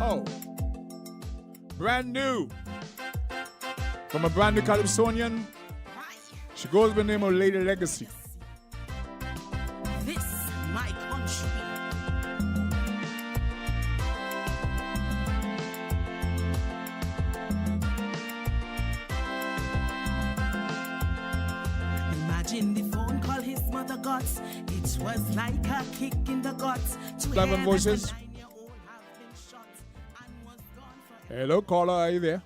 Oh, brand new. From a brand new Calypsonian. She goes by the name of Lady Legacy. This my country. Imagine the phone call his mother got. It was like a kick in the guts. Diamond Voices. Hello, caller, are you there?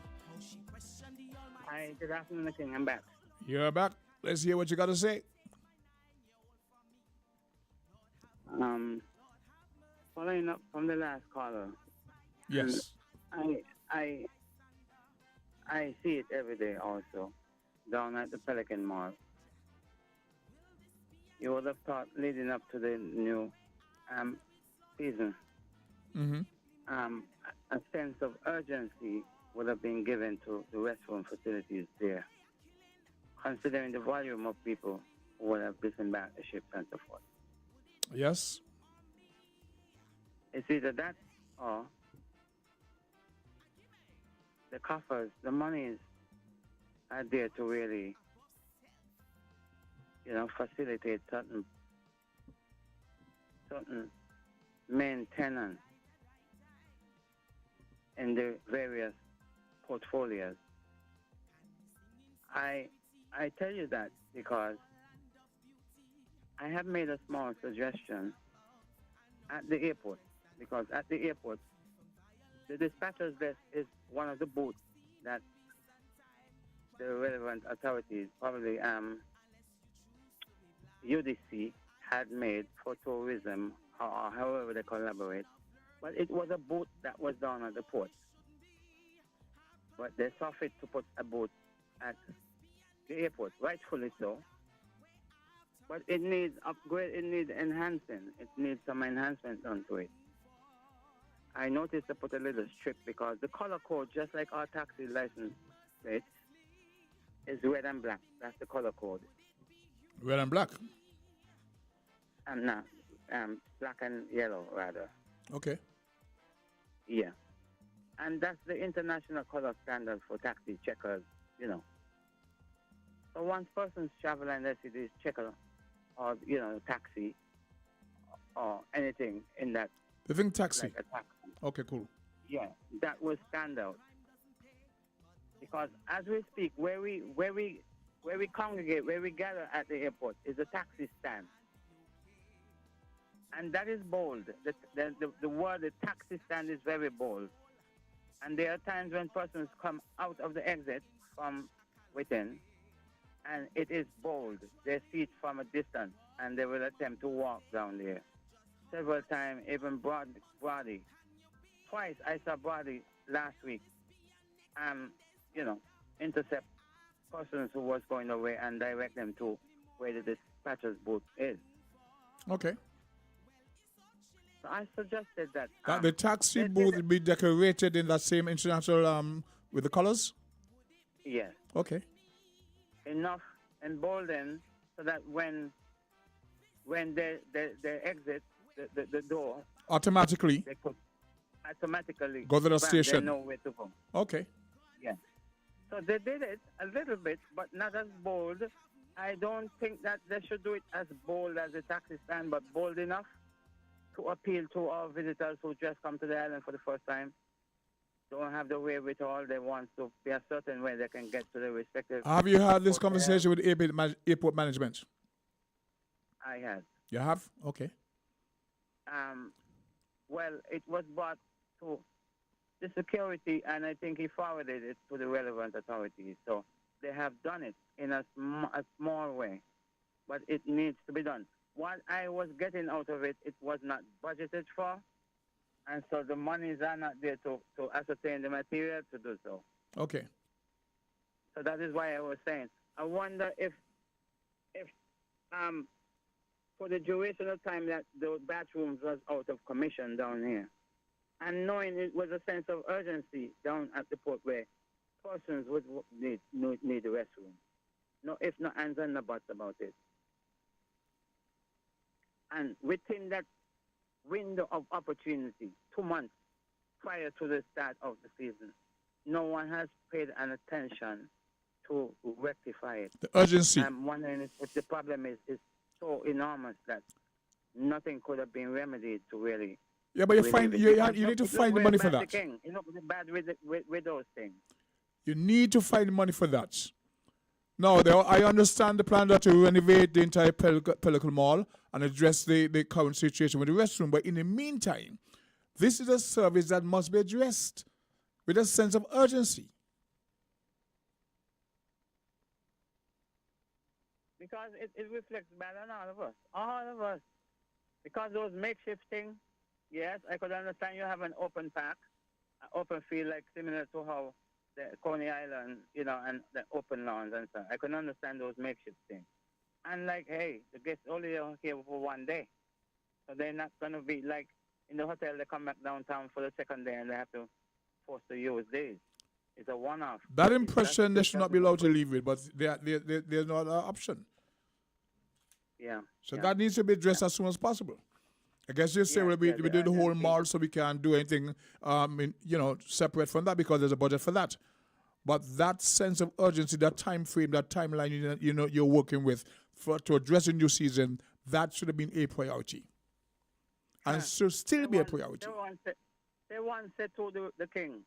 Hi, good afternoon, King. I'm back. You're back. Let's hear what you got to say. Following up from the last caller. Yes. I see it every day also, down at the Pelican Mall. You would have thought leading up to the new season, a sense of urgency would have been given to the restroom facilities there, considering the volume of people who would have disembarked the ships and so forth. Yes. It's either that or the coffers, the monies are there to really, facilitate certain maintenance in the various portfolios. I tell you that because I have made a small suggestion at the airport, because at the airport, the dispatcher's desk is one of the booths that the relevant authorities, probably UDC, had made for tourism, or however they collaborate. But it was a booth that was down at the port. But they saw fit to put a booth at the airport, rightfully so. But it needs upgrade, it needs enhancing. It needs some enhancement done to it. I noticed they put a little strip because the color code, just like our taxi license plate, is red and black. That's the color code. Red and black? No, black and yellow, rather. Okay. Yeah. And that's the international color standard for taxi checkers, So once persons travel and they see this checker or, taxi or anything in that. They think taxi. Like a taxi. Okay, cool. Yeah, that will stand out. Because as we speak, where we congregate, where we gather at the airport is a taxi stand. And that is bold. The word, the taxi stand, is very bold. And there are times when persons come out of the exit from within, and it is bold. They see it from a distance, and they will attempt to walk down there. Several times, even Brody. Twice I saw Brody last week, intercept persons who was going away and direct them to where the dispatcher's booth is. Okay. So I suggested that the taxi booth will be decorated in that same international with the colors. Yes. Okay. Enough emboldened so that when they exit the door, Automatically they could automatically go to the bam, station. They know where to go. Okay. Yeah. So they did it a little bit, but not as bold. I don't think that they should do it as bold as a taxi stand, but bold enough to appeal to our visitors who just come to the island for the first time. Don't have the wherewithal. They want to be a certain way they can get to the respective. Have you had this hotel. conversation with airport management? I had. You have? Okay. Well, it was brought to the security, and I think he forwarded it to the relevant authorities. So they have done it in a small way, but it needs to be done. What I was getting out of it, it was not budgeted for, and so the monies are not there to ascertain the material to do so. Okay. So that is why I was saying, I wonder if for the duration of time that the bathrooms was out of commission down here, and knowing it was a sense of urgency down at the port where persons would need the restroom. No, if not ands and no buts about it. And within that window of opportunity, 2 months prior to the start of the season, no one has paid an attention to rectify it. The urgency. I'm wondering if the problem is so enormous that nothing could have been remedied to really. Yeah, but you need to find the money for that. You know, bad with those things. You need to find the money for that. Now, I understand the plan that to renovate the entire Pelican Mall and address the current situation with the restroom. But in the meantime, this is a service that must be addressed with a sense of urgency. Because it reflects bad on all of us. All of us. Because those makeshift things, yes, I could understand you have an open park, an open field, like similar to how the Coney Island, and the open lawns and stuff. I can understand those makeshift things. And like, hey, the guests only are here for one day. So they're not going to be like in the hotel, they come back downtown for the second day and they have to force to use days. It's a one-off. That impression they should not be allowed to leave with, but there's no other option. Yeah. So that needs to be addressed as soon as possible. I guess you say we do the whole mall, so we can't do anything, separate from that because there's a budget for that. But that sense of urgency, that time frame, that timeline, you're working with to address the new season, that should have been a priority, and should still be a priority. They once said to the king,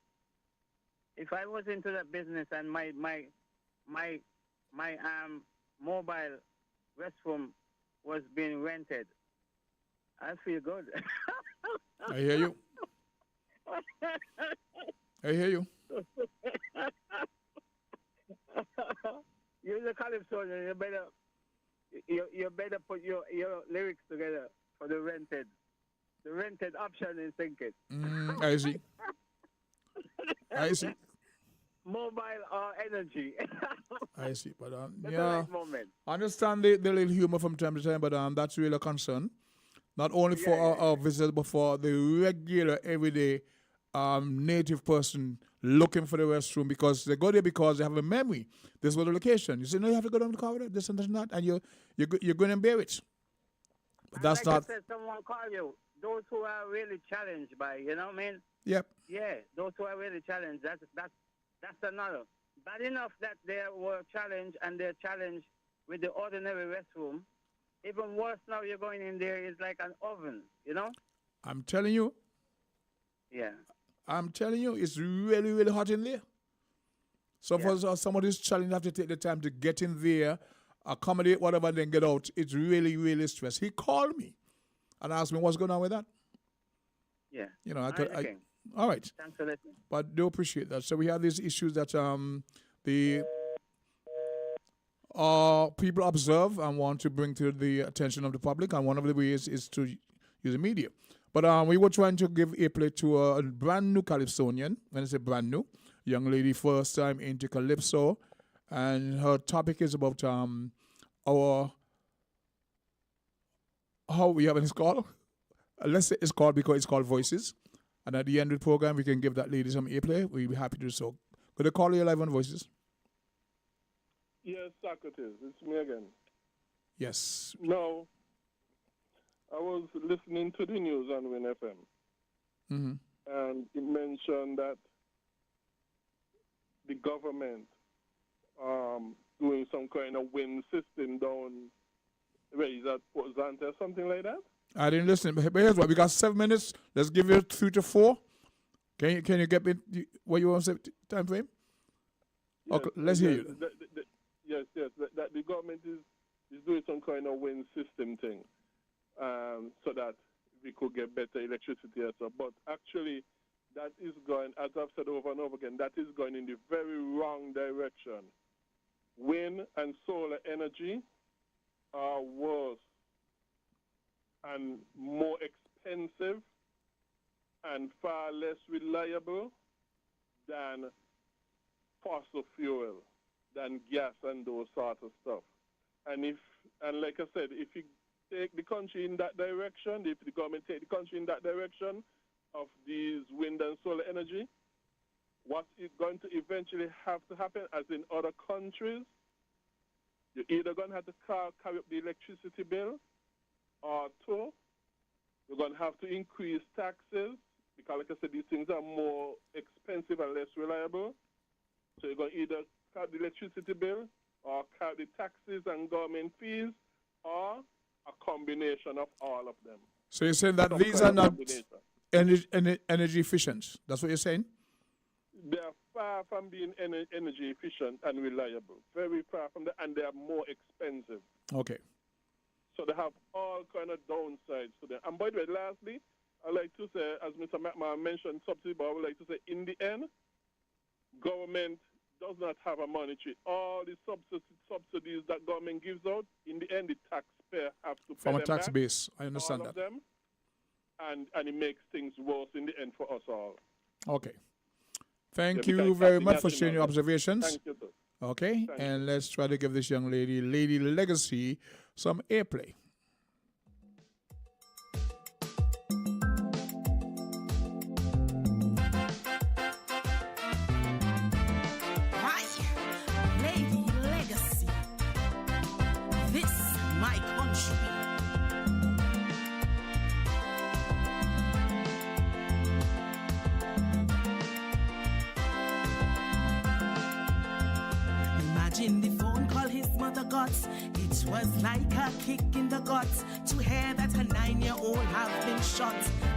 if I was into that business and my mobile restroom was being rented, I feel good. I hear you. I hear you. You're the Calypsonian. You better put your lyrics together for the rented. The rented option is thinking. I see. I see. Mobile or energy. I see, but That's the right moment. I understand the little humor from time to time, but that's really a concern. Not only for our visitors, but for the regular, everyday native person looking for the restroom, because they go there because they have a memory. This was the location. You say, no, you have to go down the corridor, this and that, and you're going to bear it. But that's like not. I said, someone call you. Those who are really challenged by, you know what I mean? Yep. Yeah, those who are really challenged. That's another. Bad enough that they were challenged and they're challenged with the ordinary restroom. Even worse now, you're going in there, it's like an oven, I'm telling you. Yeah. I'm telling you, it's really, really hot in there. So for somebody who's challenged, have to take the time to get in there, accommodate whatever, then get out. It's really, really stressful. He called me and asked me what's going on with that. Yeah. I all right. Thanks for listening. But do appreciate that. So we have these issues that the people observe and want to bring to the attention of the public, and one of the ways is to use the media. But we were trying to give a play to a brand new Calypsonian. When I say brand new, young lady first time into Calypso, and her topic is about how we have it's called. Let's say it's called because it's called Voices. And at the end of the program, we can give that lady some airplay. We'll be happy to do so. Could I call you live on Voices? Yes, Socrates. It's me again. Yes. No, I was listening to the news on Win FM, and it mentioned that the government doing some kind of wind system down, where is that, Port Zante or something like that? I didn't listen. But here's what, we got 7 minutes. Let's give you 3 to 4. Can you get me what you want to say, time frame? Yes, okay, let's hear you. Yes. That the government is doing some kind of wind system thing, so that we could get better electricity and stuff. But actually, that is going, as I've said over and over again, that is going in the very wrong direction. Wind and solar energy are worse and more expensive and far less reliable than fossil fuel, than gas and those sort of stuff. And like I said, if you take the country in that direction, if the government take the country in that direction of these wind and solar energy, what is going to eventually have to happen, as in other countries, you're either going to have to carry up the electricity bill, or two, you're going to have to increase taxes, because like I said, these things are more expensive and less reliable. So you're going to either cut the electricity bill, or cut the taxes and government fees, or a combination of all of them. So you're saying that these are not energy efficient? That's what you're saying? They are far from being energy efficient and reliable. Very far from that, and they are more expensive. Okay. So they have all kind of downsides to them. And by the way, lastly, I'd like to say, as Mr. McMahon mentioned subsidy, but I would like to say, in the end, government does not have a monetary. All the subsidies that government gives out, in the end, the taxpayer has to pay From a them tax back, base, I understand all of that. them, and it makes things worse in the end for us all. Okay. Thank Yeah, you because very that's much the for sharing your national- observations. Thank you, sir. Okay, Thank and let's try to give this young lady, Lady Legacy, some airplay. Hi, Lady Legacy. This my country. Imagine the phone call his mother got. It was like a kick in the guts to hear that her 9-year-old have been shot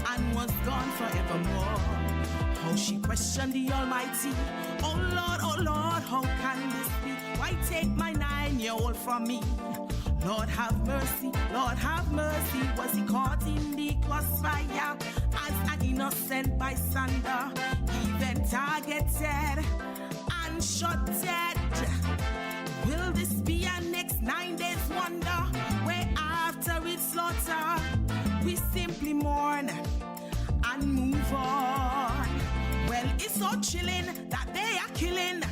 and was gone forevermore. How she questioned the Almighty. Oh Lord, how can this be? Why take my 9-year-old from me? Lord have mercy, Lord have mercy. Was he caught in the crossfire as an innocent bystander? Even targeted and shot dead. Will this be our next 9 days wonder? Where after its slaughter, we simply mourn and move on. Well, it's so chilling that they are killing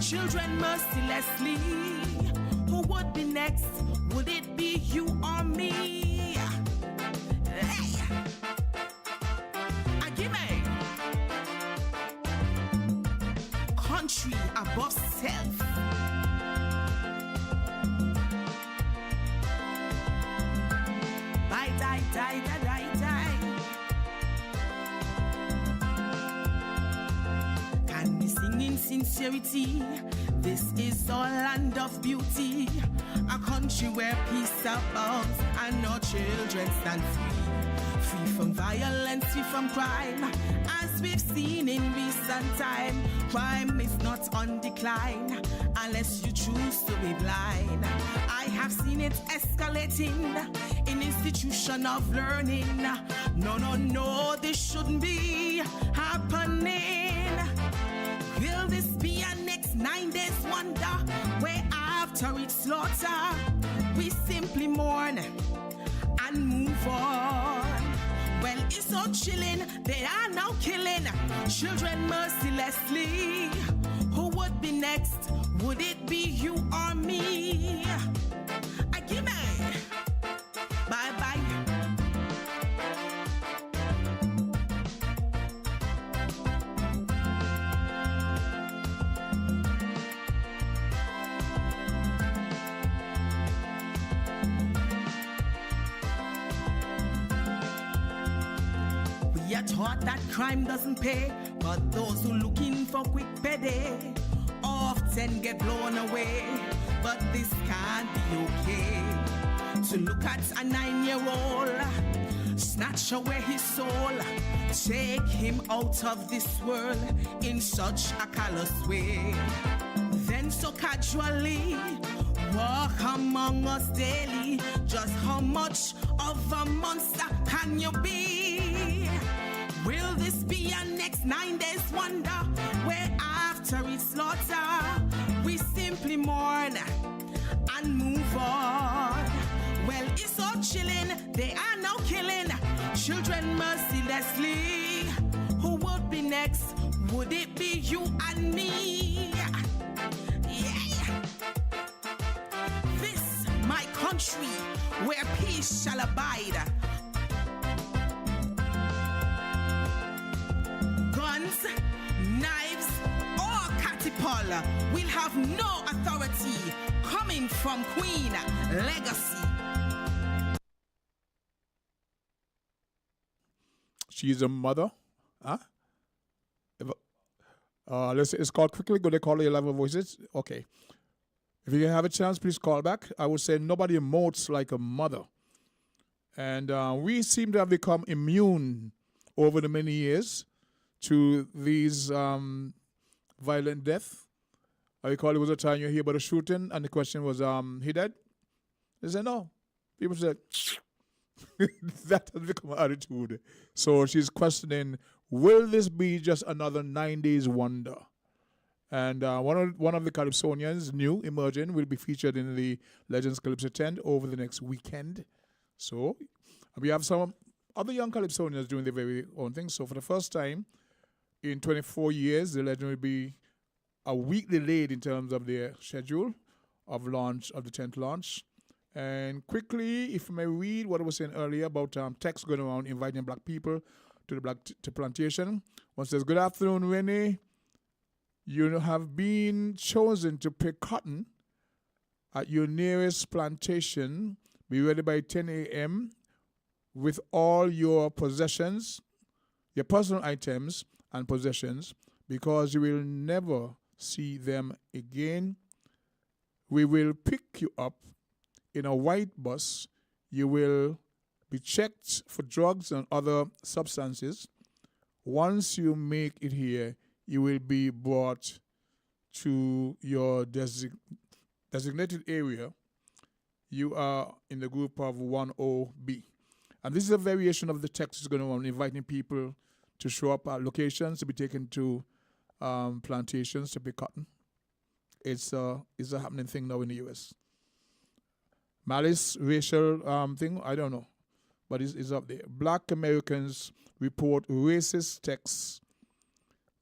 children mercilessly. Who would be next? Would it be you or me? Hey! Give me country above self. Bye, die. Can we sing in sincerity? This is our land of beauty, a country where peace abounds and no children stand free. Free from violence, free from crime. As we've seen in recent time, crime is not on decline unless you choose to be blind. I have seen it escalating in institution of learning. No, this shouldn't be happening. Will this be our next 9 days wonder? Where after its slaughter, we simply mourn and move on. Well, it's so chilling, they are now killing children mercilessly. Who would be next? Would it be you or me? Give me. Bye. You thought that crime doesn't pay, but those who looking for quick payday often get blown away. But this can't be okay. To look at a 9-year-old, snatch away his soul, take him out of this world in such a callous way. Then so casually walk among us daily. Just how much of a monster can you be? Will this be your next 9 days wonder, where after each slaughter we simply mourn and move on? Well, it's so chilling, they are now killing children mercilessly. Who would be next? Would it be you and me? Yeah. This, my country, where peace shall abide. Guns, knives, or catapult will have no authority coming from Queen Legacy. She's a mother. Huh? It's called quickly. Go to call your level voices. Okay. If you have a chance, please call back. I would say nobody emotes like a mother. And we seem to have become immune over the many years to these violent deaths. I recall there was a time you hear about a shooting, and the question was, he dead? They said, no. People said, that has become an attitude. So she's questioning, will this be just another 9 days wonder? And one of the Calypsonians, new, emerging, will be featured in the Legends Calypso 10 over the next weekend. So we have some other young Calypsonians doing their very own thing. So for the first time in 24 years, the Legend will be a week delayed in terms of their schedule of launch, of the 10th launch. And quickly, if you may read what I was saying earlier about text going around inviting black people to the Black Plantation. One says, good afternoon, Winnie. You have been chosen to pick cotton at your nearest plantation. Be ready by 10 a.m. with all your possessions, your personal items and possessions, because you will never see them again. We will pick you up in a white bus. You will be checked for drugs and other substances. Once you make it here, you will be brought to your designated area. You are in the group of 10B. And this is a variation of the text that's going on, inviting people to show up at locations, to be taken to plantations to pick cotton. It's a happening thing now in the U.S. Malice, racial thing, I don't know. But it's up there. Black Americans report racist text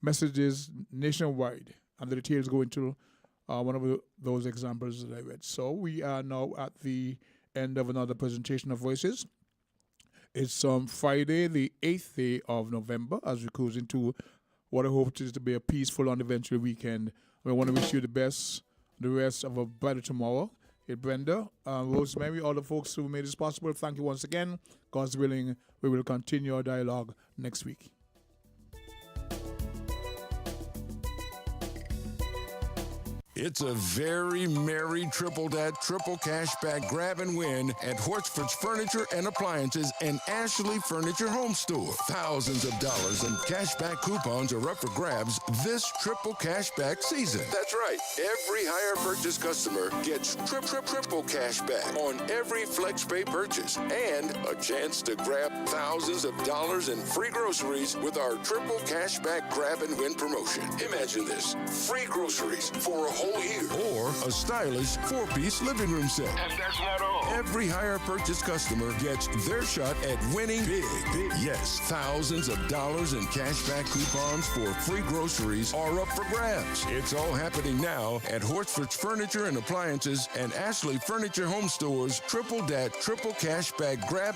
messages nationwide. And the details go into one of those examples that I read. So we are now at the end of another presentation of Voices. It's Friday, the 8th day of November, as we cruise into what I hope is to be a peaceful and eventual weekend. We want to wish you the rest of a brighter tomorrow. Hey, Brenda, Rosemary, all the folks who made this possible, thank you once again. God's willing, we will continue our dialogue next week. It's a very merry triple cashback grab and win at Horsford's Furniture and Appliances and Ashley Furniture Home Store. Thousands of dollars in cashback coupons are up for grabs this triple cashback season. That's right. Every higher purchase customer gets triple cashback on every FlexPay purchase and a chance to grab thousands of dollars in free groceries with our triple cashback grab and win promotion. Imagine this. Free groceries for a whole year, or a stylish 4-piece living room set. And that's not all. Every higher purchase customer gets their shot at winning big. Yes, thousands of dollars in cashback coupons for free groceries are up for grabs. It's all happening now at Horsford's Furniture and Appliances and Ashley Furniture Home Stores triple cashback grab